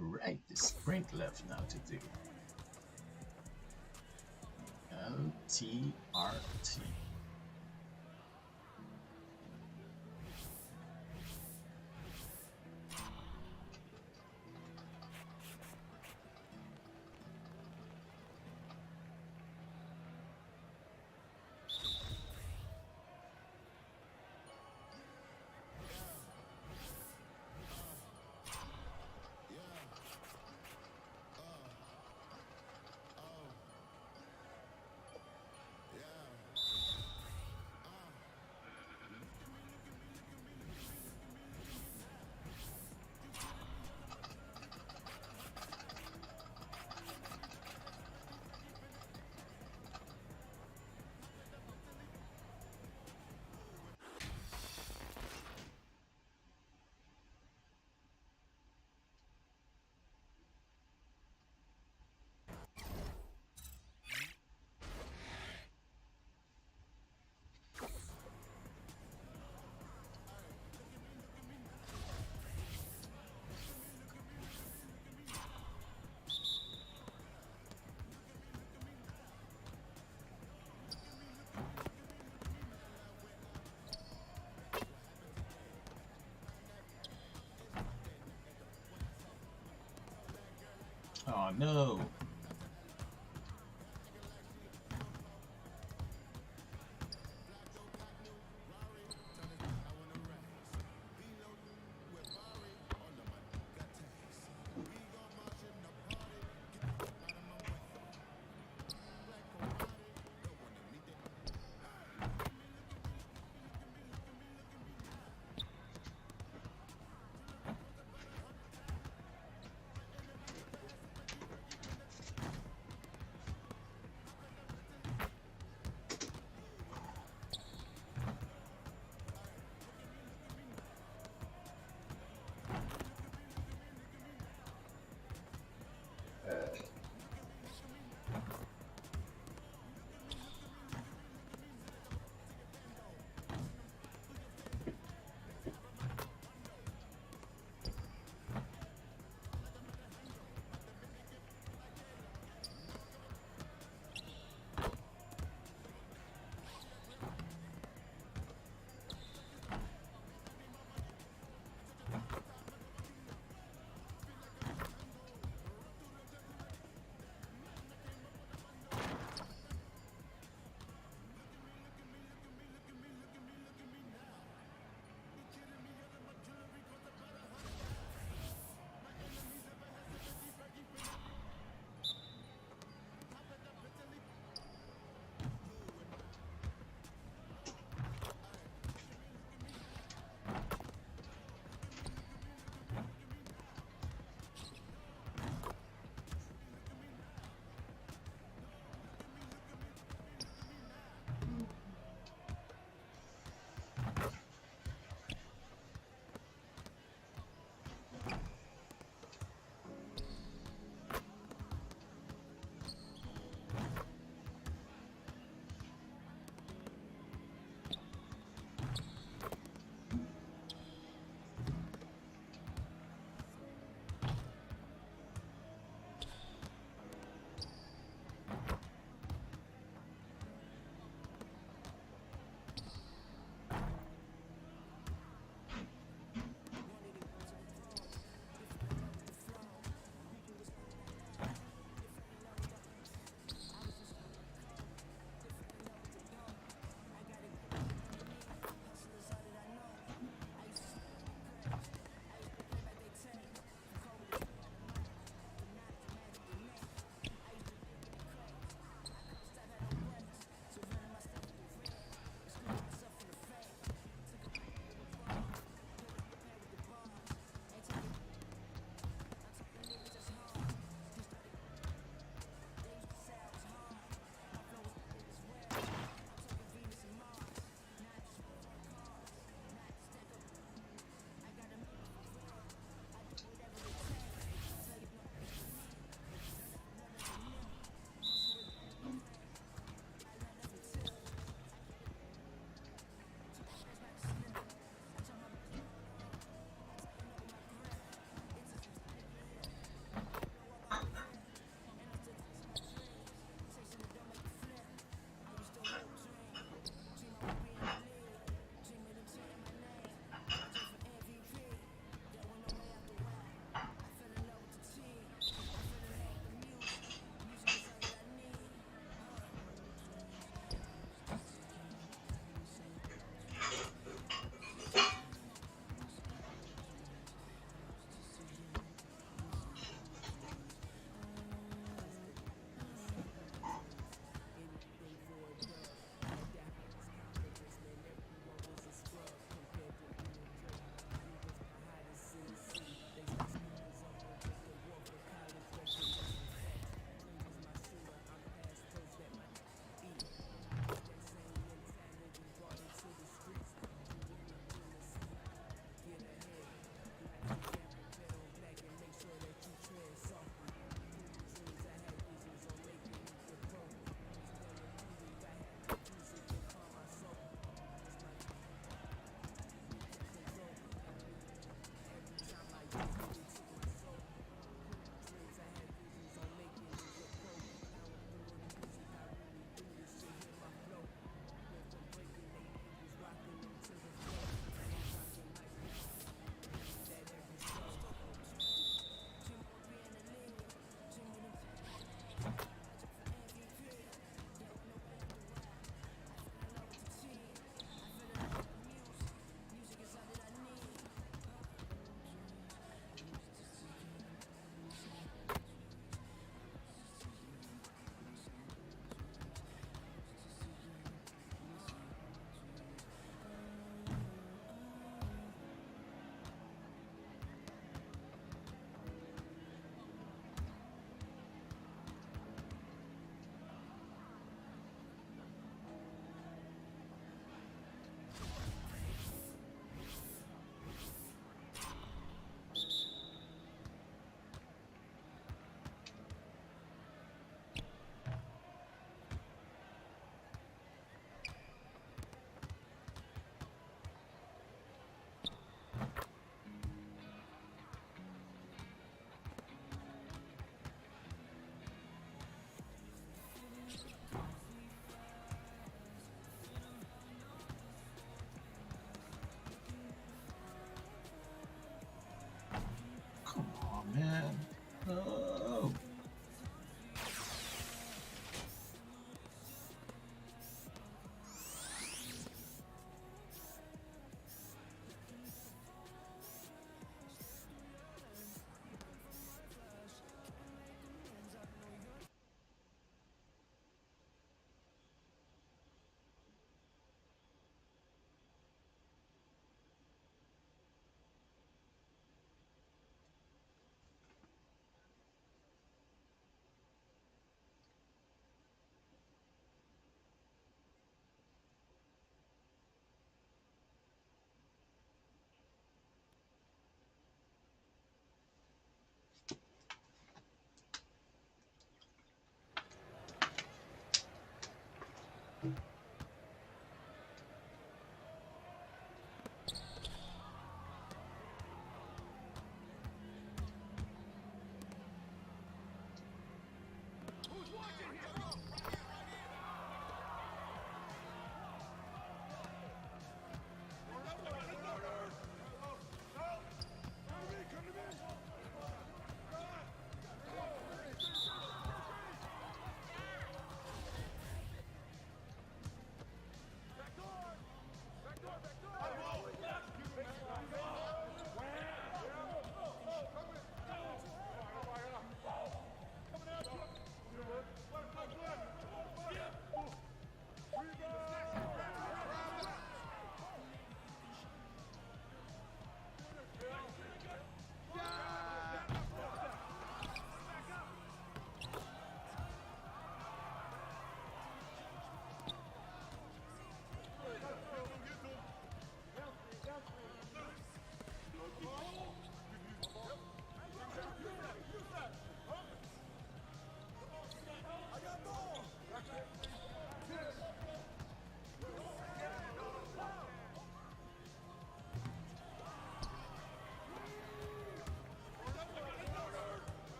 Right, the sprint left now to do. LTRT. Oh no.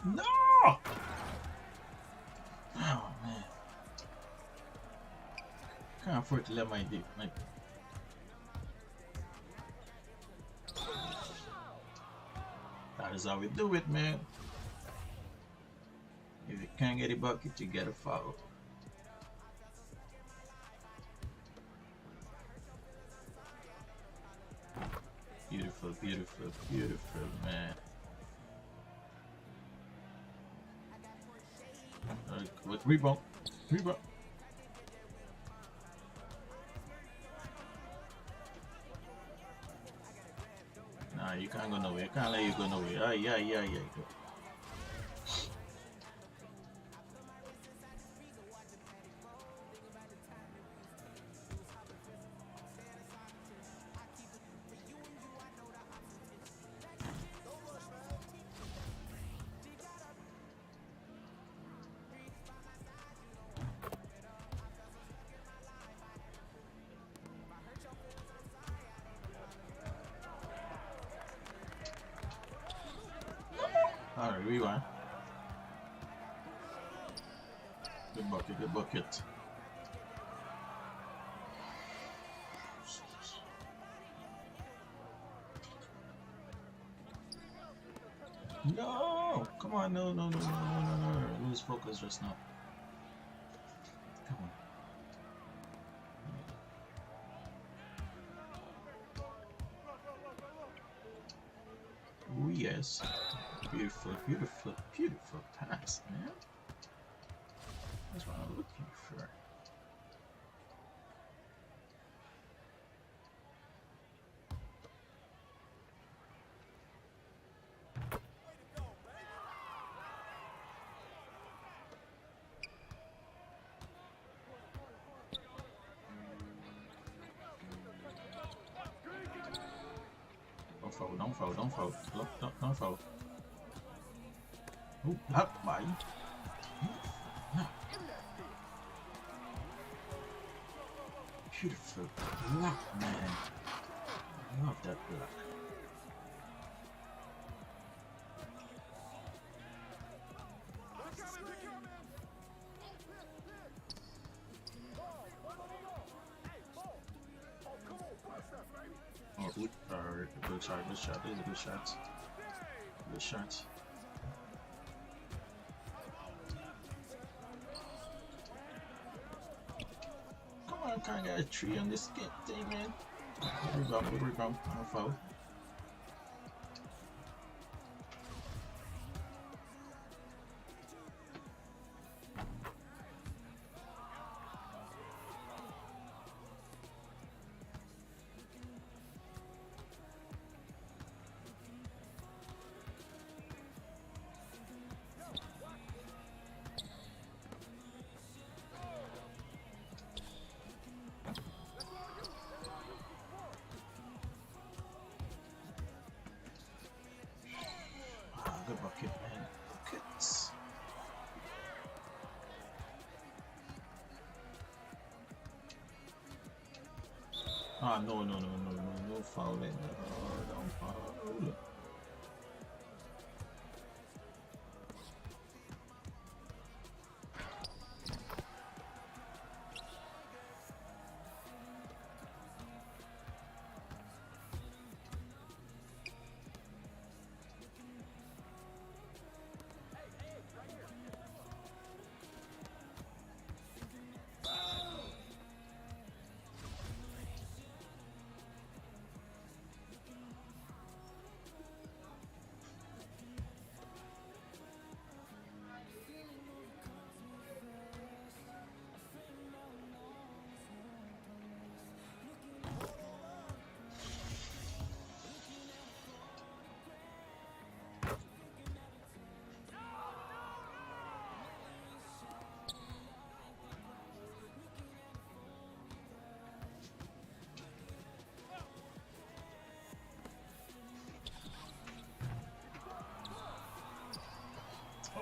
No! Oh man. Can't afford to let my that is how we do it, man. If you can't get a bucket, you get a foul. Beautiful, beautiful, beautiful, man. With rebound. Rebound. Nah, you can't go nowhere. Can't let you go nowhere. Yeah. Alright, rewind. Good bucket, good bucket. No! Come on, no. Lose focus just now. Come on. Oh yes. Beautiful, beautiful, beautiful pass, man. That's what I'm looking for. Don't foul. Don't foul. Oh, block, buddy. Beautiful block, man. I love that block. Oh, good. Good shot. This is a good shot. Good shot. Come on, can't get a tree on this thing, man. Good rebound. No foul. Good bucket, man. Buckets. Ah, no fouling. No, don't foul.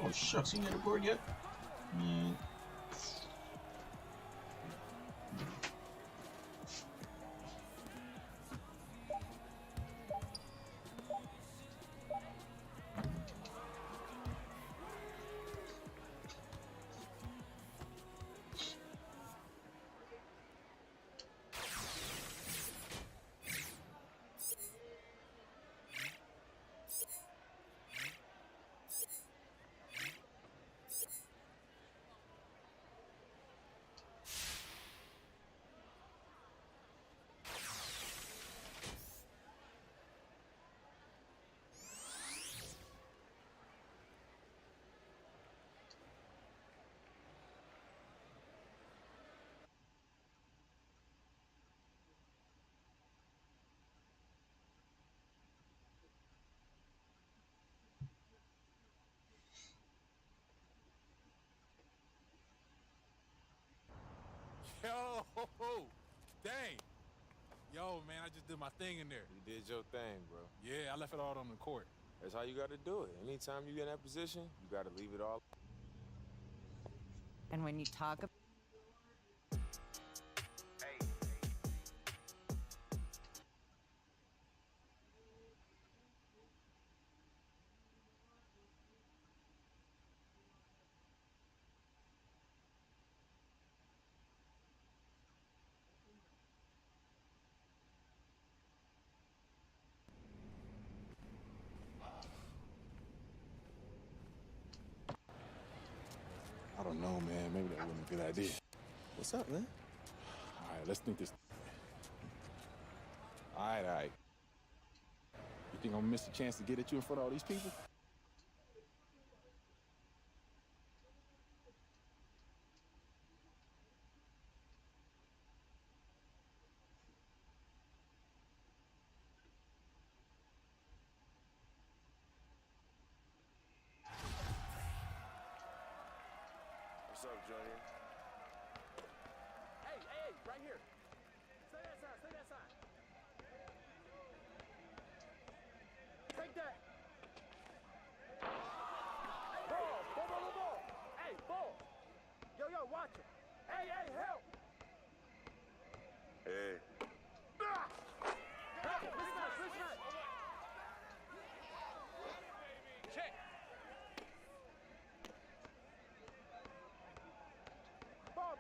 Oh shucks, you ain't got a board yet? Man. Oh, dang. Yo, man, I just did my thing in there. You did your thing, bro. Yeah, I left it all on the court. That's how you got to do it. Anytime you get in that position, you got to leave it all. And when you talk about I don't know, man. Maybe that wasn't a good idea. What's up, man? All right, let's think this. All right. You think I'm gonna miss a chance to get at you in front of all these people? What's up, Junior? Hey, right here. Stay that side. Take that. Ball. Hey, ball. Yo, watch it. Hey, help. Hey. Listen. Check. Ball.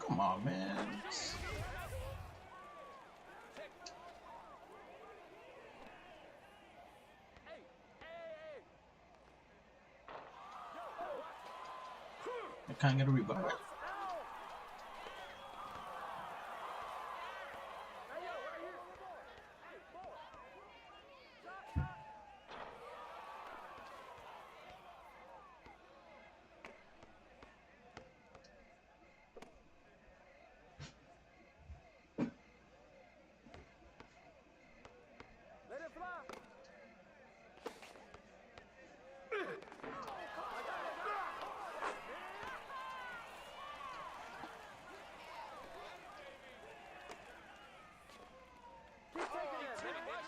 Come on, man. I can't get a rebound. Let it fly.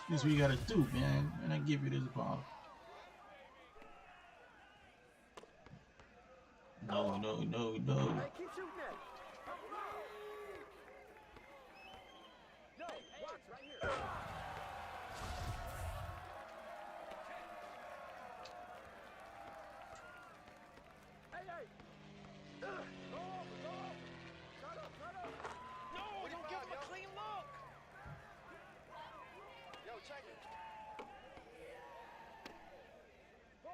This is what you gotta do, man. And I give you this ball. No. Hey, keep shooting that. Yo, watch right here. Hey. Go. Shut up. No, don't give him a clean look. Yo, check it. Ball.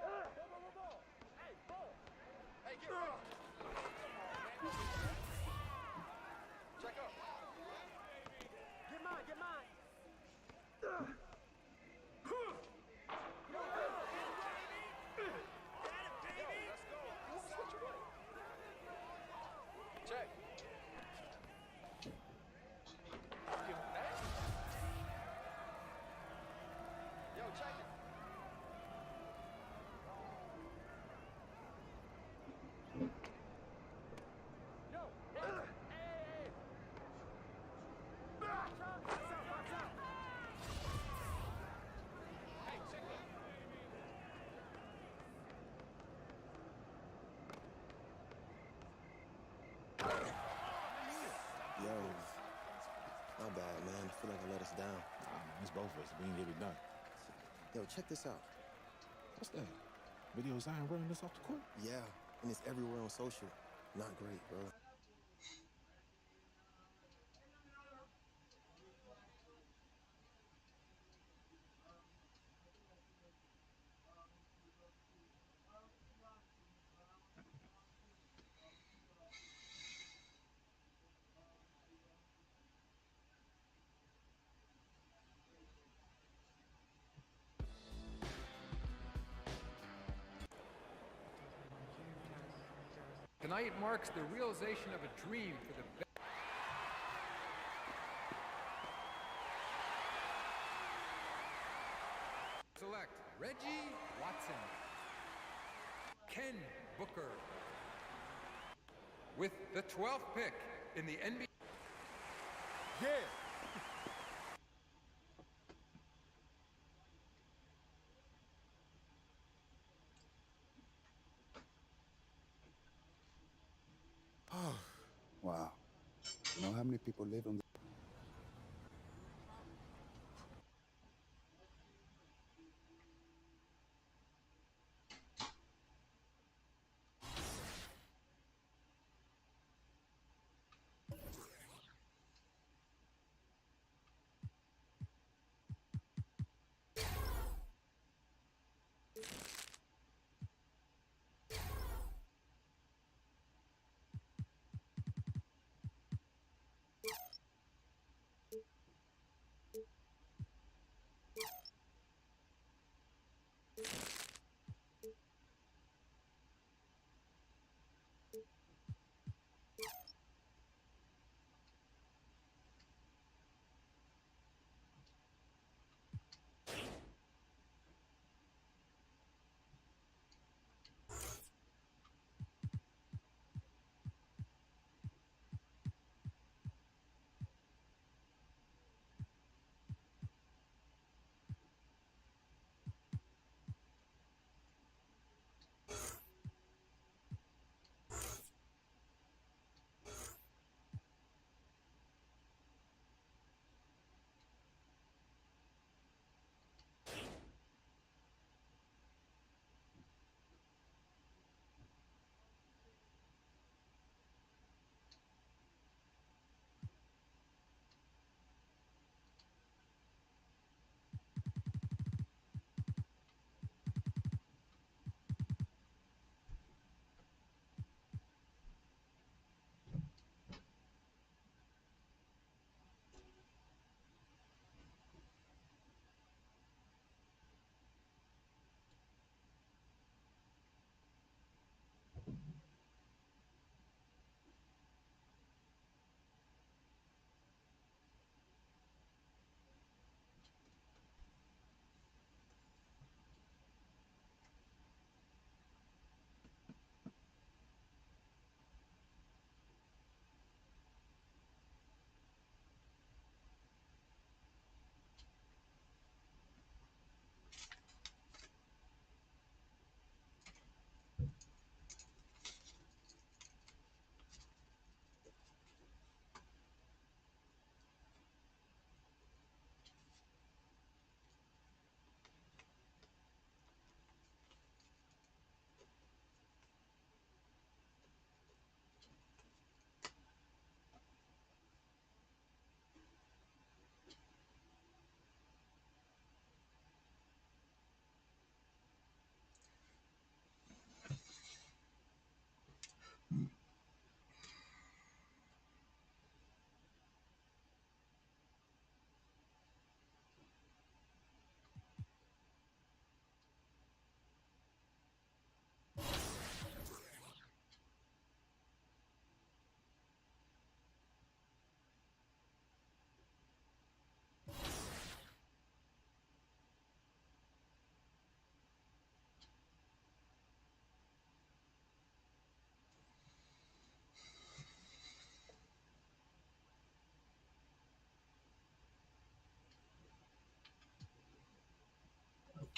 Hey, ball. Hey, get ready. Check up. Get mine. Check. Yo, check it. Yo, hey. Box out. Hey, check it. Yo, my bad, man. I feel like I let us down. It's both of us. We didn't get it done. Yo, check this out. What's that? Video of Zion running this off the court? Yeah, and it's everywhere on social. Not great, bro. Tonight marks the realization of a dream for the Ken Booker. With the 12th pick in the NBA. Yeah. Wow. You know how many people live on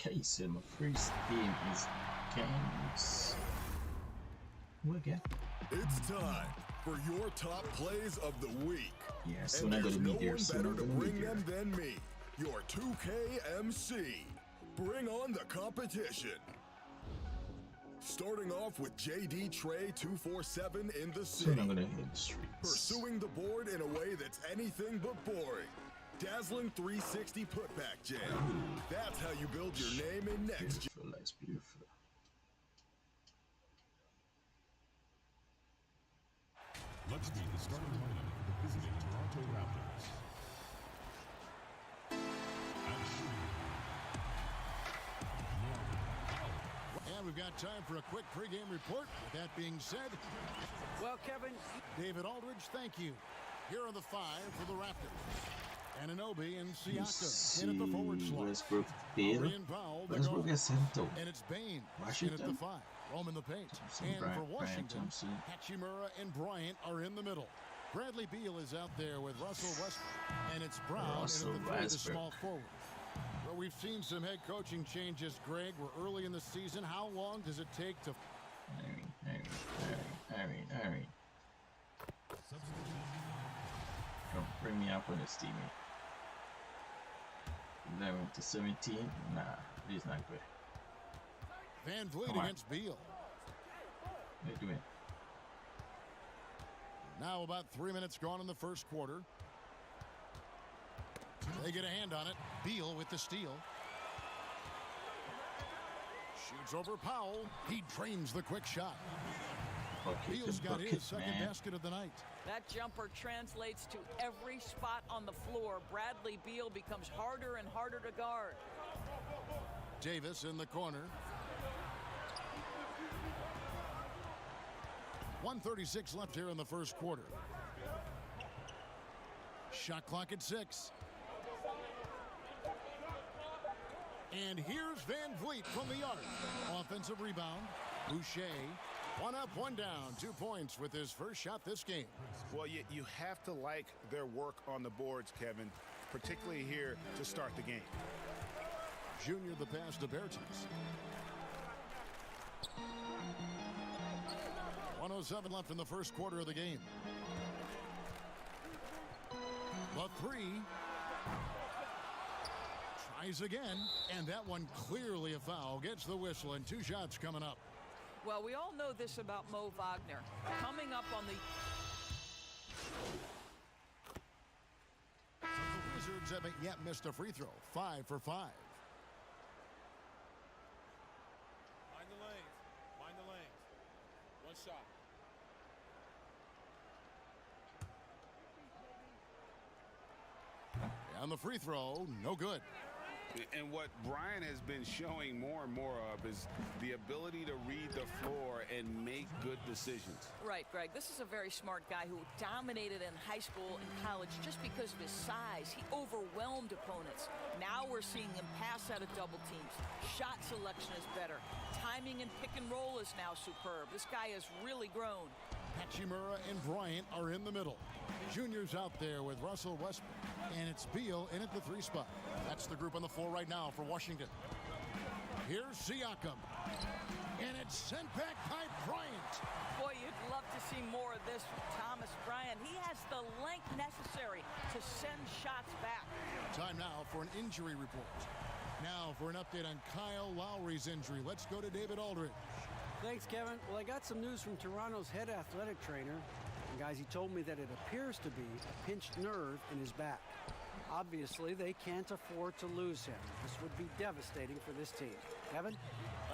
Okay, so my first game is games. Who again? It's time for your top plays of the week. Yeah, so and not there's gonna no be there. one So better not to gonna be bring there. them than me, your 2K MC. Bring on the competition. Starting off with JD Trey 247 in the So city. not gonna hit the streets. Pursuing the board in a way that's anything but boring. Dazzling 360 putback jam. That's how you build your name in next gen. Beautiful, that's beautiful. Let's meet the starting lineup for the visiting Toronto Raptors. At shooting, And we've got time for a quick pregame report. With that being said, well, Kevin, David Aldridge, thank you. Here are the five for the Raptors. Anunoby and Siakam in at the forward slot. Westbrook, Bale. Murray and Powell, the Westbrook guard. is sent out. And it's Bane in at Washington. the five. roaming the paint. Thompson, And for Brian Washington, Thompson. Hachimura and Bryant are in the middle. Bradley Beal is out there with Russell Westbrook. And it's Brown Russell in at the three, the Westbrook. small forward. Well, we've seen some head coaching changes, Greg. We're early in the season. How long does it take to... Harry. Don't bring me up on this teammate. 11 to 17? Nah, he's not good. Van Vliet Come on. against Beal. What are you doing? Now about 3 minutes gone in the first quarter. They get a hand on it. Beal with the steal. Shoots over Powell. He drains the quick shot. Beal's got his second basket of the night. That jumper translates to every spot on the floor. Bradley Beal becomes harder and harder to guard. Davis in the corner. 1:36 left here in the first quarter. Shot clock at 6. And here's Van Vliet from the arc. Offensive rebound. Boucher. One up, one down. 2 points with his first shot this game. Well, you have to like their work on the boards, Kevin, particularly here to start the game. Junior the pass to Bertens. 1:07 left in the first quarter of the game. The three. Tries again, and that one clearly a foul. Gets the whistle, and 2 shots coming up. Well, we all know this about Mo Wagner. Coming up on the... The Wizards haven't yet missed a free throw. 5 for 5. Mind the lanes. Mind the lanes. One shot. And the free throw, no good. And what Brian has been showing more and more of is the ability to read the floor and make good decisions. Right, Greg. This is a very smart guy who dominated in high school and college just because of his size. He overwhelmed opponents. Now we're seeing him pass out of double teams. Shot selection is better. Timing and pick and roll is now superb. This guy has really grown. Hachimura and Bryant are in the middle. Junior's out there with Russell Westbrook. And it's Beal in at the 3 spot. That's the group on the floor right now for Washington. Here's Siakam. And it's sent back by Bryant. Boy, you'd love to see more of this from Thomas Bryant. He has the length necessary to send shots back. Time now for an injury report. Now for an update on Kyle Lowry's injury. Let's go to David Aldridge. Thanks, Kevin. Well, I got some news from Toronto's head athletic trainer. And guys, he told me that it appears to be a pinched nerve in his back. Obviously, they can't afford to lose him. This would be devastating for this team. Kevin?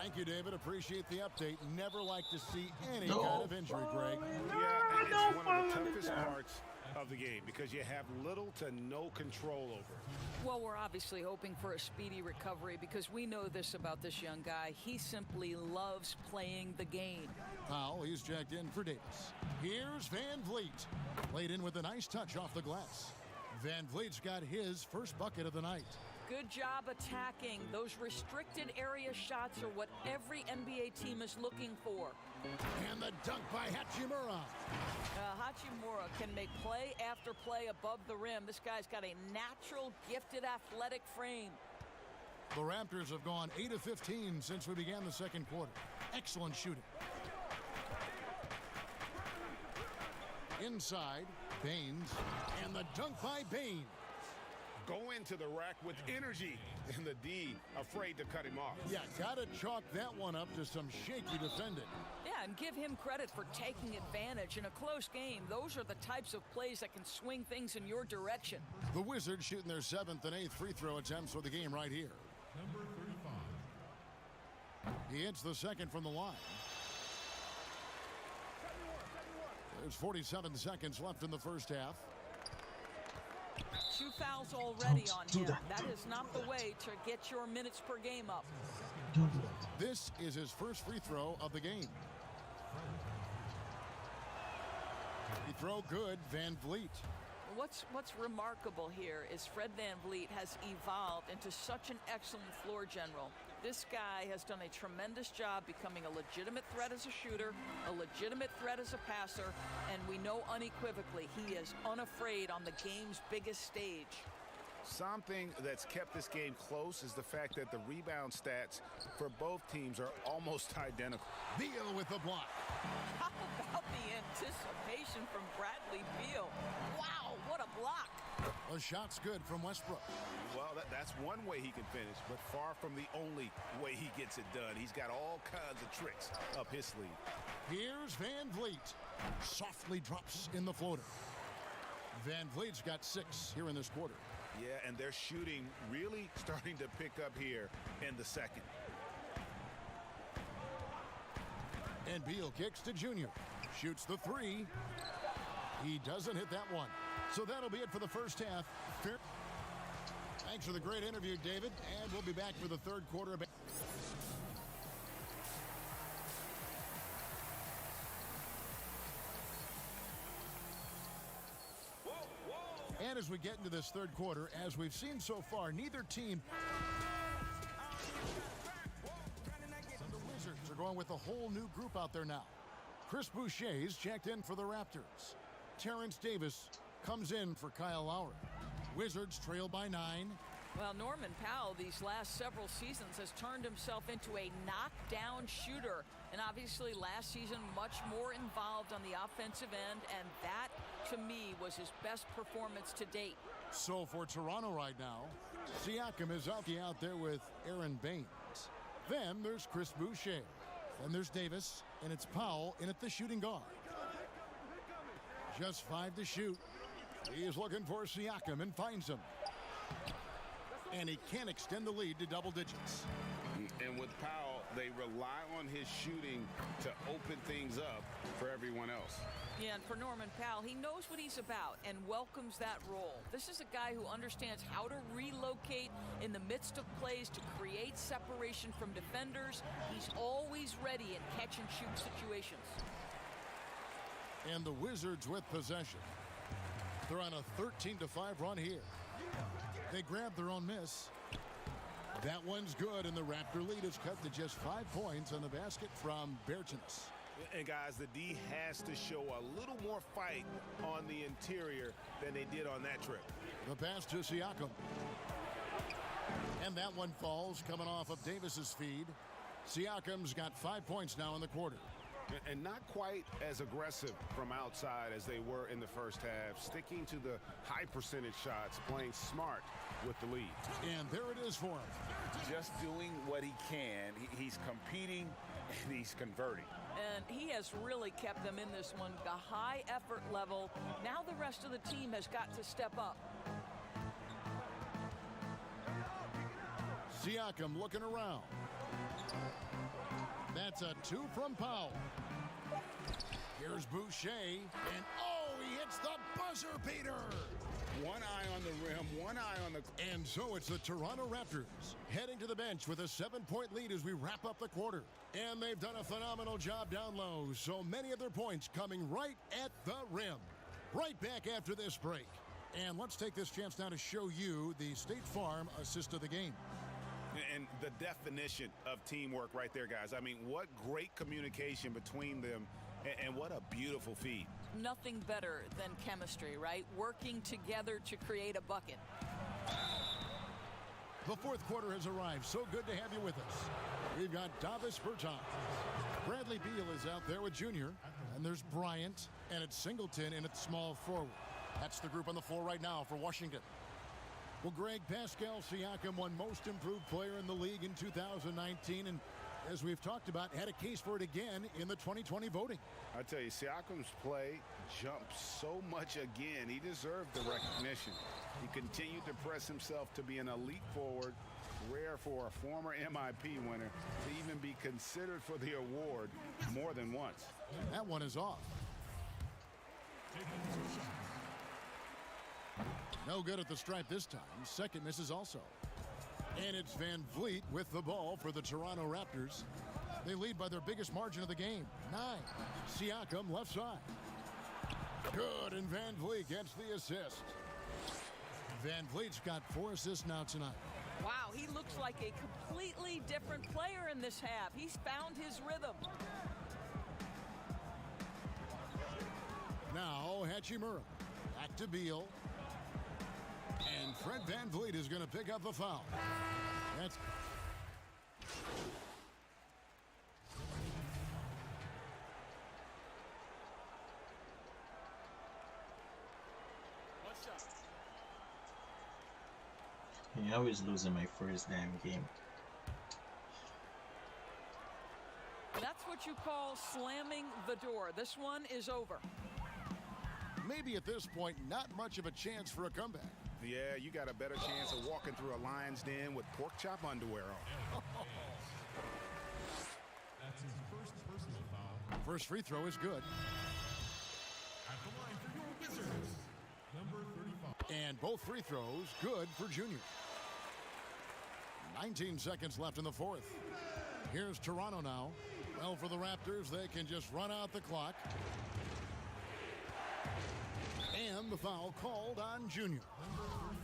Thank you, David. Appreciate the update. Never like to see any kind of injury, Greg. Yeah, and it's one of the toughest parts of the game because you have little to no control over it. Well, we're obviously hoping for a speedy recovery because we know this about this young guy. He simply loves playing the game. Powell, he's jacked in for Davis. Here's Van Vliet. Played in with a nice touch off the glass. Van Vliet's got his first bucket of the night. Good job attacking. Those restricted area shots are what every NBA team is looking for. And the dunk by Hachimura. Hachimura can make play after play above the rim. This guy's got a natural, gifted, athletic frame. The Raptors have gone 8 of 15 since we began the second quarter. Excellent shooting. Inside, Baines, and the dunk by Baines. Go into the rack with energy, and the D afraid to cut him off. Yeah, gotta chalk that one up to some shaky defending. Yeah, and give him credit for taking advantage in a close game. Those are the types of plays that can swing things in your direction. The Wizards shooting their 7th and 8th free throw attempts for the game right here. Number 35. He hits the second from the line. There's 47 seconds left in the first half. 2 fouls already on him. That is not the way to get your minutes per game up. This is his first free throw of the game. Free throw good, Van Vliet. What's remarkable here is Fred VanVleet has evolved into such an excellent floor general. This guy has done a tremendous job becoming a legitimate threat as a shooter, a legitimate threat as a passer, and we know unequivocally he is unafraid on the game's biggest stage. Something that's kept this game close is the fact that the rebound stats for both teams are almost identical. Beal with the block. How about the anticipation from Bradley Beal? Wow, what a block. A shot's good from Westbrook. Well, that's one way he can finish, but far from the only way he gets it done. He's got all kinds of tricks up his sleeve. Here's Van Vliet. Softly drops in the floater. Van Vliet's got 6 here in this quarter. Yeah, and their shooting really starting to pick up here in the second. And Beal kicks to Junior. Shoots the 3. He doesn't hit that one. So that'll be it for the first half. Thanks for the great interview, David. And we'll be back for the third quarter. And as we get into this third quarter, as we've seen so far, neither team... And the Wizards are going with a whole new group out there now. Chris Boucher's checked in for the Raptors. Terrence Davis comes in for Kyle Lowry. Wizards trail by 9. Well, Norman Powell these last several seasons has turned himself into a knockdown shooter. And obviously last season much more involved on the offensive end. And that, to me, was his best performance to date. So for Toronto right now, Siakam is out there with Aaron Baines. Then there's Chris Boucher. Then there's Davis. And it's Powell in at the shooting guard. Just 5 to shoot. He is looking for Siakam and finds him. And he can extend the lead to double digits. And with Powell, they rely on his shooting to open things up for everyone else. Yeah, and for Norman Powell, he knows what he's about and welcomes that role. This is a guy who understands how to relocate in the midst of plays to create separation from defenders. He's always ready in catch-and-shoot situations. And the Wizards with possession. They're on a 13-5 run here. They grab their own miss. That one's good, and the Raptor lead is cut to just 5 points on the basket from Bertans. And guys, the D has to show a little more fight on the interior than they did on that trip. The pass to Siakam. And that one falls coming off of Davis's feed. Siakam's got 5 points now in the quarter. And not quite as aggressive from outside as they were in the first half, sticking to the high percentage shots, playing smart with the lead. And there it is for him. Just doing what he can. He's competing and he's converting. And he has really kept them in this one, a high effort level. Now the rest of the team has got to step up. Siakam looking around. That's a 2 from Powell. Here's Boucher, and oh, he hits the buzzer beater. One eye on the rim, one eye on the... And so it's the Toronto Raptors heading to the bench with a 7-point lead as we wrap up the quarter. And they've done a phenomenal job down low, so many of their points coming right at the rim. Right back after this break. And let's take this chance now to show you the State Farm assist of the game. And the definition of teamwork right there, guys. I mean, what great communication between them, and what a beautiful feed. Nothing better than chemistry, right? Working together to create a bucket. The fourth quarter has arrived. So good to have you with us. We've got Davis Bertans. Bradley Beal is out there with Junior. And there's Bryant, and it's Singleton in at small forward. That's the group on the floor right now for Washington. Well, Greg, Pascal Siakam won most improved player in the league in 2019, and as we've talked about, had a case for it again in the 2020 voting. I tell you, Siakam's play jumped so much again. He deserved the recognition. He continued to press himself to be an elite forward, rare for a former MIP winner to even be considered for the award more than once. That one is off. No good at the stripe this time. Second misses also. And it's Van Vliet with the ball for the Toronto Raptors. They lead by their biggest margin of the game, 9. Siakam left side. Good, and Van Vliet gets the assist. Van Vliet's got 4 assists now tonight. Wow, he looks like a completely different player in this half. He's found his rhythm. Now Hachimura. Back to Beal. And Fred VanVleet is going to pick up the foul. That's... I always lose in my first damn game. That's what you call slamming the door. This one is over. Maybe at this point, not much of a chance for a comeback. Yeah, you got a better chance of walking through a lion's den with pork chop underwear on. That's his first personal foul. First free throw is good. At the line for your Wizards, number 35. And both free throws good for Junior. 19 seconds left in the fourth. Here's Toronto now. Well, for the Raptors, they can just run out the clock. And the foul called on Junior.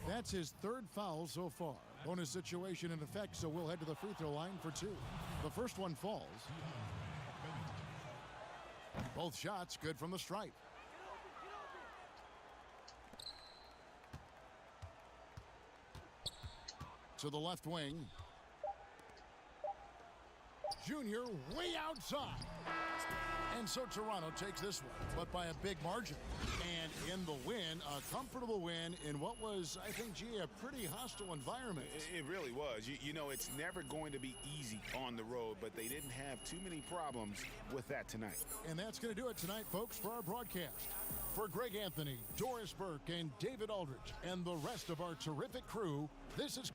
That's his third foul so far. Bonus situation in effect, so we'll head to the free throw line for two. The first one falls. Both shots good from the stripe. To the left wing. Junior way outside. And so Toronto takes this one, but by a big margin. And in the win, a comfortable win in what was, I think, gee, a pretty hostile environment. It really was. You know, it's never going to be easy on the road, but they didn't have too many problems with that tonight. And that's going to do it tonight, folks, for our broadcast. For Greg Anthony, Doris Burke, and David Aldridge, and the rest of our terrific crew, this is...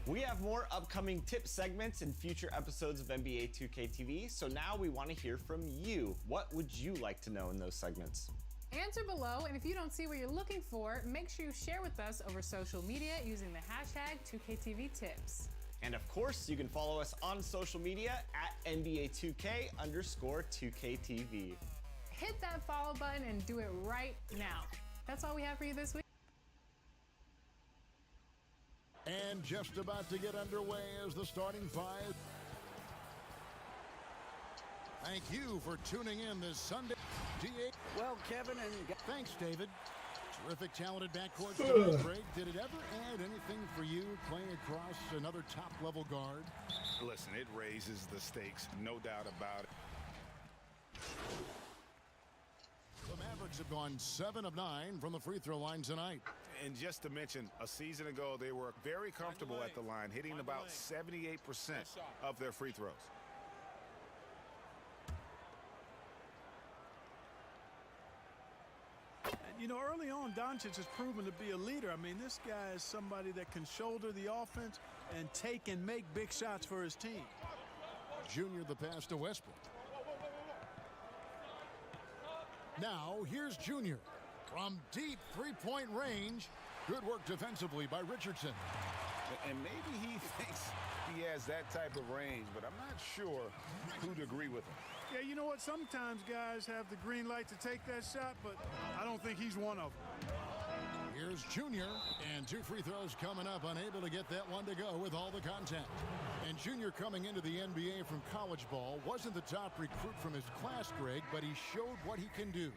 We have more upcoming tip segments in future episodes of NBA 2K TV, so now we want to hear from you. What would you like to know in those segments? Answer below, and if you don't see what you're looking for, make sure you share with us over social media using the hashtag 2KTVTips. And of course, you can follow us on social media at NBA2K_2KTV. Hit that follow button and do it right now. That's all we have for you this week. And just about to get underway is the starting five. Thank you for tuning in this Sunday. Well, Kevin and... Thanks, David. Terrific, talented backcourt tonight, Greg. Did it ever add anything for you playing across another top-level guard? Listen, it raises the stakes, no doubt about it. The Mavericks have gone 7 of 9 from the free throw line tonight. And just to mention, a season ago, they were very comfortable at the line, hitting about 78% of their free throws. You know, early on, Doncic has proven to be a leader. I mean, this guy is somebody that can shoulder the offense and take and make big shots for his team. Junior the pass to Westbrook. Now, here's Junior. From deep three-point range. Good work defensively by Richardson. And maybe he thinks he has that type of range, but I'm not sure who'd agree with him. Yeah, you know what? Sometimes guys have the green light to take that shot, but I don't think he's one of them. Here's Junior, and 2 free throws coming up, unable to get that one to go with all the contact. And Junior coming into the NBA from college ball wasn't the top recruit from his class, Greg, but he showed what he can do.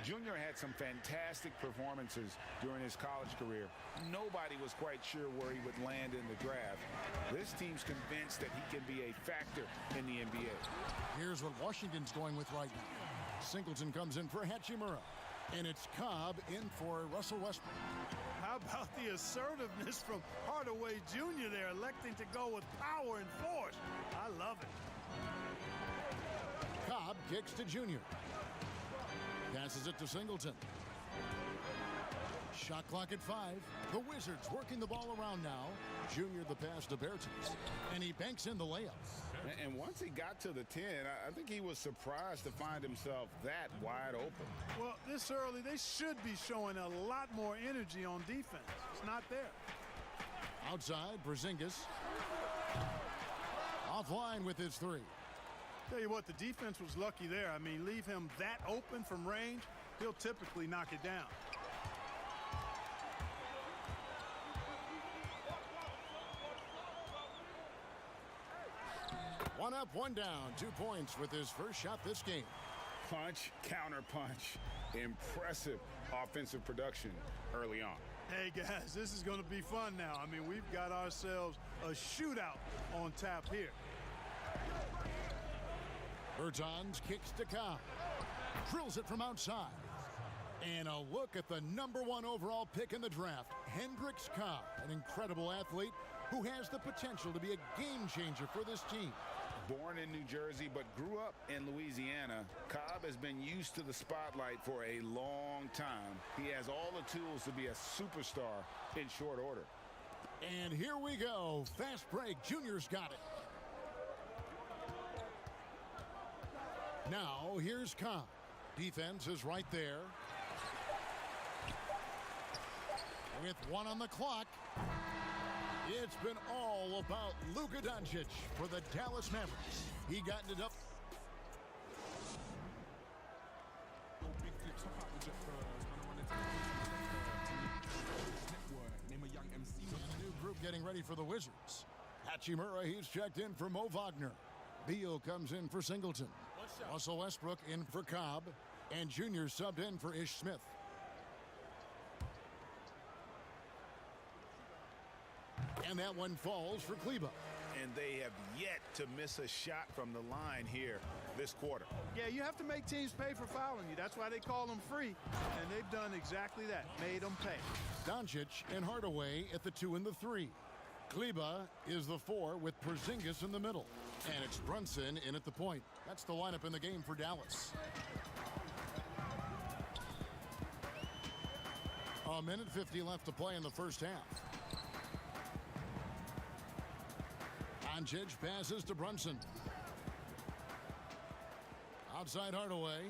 Junior had some fantastic performances during his college career. Nobody was quite sure where he would land in the draft. This team's convinced that he can be a factor in the NBA. Here's what Washington's going with right now. Singleton comes in for Hachimura. And it's Cobb in for Russell Westbrook. How about the assertiveness from Hardaway Jr. there, electing to go with power and force? I love it. Cobb kicks to Junior. Passes it to Singleton. Shot clock at 5. The Wizards working the ball around now. Junior the pass to Bertans. And he banks in the layup. And once he got to the 10, I think he was surprised to find himself that wide open. Well, this early, they should be showing a lot more energy on defense. It's not there. Outside, Porzingis. Offline with his 3. Tell you what, the defense was lucky there. I mean, leave him that open from range, he'll typically knock it down. One up, one down. 2 points with his first shot this game. Punch, counter punch. Impressive offensive production early on. Hey, guys, this is going to be fun now. I mean, we've got ourselves a shootout on tap here. Bertans kicks to Cobb. Drills it from outside. And a look at the #1 overall pick in the draft, Hendricks Cobb, an incredible athlete who has the potential to be a game changer for this team. Born in New Jersey but grew up in Louisiana, Cobb has been used to the spotlight for a long time. He has all the tools to be a superstar in short order. And here we go. Fast break. Junior's got it. Now here's Cobb. Defense is right there. With 1 on the clock. It's been all about Luka Doncic for the Dallas Mavericks. He got it up. A new group getting ready for the Wizards. Hachimura, he's checked in for Mo Wagner. Beal comes in for Singleton. Russell Westbrook in for Cobb. And Junior subbed in for Ish Smith. And that one falls for Kleber. And they have yet to miss a shot from the line here this quarter. Yeah, you have to make teams pay for fouling you. That's why they call them free. And they've done exactly that, made them pay. Doncic and Hardaway at the 2 and the 3. Kleber is the 4 with Porzingis in the middle. And it's Brunson in at the point. That's the lineup in the game for Dallas. A minute 50 left to play in the first half. Doncic passes to Brunson. Outside Hardaway.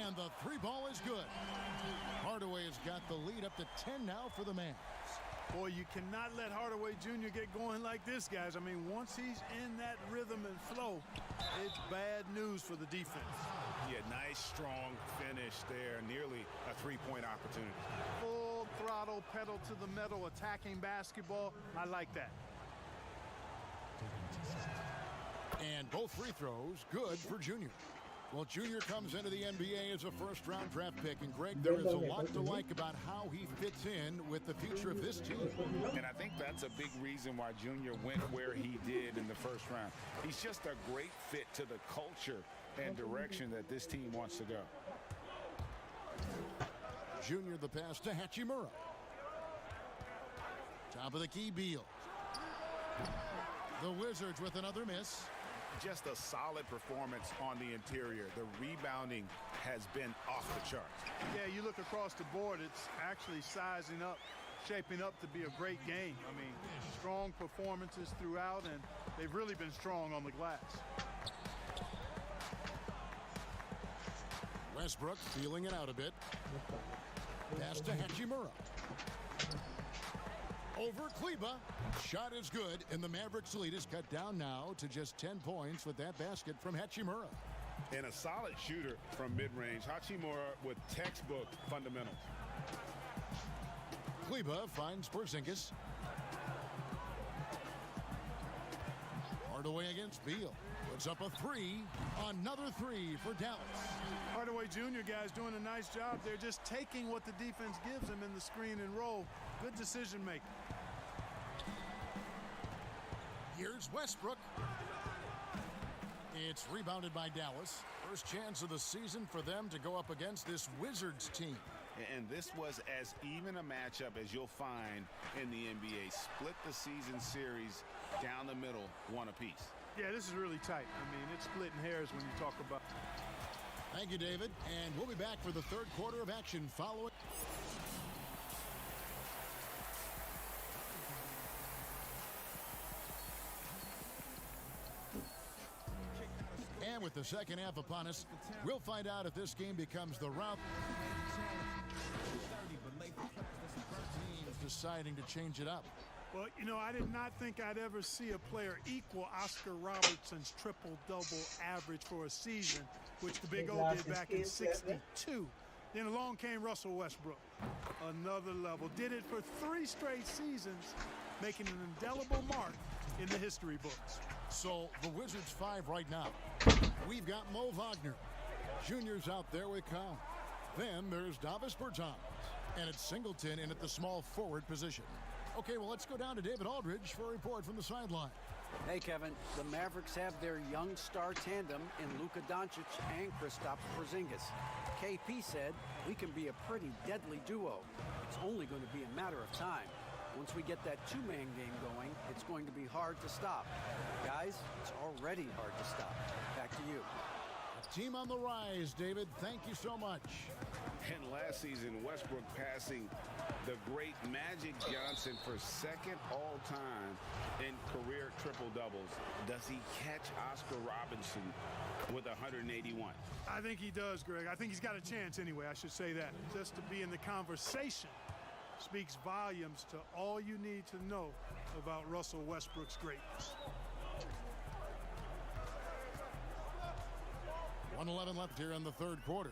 And the 3 ball is good. Hardaway has got the lead up to 10 now for the Mavs. Boy, you cannot let Hardaway Jr. get going like this, guys. I mean, once he's in that rhythm and flow, it's bad news for the defense. Yeah, nice, strong finish there. Nearly a 3-point opportunity. Full throttle, pedal to the metal, attacking basketball. I like that. And both free throws good for Junior. Well, Junior comes into the NBA as a first-round draft pick, and Greg, there is a lot to like about how he fits in with the future of this team. And I think that's a big reason why Junior went where he did in the first round. He's just a great fit to the culture and direction that this team wants to go. Junior the pass to Hachimura. Top of the key, Beal. The Wizards with another miss. Just a solid performance on the interior. The rebounding has been off the charts. Yeah, you look across the board, it's actually sizing up, shaping up to be a great game. I mean, strong performances throughout, and they've really been strong on the glass. Westbrook feeling it out a bit. Pass to Hachimura. Over Kleber. Shot is good, and the Mavericks lead is cut down now to just 10 points with that basket from Hachimura. And a solid shooter from mid-range. Hachimura with textbook fundamentals. Kleber finds Porzingis. Hardaway against Beal. Puts up a 3. Another 3 for Dallas. Hardaway Jr. guys doing a nice job. They're just taking what the defense gives them in the screen and roll. Good decision making. Here's Westbrook. It's rebounded by Dallas. First chance of the season for them to go up against this Wizards team. And this was as even a matchup as you'll find in the NBA. Split the season series down the middle, 1 apiece. Yeah, this is really tight. I mean, it's splitting hairs when you talk about. Thank you, David. And we'll be back for the third quarter of action following. with the second half upon us, we'll find out if this game becomes the rout. Teams deciding to change it up. Well, you know, I did not think I'd ever see a player equal Oscar Robertson's triple-double average for a season, which the Big O did back in '62. Then along came Russell Westbrook. Another level. Did it for 3 straight seasons, making an indelible mark in the history books. So the Wizards 5 right now. We've got Mo Wagner. Junior's out there with Kyle. Then there's Davis Bertans. And it's Singleton in at the small forward position. Okay, well, let's go down to David Aldridge for a report from the sideline. Hey, Kevin, the Mavericks have their young star tandem in Luka Doncic and Kristaps Porzingis. KP said, we can be a pretty deadly duo. It's only going to be a matter of time. Once we get that two-man game going, it's going to be hard to stop. Guys, it's already hard to stop. Back to you. A team on the rise, David. Thank you so much. And last season, Westbrook passing the great Magic Johnson for second all-time in career triple-doubles. Does he catch Oscar Robertson with 181? I think he does, Greg. I think he's got a chance anyway, I should say that. Just to be in the conversation speaks volumes to all you need to know about Russell Westbrook's greatness. 1:11 left here in the third quarter.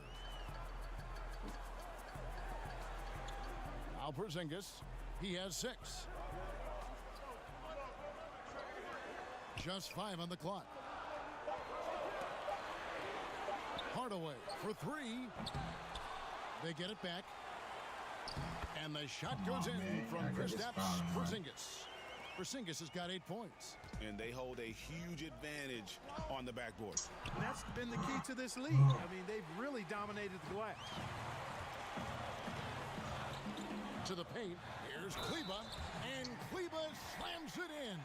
Now Porzingis, he has 6. Just 5 on the clock. Hardaway for 3. They get it back. And the shot goes in from Kristaps Porzingis. Porzingis has got 8 points. And they hold a huge advantage on the backboard. And that's been the key to this league. I mean, they've really dominated the glass. To the paint, here's Kleber, and Kleber slams it in.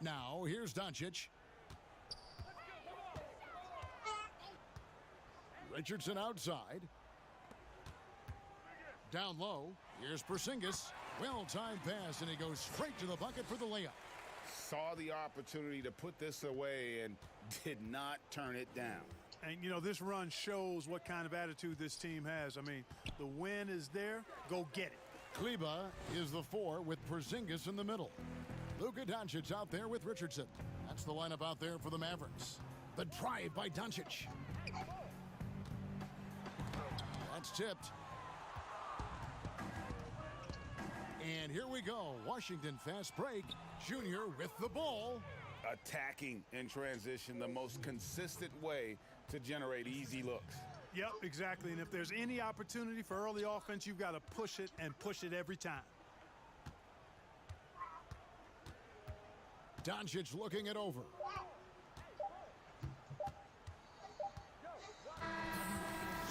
Now, here's Doncic. Richardson outside. Down low, here's Porzingis. Well-timed pass, and he goes straight to the bucket for the layup. Saw the opportunity to put this away and did not turn it down. And, you know, this run shows what kind of attitude this team has. I mean, the win is there. Go get it. Kleber is the 4 with Porzingis in the middle. Luka Doncic out there with Richardson. That's the lineup out there for the Mavericks. The drive by Doncic. That's tipped. And here we go. Washington fast break. Junior with the ball. Attacking in transition, the most consistent way to generate easy looks. Yep, exactly. And if there's any opportunity for early offense, you've got to push it and push it every time. Doncic looking it over.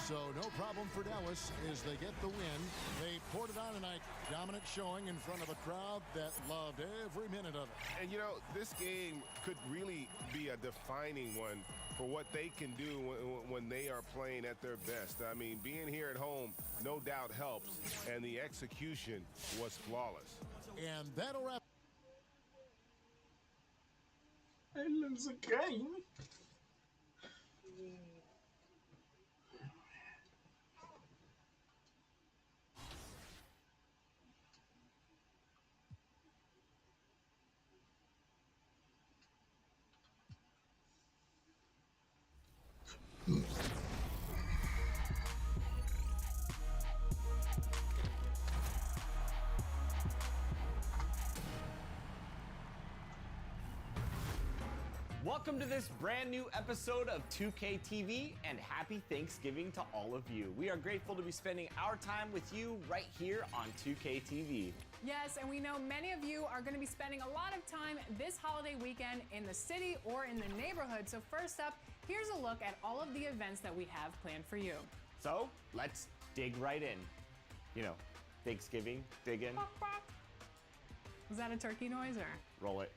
So no problem for Dallas as they get the win. They poured it on tonight. Dominant showing in front of a crowd that loved every minute of it. And, you know, this game could really be a defining one for what they can do when they are playing at their best. I mean, being here at home no doubt helps, and the execution was flawless. And that'll wrap. I lose again. Welcome to this brand new episode of 2K TV, and happy Thanksgiving to all of you. We are grateful to be spending our time with you right here on 2K TV. Yes, and we know many of you are going to be spending a lot of time this holiday weekend in the city or in the neighborhood. So first up, here's a look at all of the events that we have planned for you. So let's dig right in. You know, Thanksgiving, dig in. Was that a turkey noise or? Roll it.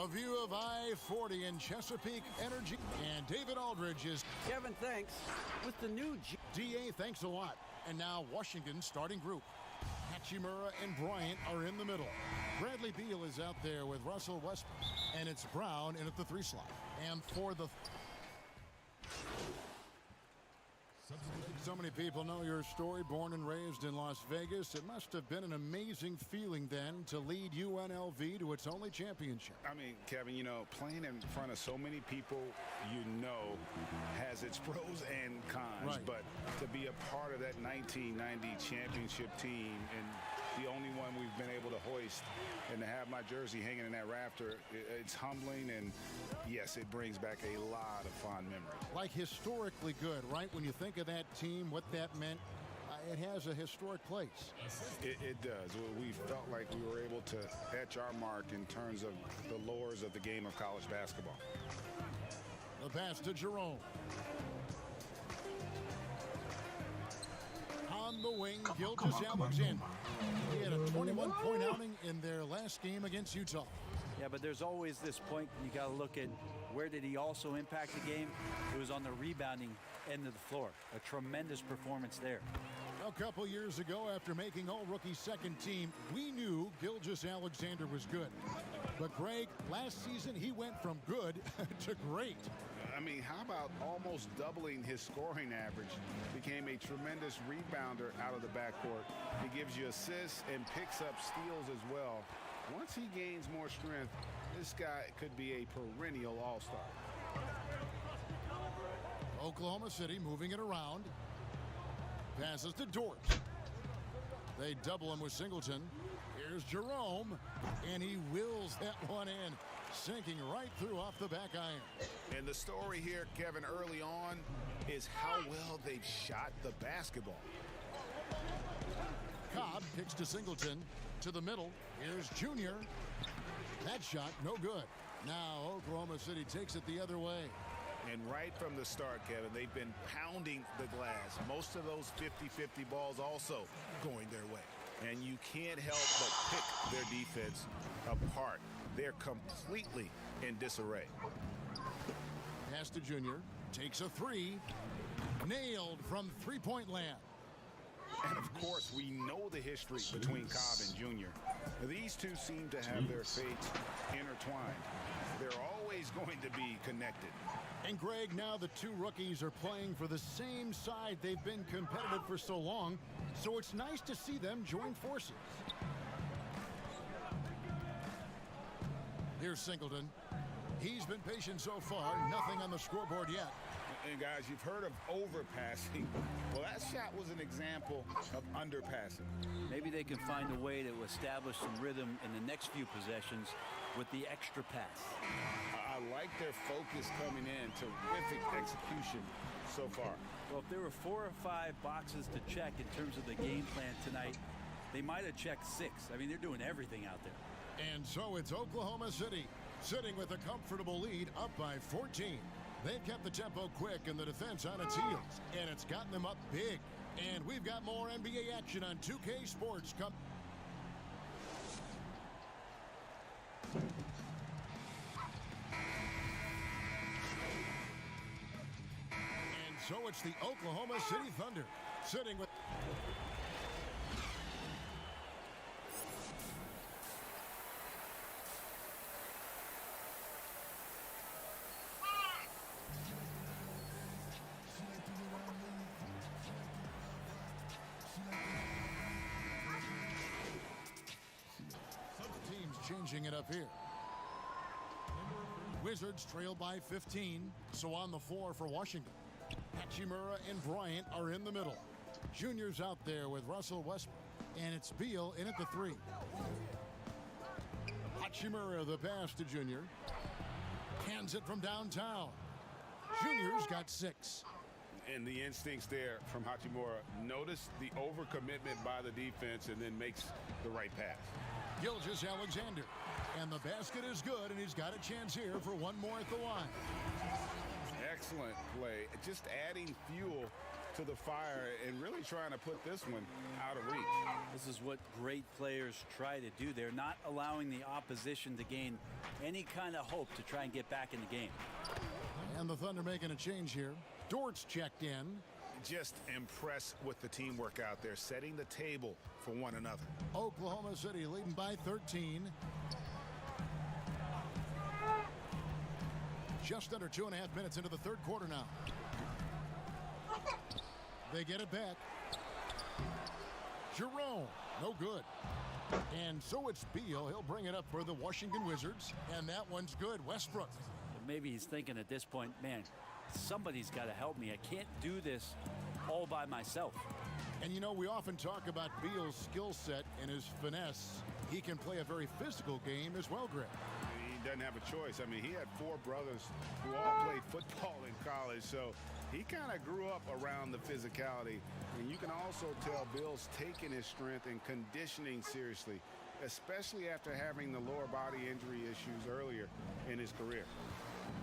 A view of I-40 and Chesapeake Energy. And David Aldridge is... Kevin, thanks. With the new DA, thanks a lot. And now Washington's starting group. Hachimura and Bryant are in the middle. Bradley Beal is out there with Russell Westbrook. And it's Brown in at the 3 slot. And for the... So many people know your story. Born and raised in Las Vegas, it must have been an amazing feeling then to lead UNLV to its only championship. I mean, Kevin, you know, playing in front of so many people you know has its pros and cons. Right. But to be a part of that 1990 championship team and the only one we've been able to hoist and to have my jersey hanging in that rafter, it's humbling, and yes, it brings back a lot of fond memories. Like historically good, right? When you think of that team, what that meant, it has a historic place. It does. We felt like we were able to etch our mark in terms of the lores of the game of college basketball. The pass to Jerome. On the wing, Gilgeous-Alexander. He had a 21-point outing in their last game against Utah. Yeah, but there's always this point you got to look at where did he also impact the game. It was on the rebounding end of the floor. A tremendous performance there. A couple years ago, after making all-rookie second team, we knew Gilgeous-Alexander was good. But Greg, last season he went from good to great. I mean, how about almost doubling his scoring average? Became a tremendous rebounder out of the backcourt. He gives you assists and picks up steals as well. Once he gains more strength, this guy could be a perennial all-star. Oklahoma City moving it around. Passes to Dort. They double him with Singleton. Here's Jerome, and he wills that one in, sinking right through off the back iron. And the story here, Kevin, early on is how well they've shot the basketball. Cobb kicks to Singleton, to the middle. Here's Junior. That shot, no good. Now Oklahoma City takes it the other way. And right from the start, Kevin, they've been pounding the glass. Most of those 50-50 balls also going their way. And you can't help but pick their defense apart. They're completely in disarray. Pass to Junior. Takes a 3. Nailed from three-point land. And of course, we know the history between Cobb and Junior. These two seem to have their fates intertwined. They're always going to be connected. And Greg, now the two rookies are playing for the same side. They've been competitive for so long, so it's nice to see them join forces. Here's Singleton. He's been patient so far. Nothing on the scoreboard yet. And guys, you've heard of overpassing. Well, that shot was an example of underpassing. Maybe they can find a way to establish some rhythm in the next few possessions with the extra pass. I like their focus coming in. Terrific execution so far. Well, if there were 4 or 5 boxes to check in terms of the game plan tonight, they might have checked 6. I mean, they're doing everything out there. And so it's Oklahoma City sitting with a comfortable lead, up by 14. They've kept the tempo quick and the defense on its heels, and it's gotten them up big. And we've got more NBA action on 2K Sports. And so it's the Oklahoma City Thunder sitting with... Changing it up here. Wizards trail by 15, so on the floor for Washington. Hachimura and Bryant are in the middle. Junior's out there with Russell Westbrook, and it's Beal in at the 3. Hachimura the pass to Junior. Hands it from downtown. Junior's got 6. And the instincts there from Hachimura. Notice the overcommitment by the defense and then makes the right pass. Gilgeous-Alexander, and the basket is good, and he's got a chance here for one more at the line. Excellent play. Just adding fuel to the fire and really trying to put this one out of reach. This is what great players try to do. They're not allowing the opposition to gain any kind of hope to try and get back in the game. And the Thunder making a change here. Dort's checked in. Just impressed with the teamwork out there, setting the table for one another. Oklahoma City leading by 13. Just under 2.5 minutes into the third quarter now. They get it back. Jerome, no good. And so it's Beal. He'll bring it up for the Washington Wizards. And that one's good. Westbrook. Maybe he's thinking at this point, man, somebody's got to help me. I can't do this all by myself. And you know, we often talk about Beal's skill set and his finesse. He can play a very physical game as well, Greg. He doesn't have a choice. I mean, he had 4 brothers who all played football in college, so he kind of grew up around the physicality. And you can also tell Bill's taking his strength and conditioning seriously, especially after having the lower body injury issues earlier in his career.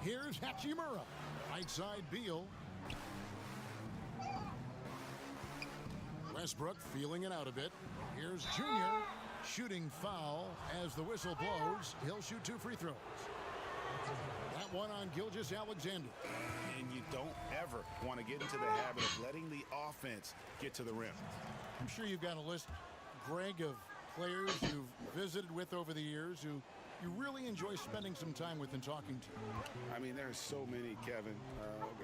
Here's Hachimura. Right side Beal. Westbrook feeling it out a bit. Here's Junior. Shooting foul as the whistle blows. He'll shoot 2 free throws. That one on Gilgeous-Alexander. And you don't ever want to get into the habit of letting the offense get to the rim. I'm sure you've got a list, Greg, of players you've visited with over the years who you really enjoy spending some time with and talking to. I mean, there's so many, Kevin.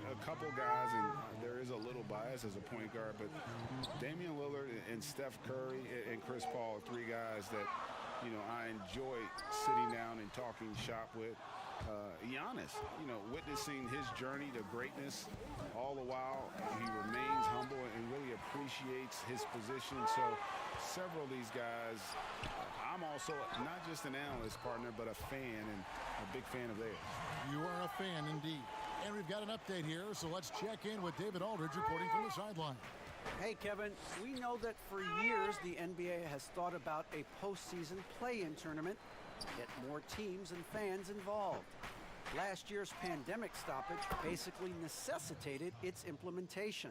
A couple guys, and there is a little bias as a point guard, but Damian Lillard and Steph Curry and Chris Paul are 3 guys that, you know, I enjoy sitting down and talking shop with. Giannis, you know, witnessing his journey to greatness, all the while he remains humble and really appreciates his position. So several of these guys, I'm also not just an analyst partner, but a fan, and a big fan of theirs. You are a fan indeed. And we've got an update here, so let's check in with David Aldridge reporting from the sideline. Hey, Kevin, we know that for years the NBA has thought about a postseason play-in tournament to get more teams and fans involved. Last year's pandemic stoppage basically necessitated its implementation.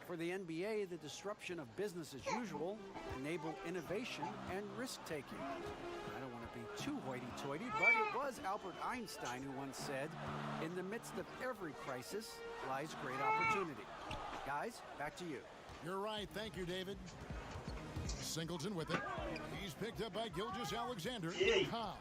For the NBA, the disruption of business as usual enabled innovation and risk-taking. I don't want to be too hoity-toity, but it was Albert Einstein who once said, "In the midst of every crisis lies great opportunity." Guys, back to you. You're right. Thank you, David. Singleton with it. He's picked up by Gilgeous-Alexander. Cobb.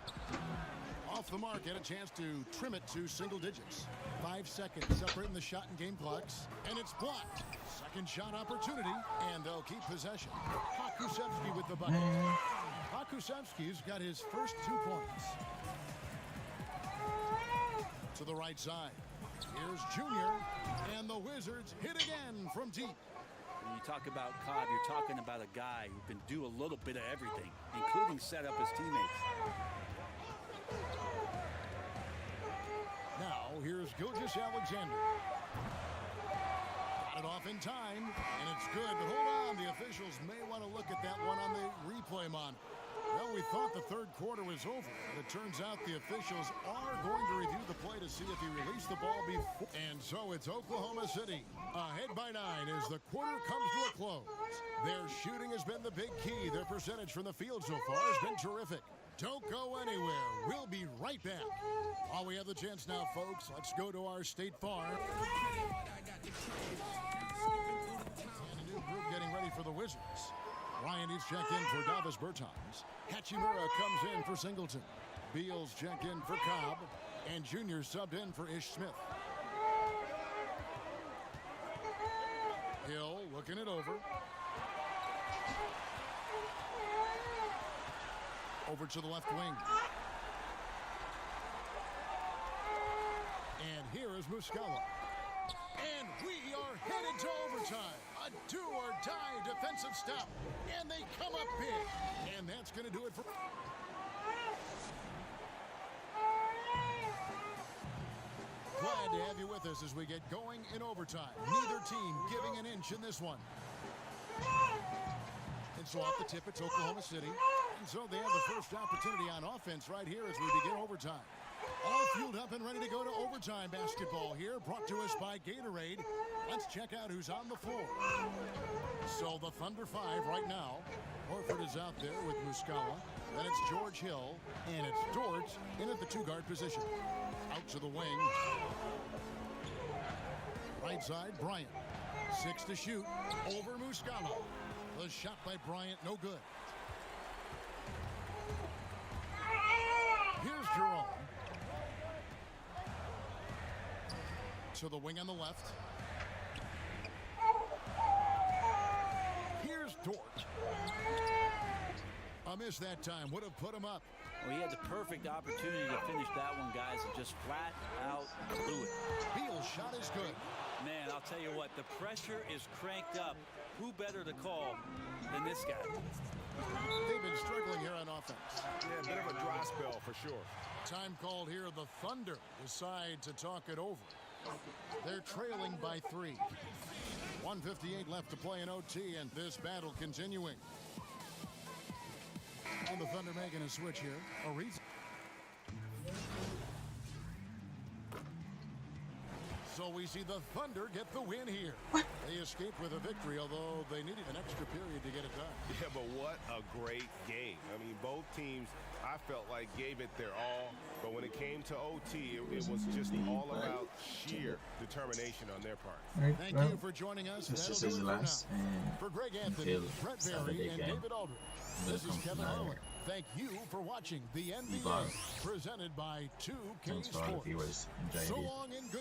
Off the mark, had a chance to trim it to single digits. 5 seconds separating the shot and game clocks, and it's blocked. Second shot opportunity, and they'll keep possession. Pokusevski with the bucket. Pokusevski's got his first 2 points. To the right side. Here's Junior, and the Wizards hit again from deep. When you talk about Cobb, you're talking about a guy who can do a little bit of everything, including set up his teammates. Now, here's Gilgeous-Alexander. Got it off in time, and it's good. But hold on, the officials may want to look at that one on the replay monitor. Well, we thought the third quarter was over, but it turns out the officials are going to review the play to see if he released the ball before. And so it's Oklahoma City ahead by 9 as the quarter comes to a close. Their shooting has been the big key. Their percentage from the field so far has been terrific. Don't go anywhere. We'll be right back. While we have the chance now, folks, let's go to our State Farm. And a new group getting ready for the Wizards. Ryan needs checked in for Davis Bertans. Hachimura comes in for Singleton. Beal's checked in for Cobb. And Junior subbed in for Ish Smith. Hill looking it over. Over to the left wing. And here is Muscala. And we are headed to overtime. A do-or-die defensive stop. And they come up big. And that's going to do it for... Glad to have you with us as we get going in overtime. Neither team giving an inch in this one. And so off the tip, it's Oklahoma City. And so they have the first opportunity on offense right here as we begin overtime. All Fueled up and ready to go to overtime basketball here, brought to us by Gatorade. Let's check out who's on the floor. So the Thunder 5 right now. Horford is out there with Muscala. Then it's George Hill, and it's Dort in at the 2-guard position. Out to the wing. Right side, Bryant. 6 to shoot. Over Muscala. The shot by Bryant, no good. Here's Jerome. To the wing on the left. Here's Dort. A miss that time. Would have put him up. Well, he had the perfect opportunity to finish that one, guys, and just flat out blew it. Beal's shot is good. Man, I'll tell you what, the pressure is cranked up. Who better to call than this guy? They've been struggling here on offense. Yeah, a bit of a dry spell for sure. Time called here. The Thunder decide to talk it over. They're trailing by 3. 1:58 left to play in OT, and this battle continuing. And the Thunder making a switch here. Ariza. So we see the Thunder get the win here. They escaped with a victory, although they needed an extra period to get it done. Yeah, but what a great game. I mean, both teams, I felt like, gave it their all. But when it came to OT, it was just all about sheer determination on their part. Right, Thank well, you for joining us. this That'll is do his it for last now. and For Greg Anthony, Brett Saturday Berry, and game. David Aldridge, I'm this gonna is come Kevin from Harlan. Thank you for watching the NBA, Bye. presented by 2K Thanks for all the Sports. viewers. Enjoying So it. long and good